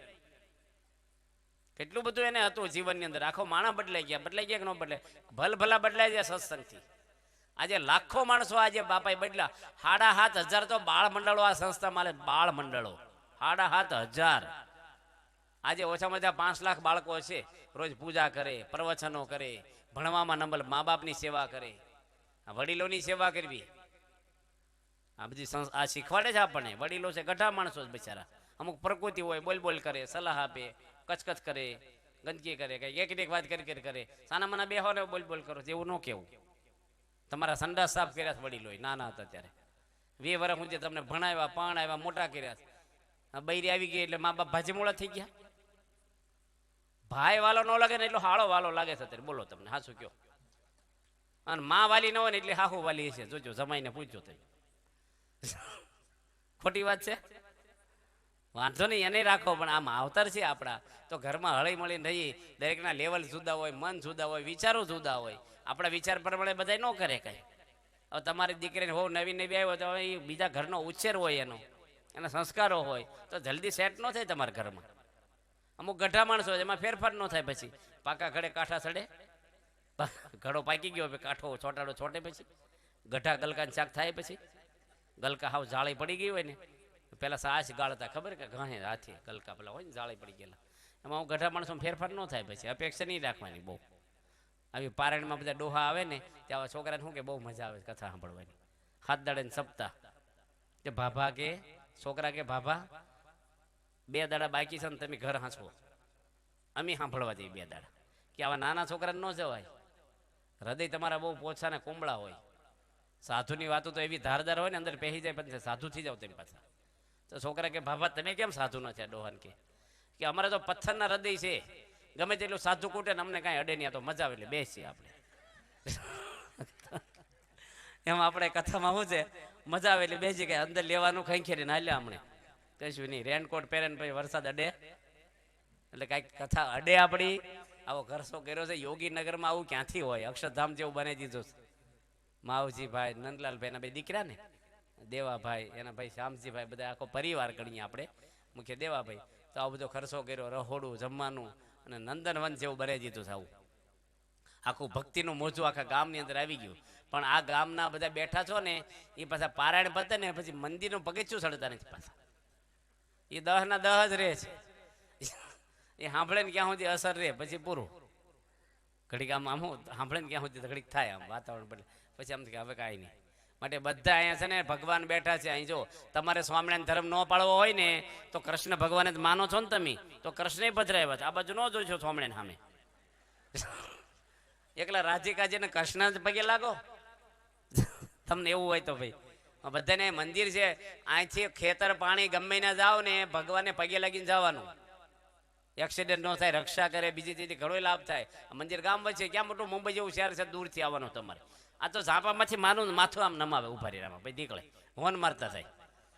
કેટલું બધું એને હતું જીવનની અંદર આખો માણસ બદલાઈ ગયા કે ન બદલાય ભલા બદલાઈ જાય સત્સંગથી આજે લાખો માણસો આજે બાપાએ બદલા 7,500 તો બાળ મંડળો આ સંસ્થા માલે બાળ મંડળો 7,500 આજે ઓછામાં ઓછા 5 લાખ બાળકો છે રોજ પૂજા કરે પ્રવચનો કરે ભણવામાં નંબર મા બાપની સેવા કરે વડીલોની સેવા કરવી આ બધી આ શીખવાડે છે આપણને વડીલો છે ગઢા માણસો જ બિચારા અમુક પ્રકૃતિ હોય બોલ કરે સલાહ આપે કચકચ કરે ગંદકી કરે કઈ એક વાત કરી કરે સાના મના બેહો ને બોલ કરો એવું ન કેવું તમારા સંડાસ સાફ કર્યા વડીલોય નાના હતા ત્યારે 2 વર્ષ સુધી તમને ભણાવ્યા આવ્યા મોટા કર્યા બૈરી આવી ગઈ એટલે મા બાપ ભાજીમોળા થઈ ગયા ભાઈ વાલો ન લાગે ને એટલો હાળો વાલો લાગે છે અત્યારે બોલો તમને હાસું કયો અને માં વાલી ન હોય ને એટલે હાહુ વાલી છે જોજો જમાઈને પૂછજો તમે ખોટી વાત છે વાંધો નહીં એને રાખો પણ આમ આવતર છે આપણા તો ઘરમાં હળી મળીને રહીએ દરેકના લેવલ જુદા હોય મન જુદા હોય વિચારો જુદા હોય આપણા વિચાર પ્રમાણે બધા ન કરે કઈ હવે તમારી દીકરીને હો નવી આવ્યો તો હવે બીજા ઘરનો ઉછેર હોય એના સંસ્કારો હોય તો જલ્દી સેટ ન થાય તમારા ઘરમાં અમુક ગઢા માણસો એમાં ફેરફાર ન થાય પછી પાકા ઘડે કાંઠા સડે ઘડો પાકી ગયો કાંઠો છોટાડો છોટે પછી ગઢા ગલકાને શાક થાય પછી ગલકા હાવ જાળી પડી ગઈ હોય ને પેલા સાસ ગાળતા ખબર કે ઘાહે હાથી ગલકા પેલા હોય ને જાળી પડી ગયેલા એમાં હું ગઢા માણસો ફેરફાર ન થાય પછી અપેક્ષા નહીં રાખવાની બહુ આવી પારણમાં બધા ડોહા આવે ને ત્યાં છોકરાને શું કે બહુ મજા આવે કથા સાંભળવાની હાથ દાડે ને સપ્તાહ કે ભાભા કે છોકરા કે ભાભા 2 દાડા બાકી છે ને તમે ઘર હાંચવો અમે સાંભળવા જઈએ 2 દાડા કે આવા નાના છોકરાને ન જવાય હૃદય તમારા બહુ પોછા ને કુંબળા હોય સાધુની વાતો તો એવી ધારદાર હોય ને અંદર પહેરી જાય પછી સાધુ થઈ જાવ તેની પાછા તો છોકરા કે ભાભા તમે કેમ સાધુ ન છે ડોહાન કે અમારે તો પથ્થરના હૃદય છે ગમે તેટલું સાધુ કૂટે ને અમને કાંઈ અડે નહીં તો મજા આવે એટલે બેસીએ આપણે એમાં આપણે કથામાં શું છે મજા આવે એટલે બેસી કે અંદર લેવાનું ખાઈ ખેરીને હાલ્યા હમણે કશું નહીં રેનકોટ પહેરે ને પછી વરસાદ અડે એટલે કાંઈક કથા અડે આપણી આવો ઘરસો કર્યો છે યોગીનગરમાં આવું ક્યાંથી હોય અક્ષરધામ જેવું બની દીધું છે માવજી ભાઈ નંદલાલભાઈ એના 2 દીકરા ને દેવાભાઈ એના ભાઈ શ્યામજીભાઈ બધા આખો પરિવાર ગણીએ આપણે મુખ્ય દેવાભાઈ તો આવો બધો ખર્ચો કર્યો, રહોડું, જમવાનું, અને નંદનવન જેવું બને દીધું આવું. આખું ભક્તિનું મોજું આખા ગામની અંદર આવી ગયું. પણ આ ગામના બધા બેઠા છો ને એ પાછા પારાયણ પતે ને પછી મંદિરનું પગથિયું ચડતા નથી પાછા. એ 10 ના 10 જ રહે છે. એ સાંભળે ને ક્યાં સુધી અસર રહે, પછી પૂરું. ઘડીક આમ સાંભળે ને ક્યાં સુધી ઘડીક થાય આમ વાતાવરણ બદલે, પછી આમ કે હવે કાંઈ નહીં. માટે બધા અહીંયા છે ને ભગવાન બેઠા છે. અહીં જો તમારે સ્વામિનારાયણ ધર્મ ન પાળવો હોય ને તો કૃષ્ણ ભગવાન જ માનો છો ને તમે, તો કૃષ્ણ પધરાવ્યા છે. આ બાજુ ન જોઈશો સ્વામિનારાયણ સામે. એકલા રાધિકાજીને કૃષ્ણ જ પગે લાગો. તમને એવું હોય તો ભાઈ બધાને મંદિર છે, અહીંથી ખેતર પાણી ગમે ના જાઓ ને ભગવાનને પગે લાગીને જવાનું. એક્સિડન્ટ ન થાય, રક્ષા કરે, બીજી ચીજ ઘણો લાભ થાય. મંદિર ગામ વચ્ચે ક્યાં મોટું મુંબઈ જેવું શહેર છે, દૂરથી આવવાનું તમારે. આ તો ઝાપામાંથી માથું આમ નમાવે ઉભા રહ્યા ભાઈ નીકળે હોન મારતા થાય.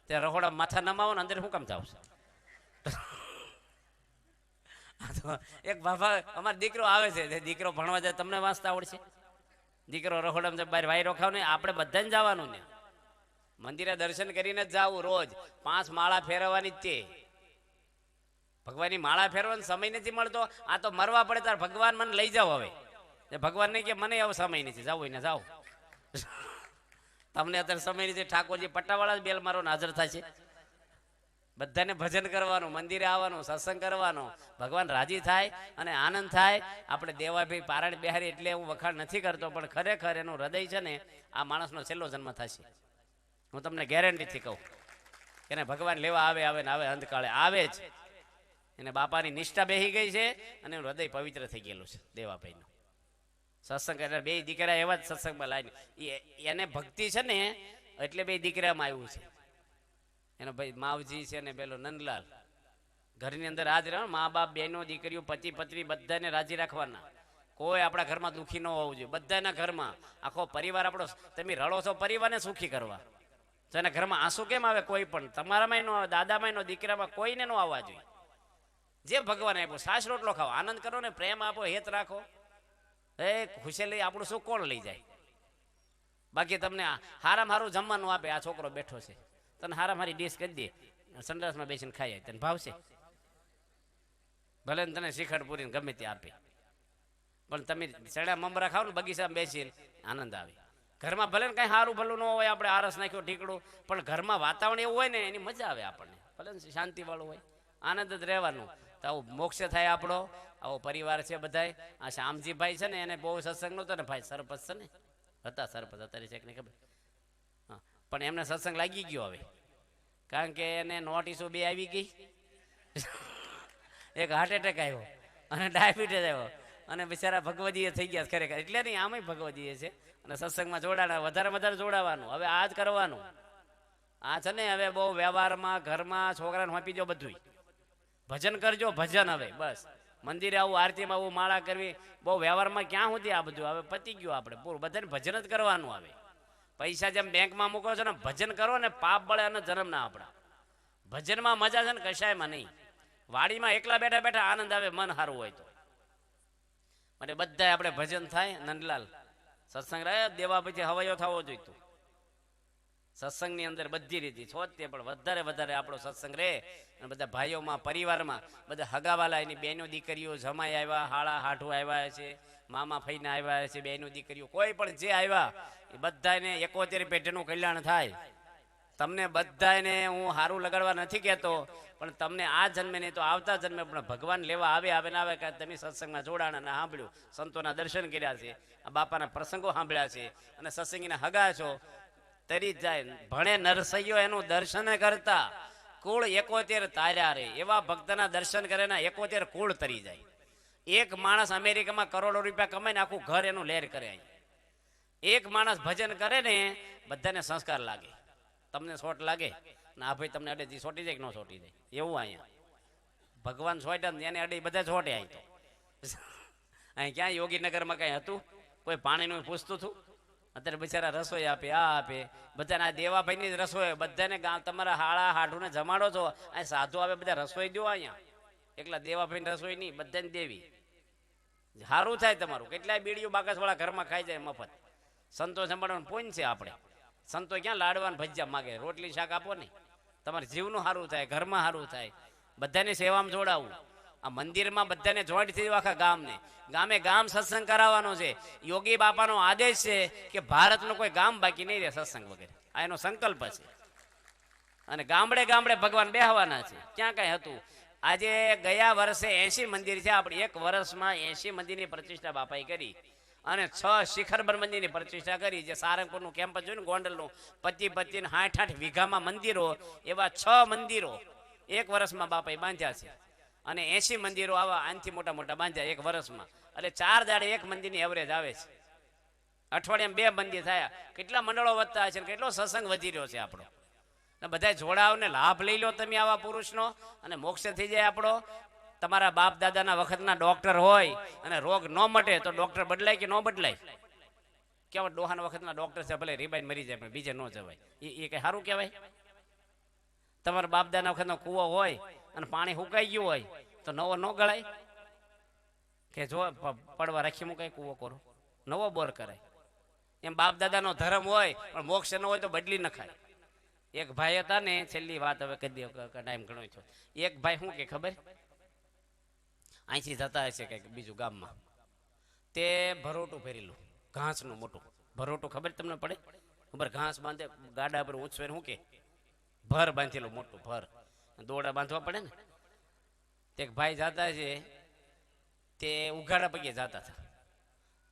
ત્યાં રહોડા માથા નમાવો ને અંદર શું કામ થાવ છે. એક બાબા અમારો દીકરો આવે છે, દીકરો ભણવા જાય, તમને વાંચતા આવડશે? દીકરો રહોડામાં બહાર વાયરો ખાવ ને આપણે બધાને જવાનું ને મંદિરે દર્શન કરીને જ જવું. રોજ 5 માળા ફેરવવાની જ તે. ભગવાનની માળા ફેરવાનો સમય નથી મળતો. આ તો મરવા પડે ત્યારે ભગવાન મને લઈ જાઓ. હવે ભગવાન નહીં કે મને એવો સમય નથી, જાવ ને જાઓ. તમને અત્યારે સમય નથી. ઠાકોરજી પટ્ટાવાળા બેલ મારો હાજર થશે. બધાને ભજન કરવાનું, મંદિરે આવવાનું, સત્સંગ કરવાનો, ભગવાન રાજી થાય અને આનંદ થાય. આપણે દેવાભાઈ પારાયણ બિહારી એટલે હું વખાણ નથી કરતો, પણ ખરેખર એનું હૃદય છે ને આ માણસનો છેલ્લો જન્મ થશે. હું તમને ગેરંટીથી કહું. એને ભગવાન લેવા આવે ને આવે, અંતકાળે આવે જ. એને બાપાની નિષ્ઠા બેહી ગઈ છે અને એનું હૃદય પવિત્ર થઈ ગયેલું છે દેવાભાઈનું. સત્સંગ એટલે 2 દીકરા એવા જ સત્સંગમાં લાવીને એને ભક્તિ છે ને એટલે 2 દીકરામાં આવ્યું છે. એનો ભાઈ માવજી છે ને પેલો નંદલાલ. ઘરની અંદર હાજર રહે, મા બાપ, બહેનો, દીકરીઓ, પતિ પત્ની બધાને રાજી રાખવાના. કોઈ આપણા ઘરમાં દુઃખી ન હોવું જોઈએ. બધાના ઘરમાં આખો પરિવાર આપણો, તમે રડો છો પરિવારને સુખી કરવા. તો એના ઘરમાં આંસુ કેમ આવે? કોઈ પણ તમારામાં ન આવે, દાદામાં ન, દીકરામાં કોઈને ન આવવા જોઈએ. જે ભગવાન આપ્યું સાસ રોટલો ખાઓ, આનંદ કરો ને, પ્રેમ આપો, હેત રાખો. ખુશી આપણું સુખ કોણ લઈ જાય? બાકી તમને હારામ હારું જમવાનું આપે, આ છોકરો બેઠો છે, તને હારામ હારી ડીશ કરી દે, સંડાસમાં બેસીને ખાઈ, તને ભાવશે? ભલે તને શ્રીખંડ પૂરીને ગમે તે આપે, પણ તમે સડા મમરા ખાવ ને બગીચામાં બેસીને આનંદ આવે. ઘરમાં ભલે ને કઈ સારું ભલું ન હોય, આપણે આરસ નાખ્યો ઢીકડું, પણ ઘરમાં વાતાવરણ એવું હોય ને એની મજા આવે આપણને. ભલે ને શાંતિ વાળું હોય, આનંદ જ રહેવાનું. તો આવું મોક્ષ થાય આપણો. આવો પરિવાર છે બધાય. આ શ્યામજીભાઈ છે ને એને બહુ સત્સંગ નહોતો ને ભાઈ, સરપંચ છે ને હતા, સરપંચ અત્યારે છે કે નહીં ખબર. હા, પણ એમને સત્સંગ લાગી ગયો હવે, કારણ કે એને નોટિસો 2 આવી ગઈ. એક હાર્ટ એટેક આવ્યો અને ડાયાબિટીસ આવ્યો, અને બિચારા ભગવદીએ થઈ ગયા ખરેખર. એટલે નહીં, આમે ભગવદીએ છે અને સત્સંગમાં જોડાણા, વધારે જોડાવાનું. હવે આ જ કરવાનું. આ છે ને હવે બહુ વ્યવહારમાં, ઘરમાં છોકરાને વાપી દો બધું. ભજન કરજો, ભજન. હવે બસ મંદિરે આવું, આરતીમાં આવું, માળા કરવી, બહુ વ્યવહારમાં ક્યાં સુધી આ બધું? હવે પતી ગયું આપણે પૂરું. બધાને ભજન જ કરવાનું. આવે પૈસા જેમ બેંકમાં મૂકો છો ને, ભજન કરો ને, પાપ બળે અને જન્મ ના આપણા. ભજનમાં મજા છે ને કશાયમાં નહીં. વાડીમાં એકલા બેઠા બેઠા આનંદ આવે, મન સારું હોય તો. માટે બધા આપણે ભજન થાય. નંદલાલ સત્સંગ રહે, દેવા પછી હવાયો થવો જોઈતો. સત્સંગની અંદર બધી રીતે છોતે, પણ વધારે આપણો સત્સંગ રહે. અને બધા ભાઈઓમાં, પરિવારમાં, બધા હગાવાલા, એની બહેનો દીકરીઓ, જમાઈ આવ્યા, હાળા હાઠું આવ્યા છે, મામા ફઈને આવ્યા છે, બહેનો દીકરીઓ, કોઈ પણ જે આવ્યા એ બધાને 71 પેઢીનું કલ્યાણ થાય. તમને બધાને હું સારું લગાડવા નથી કહેતો, પણ તમને આ જન્મે નહીં તો આવતા જન્મે પણ ભગવાન લેવા આવે ને આવે કે તમે સત્સંગમાં જોડાણ અને સાંભળ્યું, સંતોના દર્શન કર્યા છે, આ બાપાના પ્રસંગો સાંભળ્યા છે, અને સત્સંગીના હગા છો, તરી જાય. ભણે નરસૈયો એનું દર્શન કરતા, કુળ 71 તાર્યા રે. એવા ભક્તના દર્શન કરે ને 71 કુળ તરી જાય. એક માણસ અમેરિકામાં કરોડો રૂપિયા કમાઈને આખું ઘર એનું લહેર કરે. એક માણસ ભજન કરે ને બધાને સંસ્કાર લાગે. તમને સોટ લાગે ના ભાઈ, તમને અડે સોટી જાય કે ન સોટી જાય એવું. અહીંયા ભગવાન સોટ્યા એને અડે બધા સોટે. અહીં તો અહીં ક્યાં યોગીનગરમાં કઈ હતું? કોઈ પાણીનું પૂછતું હતું? અત્યારે બિચારા રસોઈ આપે, આ આપે. બધાને આ દેવાભાઈની જ રસોઈ. બધાને ગામ તમારા હાળા હાઢુને જમાડો છો. અહીં સાધુ આવે, બધા રસોઈ દો. અહીંયા એકલા દેવાભાઈની રસોઈ નહીં, બધાને દેવી. સારું થાય તમારું. કેટલાય બીડીઓ બાકસવાળા ઘરમાં ખાઈ જાય મફત. સંતો સંભાળવાનું પૂન છે આપણે. સંતો ક્યાં લાડવાન ભજીયા માગે? રોટલી શાક આપો ને, તમારે જીવનું સારું થાય, ઘરમાં સારું થાય. બધાની સેવામાં જોડાવું. આ મંદિરમાં બધાને જોઈન્ટ થઈ જવું, આખા ગામને. ગામે ગામ સત્સંગ કરાવવાનો છે. યોગી બાપાનો આદેશ છે કે ભારતનું કોઈ ગામ બાકી નહીં રહે સત્સંગ વગેરે. આ એનો સંકલ્પ છે. અને ગામડે ગામડે ભગવાન બેહવાના છે. ક્યાં કાંઈ હતું. આજે ગયા વર્ષે 80 મંદિર છે. આપણે એક વર્ષમાં 80 મંદિરની પ્રતિષ્ઠા બાપાએ કરી અને 6 શિખરબર મંદિરની પ્રતિષ્ઠા કરી. જે સારંગપુરનું કેમ્પસ જોયું ને, ગોંડલનું 25 ને 60 વીઘામાં મંદિરો, એવા 6 મંદિરો એક વર્ષમાં બાપાએ બાંધ્યા છે. અને 80 મંદિરો આવા આનથી મોટા મોટા બાંધ્યા એક વર્ષમાં. એટલે 4 દાડે એક મંદિરની એવરેજ આવે છે. અઠવાડિયામાં 2 મંદિર થયા. કેટલા મંડળો વધતા છે, કેટલો સત્સંગ વધી રહ્યો છે આપણો. બધા જોડાવને લાભ લઈ લો તમે આવા પુરુષનો, અને મોક્ષ થઈ જાય આપણો. તમારા બાપ દાદાના વખતના ડોક્ટર હોય અને રોગ ન મટે તો ડોક્ટર બદલાય કે ન બદલાય? કેવા ડોહાના વખતના ડોક્ટર છે, ભલે રીબાઈને મરી જાય પણ બીજે ન જવાય. એ કઈ સારું કહેવાય? તમારા બાપ દાદાના વખતનો કૂવો હોય અને પાણી સુકાઈ ગયું હોય તો નવો ન ગળાય? કે જો પડવા રાખી મુકાય કૂવો કરો, નવો બોર કરાય. એમ બાપ દાદાનો ધર્મ હોય પણ મોક્ષ ન હોય તો બદલી નખાય. એક ભાઈ હતા ને, છેલ્લી વાત હવે કરી દો, ટાઈમ ઘણો છો. એક ભાઈ શું કે ખબર, અહીંથી જતા હશે કંઈક બીજું ગામમાં, તે ભરોટું ભરેલું ઘાસનું મોટું ભરોટું, ખબર તમને પડે? ખબર, ઘાસ બાંધે ગાડા પર ઊંચવે, શું કે ભર બાંધેલું મોટું ભર, દોડા બાંધવા પડે ને. તે ભાઈ જતા છે, તે ઉઘાડા પગે જતા હતા.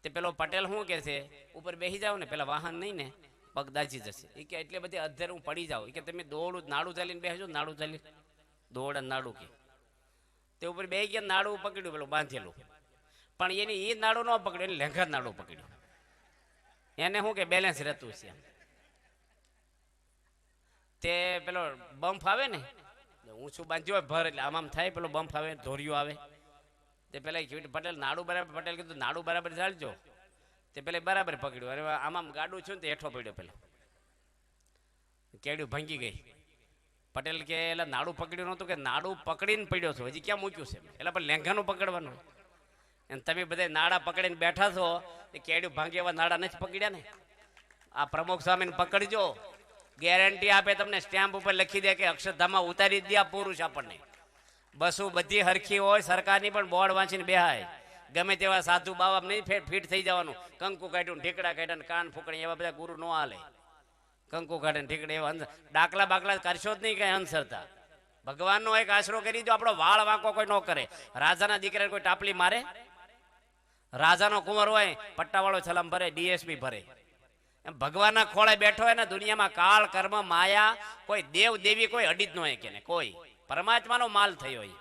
તે પેલો પટેલ શું કે છે, ઉપર બેસી જાવ ને, પેલા વાહન નહીં ને પગ દાજી જશે. એ કે એટલે બધી અધર હું પડી જાઉં. કે તમે દોડું નાડું ચાલીને બેસજો, નાડું ચાલી દોડ નાડું કે તે ઉપર બે ગયા, નાડું પકડ્યું પેલું બાંધેલું. પણ એને એ નાડું ન પકડ્યું, એને લેંઘા નાડું પકડ્યું. એને શું કે બેલેન્સ રહેતું છે. તે પેલો બમ્પ આવે ને, ઊંચું બાંધ્યું હોય ભર, એટલે આમ થાય, પેલો બમ્પ આવે, ધોરિયો આવે. તે પેલા પટેલ નાડું બરાબર, પટેલ કીધું નાડું બરાબર ચાલજો. તે પેલા બરાબર પકડ્યું. અરે આમ ગાડું છું ને તે હેઠો પડ્યો, પેલો કેડ્યું ભાંગી ગઈ. પટેલ કે એટલે નાડું પકડ્યું નહોતું, કે નાડું પકડીને પડ્યો છો, હજી ક્યાં મૂક્યું છે? એટલે પણ લેંઘાનું પકડવાનું. અને તમે બધા નાડા પકડીને બેઠા છો, એ કેડ્યું ભાંગી એવા નાડા નથી પકડ્યા ને. આ પ્રમુખ સ્વામીને પકડજો, ગેરંટી આપે તમને, સ્ટેમ્પ ઉપર લખી દે કે અક્ષરધામમાં ઉતારી જ દે આ પુરુષ આપણને. બસો બધી હરખી હોય, સરકારની પણ બોર્ડ વાંચીને બેહાય. ગમે તેવા સાધુ બાવા નહીં ફીટ થઈ જવાનું. કંકુ કાઢ્યું, ઢીકડા કાઢ્યા, કાન ફૂકણી, એવા બધા ગુરુ ન હાલે. કંકુ કાઢે ઢીકડે એવા ડાકલા બાકલા કરશો જ નહીં, કઈ અંધશ્રદ્ધા. ભગવાનનો એક આશરો કરી દો, આપણો વાળ વાંકો કોઈ ન કરે. રાજાના દીકરાને કોઈ ટાપલી મારે? રાજાનો કુંવર હોય, પટ્ટાવાળો છલામ ભરે, ડીએસપી ભરે. એમ ભગવાનના ખોળે બેઠો હોય ને, દુનિયામાં કાળ કર્મ માયા કોઈ દેવ દેવી કોઈ અડી જ ન હોય, કે ને કોઈ પરમાત્માનો માલ થયો હોય.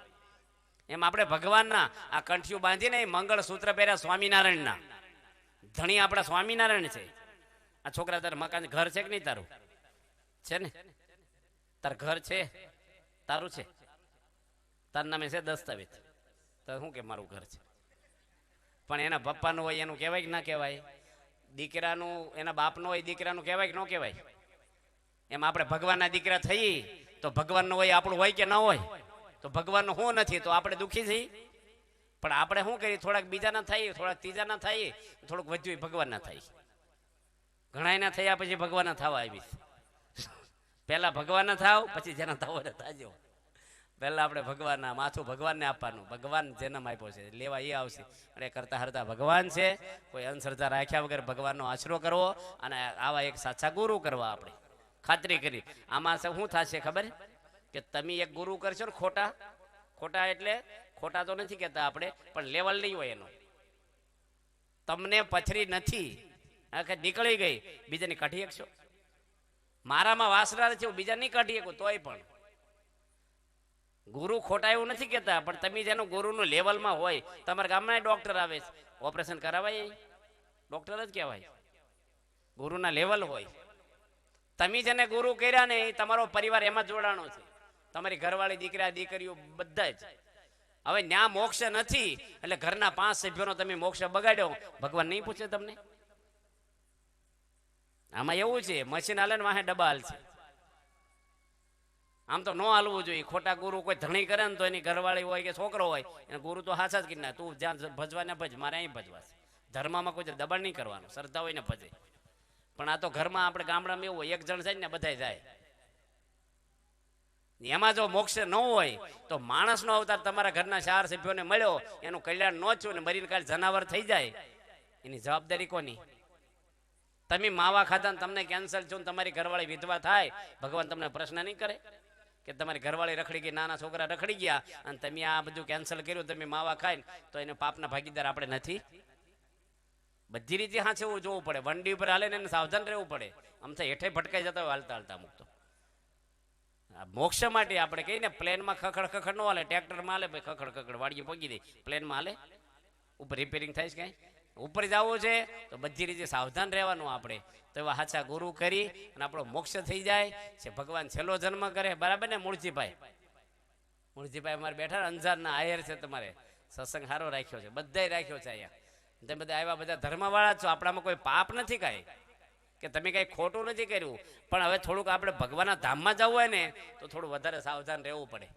એમ આપણે ભગવાનના આ કંઠિયું બાંધીને મંગળ સૂત્ર પહેર્યા સ્વામિનારાયણના. ધણી આપણા સ્વામિનારાયણ છે. આ છોકરા તાર મકાન ઘર છે કે નહીં? તારું છે ને? તાર ઘર છે? તારું છે? તાર નામે છે દસ્તાવેજ? તો શું કે મારું ઘર છે? પણ એના પપ્પાનું હોય એનું કહેવાય કે ના કહેવાય? દીકરાનું એના બાપનું હોય દીકરાનું કહેવાય કે ન કહેવાય? એમ આપણે ભગવાનના દીકરા થઈ તો ભગવાનનું હોય આપણું હોય કે ન હોય? તો ભગવાનનું શું નથી તો આપણે દુઃખી થઈ. પણ આપણે શું કરીએ, થોડાક બીજાના થાય, થોડાક ત્રીજાના થાય, થોડુંક વધ્યું ભગવાનના થાય. ઘણાયના થયા પછી ભગવાનના થવા આવી. પહેલા ભગવાનના થાવ, પછી જેના થાવ થાજો. પહેલા આપણે ભગવાનના માથું ભગવાનને આપવાનું. ભગવાન જન્મ આપ્યો છે, લેવા એ આવશે. અને કરતા હરતા ભગવાન છે. કોઈ અંધશ્રદ્ધા રાખ્યા વગર ભગવાનનો આશરો કરવો અને આવા એક સાચા ગુરુ કરવા આપણે ખાતરી કરી. આમાં શું થશે ખબર? કે તમે એક ગુરુ કરશો ને ખોટા, ખોટા એટલે ખોટા તો નથી કહેતા આપણે, પણ લેવલ નહીં હોય એનો. તમને પથરી નથી, નીકળી ગઈ, બીજાની કાઢી શકશો? મારામાં વાસના છે, બીજા નહીં કાઢી શકું તોય પણ. ગુરુ ખોટા એવું નથી કહેતા, પણ તમે જેનું ગુરુનું લેવલમાં હોય. તમારા ગામમાં ડોક્ટર આવે છે, ઓપરેશન કરાવાય, ડોક્ટર જ કહેવાય. ગુરુના લેવલ હોય. તમે જેને ગુરુ કર્યા ને એ તમારો પરિવાર એમાં જોડાણો છે. તમારી ઘરવાળી, દીકરા દીકરીઓ બધા જ. હવે ન્યા મોક્ષ નથી એટલે ઘરના 5 સભ્યોનો તમે મોક્ષ બગાડ્યો, ભગવાન નહીં પૂછે તમને? આમાં એવું છે, મશીન હાલે ને વાહે ડબ્બા હાલ છે. આમ તો ન હાલવું જોઈએ. ખોટા ગુરુ કોઈ ધણી કરે ને તો એની ઘરવાળી હોય કે છોકરો હોય, એને ગુરુ તો હાચા જ કરી ના. તું જ્યાં ભજવા ને ભજ, મારે અહીં ભજવા છે. ધર્મમાં કોઈ દબાણ નહીં કરવાનું, શ્રદ્ધા હોય ને ભજે. પણ આ તો ઘરમાં આપણે ગામડામાં એવું હોય, એક જણ જાય ને બધા જાય. એમાં જો મોક્ષ ન હોય તો માણસનો અવતાર તમારા ઘરના 4 સભ્યોને મળ્યો, એનું કલ્યાણ ન થયું ને મરીને કાલ જનાવર થઈ જાય, એની જવાબદારી કોની? તમે માવા ખાધા ને તમને કેન્સર થયું, તમારી ઘરવાળી વિધવા થાય, ભગવાન તમને પ્રશ્ન નહીં કરે કે તમારી ઘરવાળી રખડી ગઈ, નાના છોકરા રખડી ગયા અને તમે આ બધું કેન્સલ કર્યું, તમે માવા ખાઈને, તો એને પાપના ભાગીદાર આપણે નથી? બધી રીતે હાથે એવું જોવું પડે, વંડી ઉપર હાલે ને એને સાવધાન રહેવું પડે. આમ તો હેઠે ભટકાઈ જતા હોય હાલતા હાલતા મૂકતો. મોક્ષ માટે આપણે કહીને પ્લેનમાં ખખડ ખખડ ન હાલે, ટ્રેક્ટરમાં હાલે ભાઈ ખખડ ખખડ વાડીએ પગી દે, પ્લેનમાં હાલે? ઉપર રિપેરિંગ થાય છે કાંઈ? ઉપર જવું છે તો બધી રીતે સાવધાન રહેવાનું આપણે. તો એવા હાચા ગુરુ કરી અને આપણો મોક્ષ થઈ જાય છે. ભગવાન છેલ્લો જન્મ કરે, બરાબર ને? મૂળજીભાઈ અમારે બેઠા અંજારના આયર છે, તમારે સત્સંગ સારો રાખ્યો છે, બધાય રાખ્યો છે અહીંયા. તમે બધા આવ્યા, બધા ધર્મવાળા છો, આપણામાં કોઈ પાપ નથી કાંઈ, કે તમે કાંઈ ખોટું નથી કર્યું. પણ હવે થોડુંક આપણે ભગવાનના ધામમાં જવું હોય ને તો થોડું વધારે સાવધાન રહેવું પડે,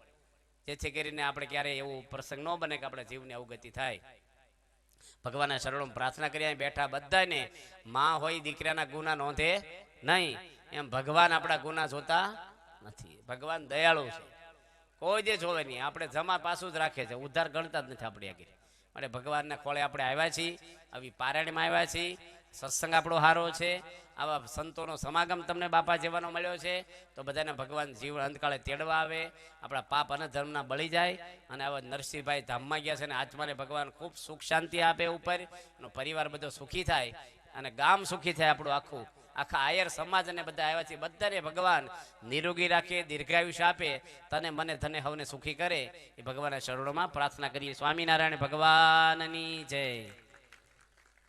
જેથી કરીને આપણે ક્યારેય એવું પ્રસંગ ન બને કે આપણે જીવની અવગતિ થાય. ભગવાનના શરણોમાં પ્રાર્થના કરી અહીં બેઠા બધાને, માં હોય દીકરાના ગુના નોંધે નહીં, એમ ભગવાન આપણા ગુના જોતા નથી. ભગવાન દયાળુ છે, કોઈ જે જોવે નહીં, આપણે જમા પાછું જ રાખે છે, ઉદ્ધાર ગણતા જ નથી આપણી આગળ. માટે ભગવાનના ખોળે આપણે આવ્યા છીએ, આવી પારાયણમાં આવ્યા છીએ, સત્સંગ આપણો સારો છે, આવા સંતોનો સમાગમ તમને બાપા જેવાનો મળ્યો છે, તો બધાને ભગવાન જીવન અંતકાળે તેડવા આવે, આપણા પાપ અને ધર્મના બળી જાય. અને આવા નરસિંહભાઈ ધામમાં ગયા છે ને આત્માને ભગવાન ખૂબ સુખ શાંતિ આપે ઉપર, એનો પરિવાર બધો સુખી થાય અને ગામ સુખી થાય, આપણું આખા આયર સમાજ અને બધા આવ્યા છે, બધાને ભગવાન નિરોગી રાખે, દીર્ઘાયુષ્ય આપે, તને મને ધને હવને સુખી કરે, એ ભગવાનના શરણોમાં પ્રાર્થના કરીએ. સ્વામિનારાયણ ભગવાનની જય.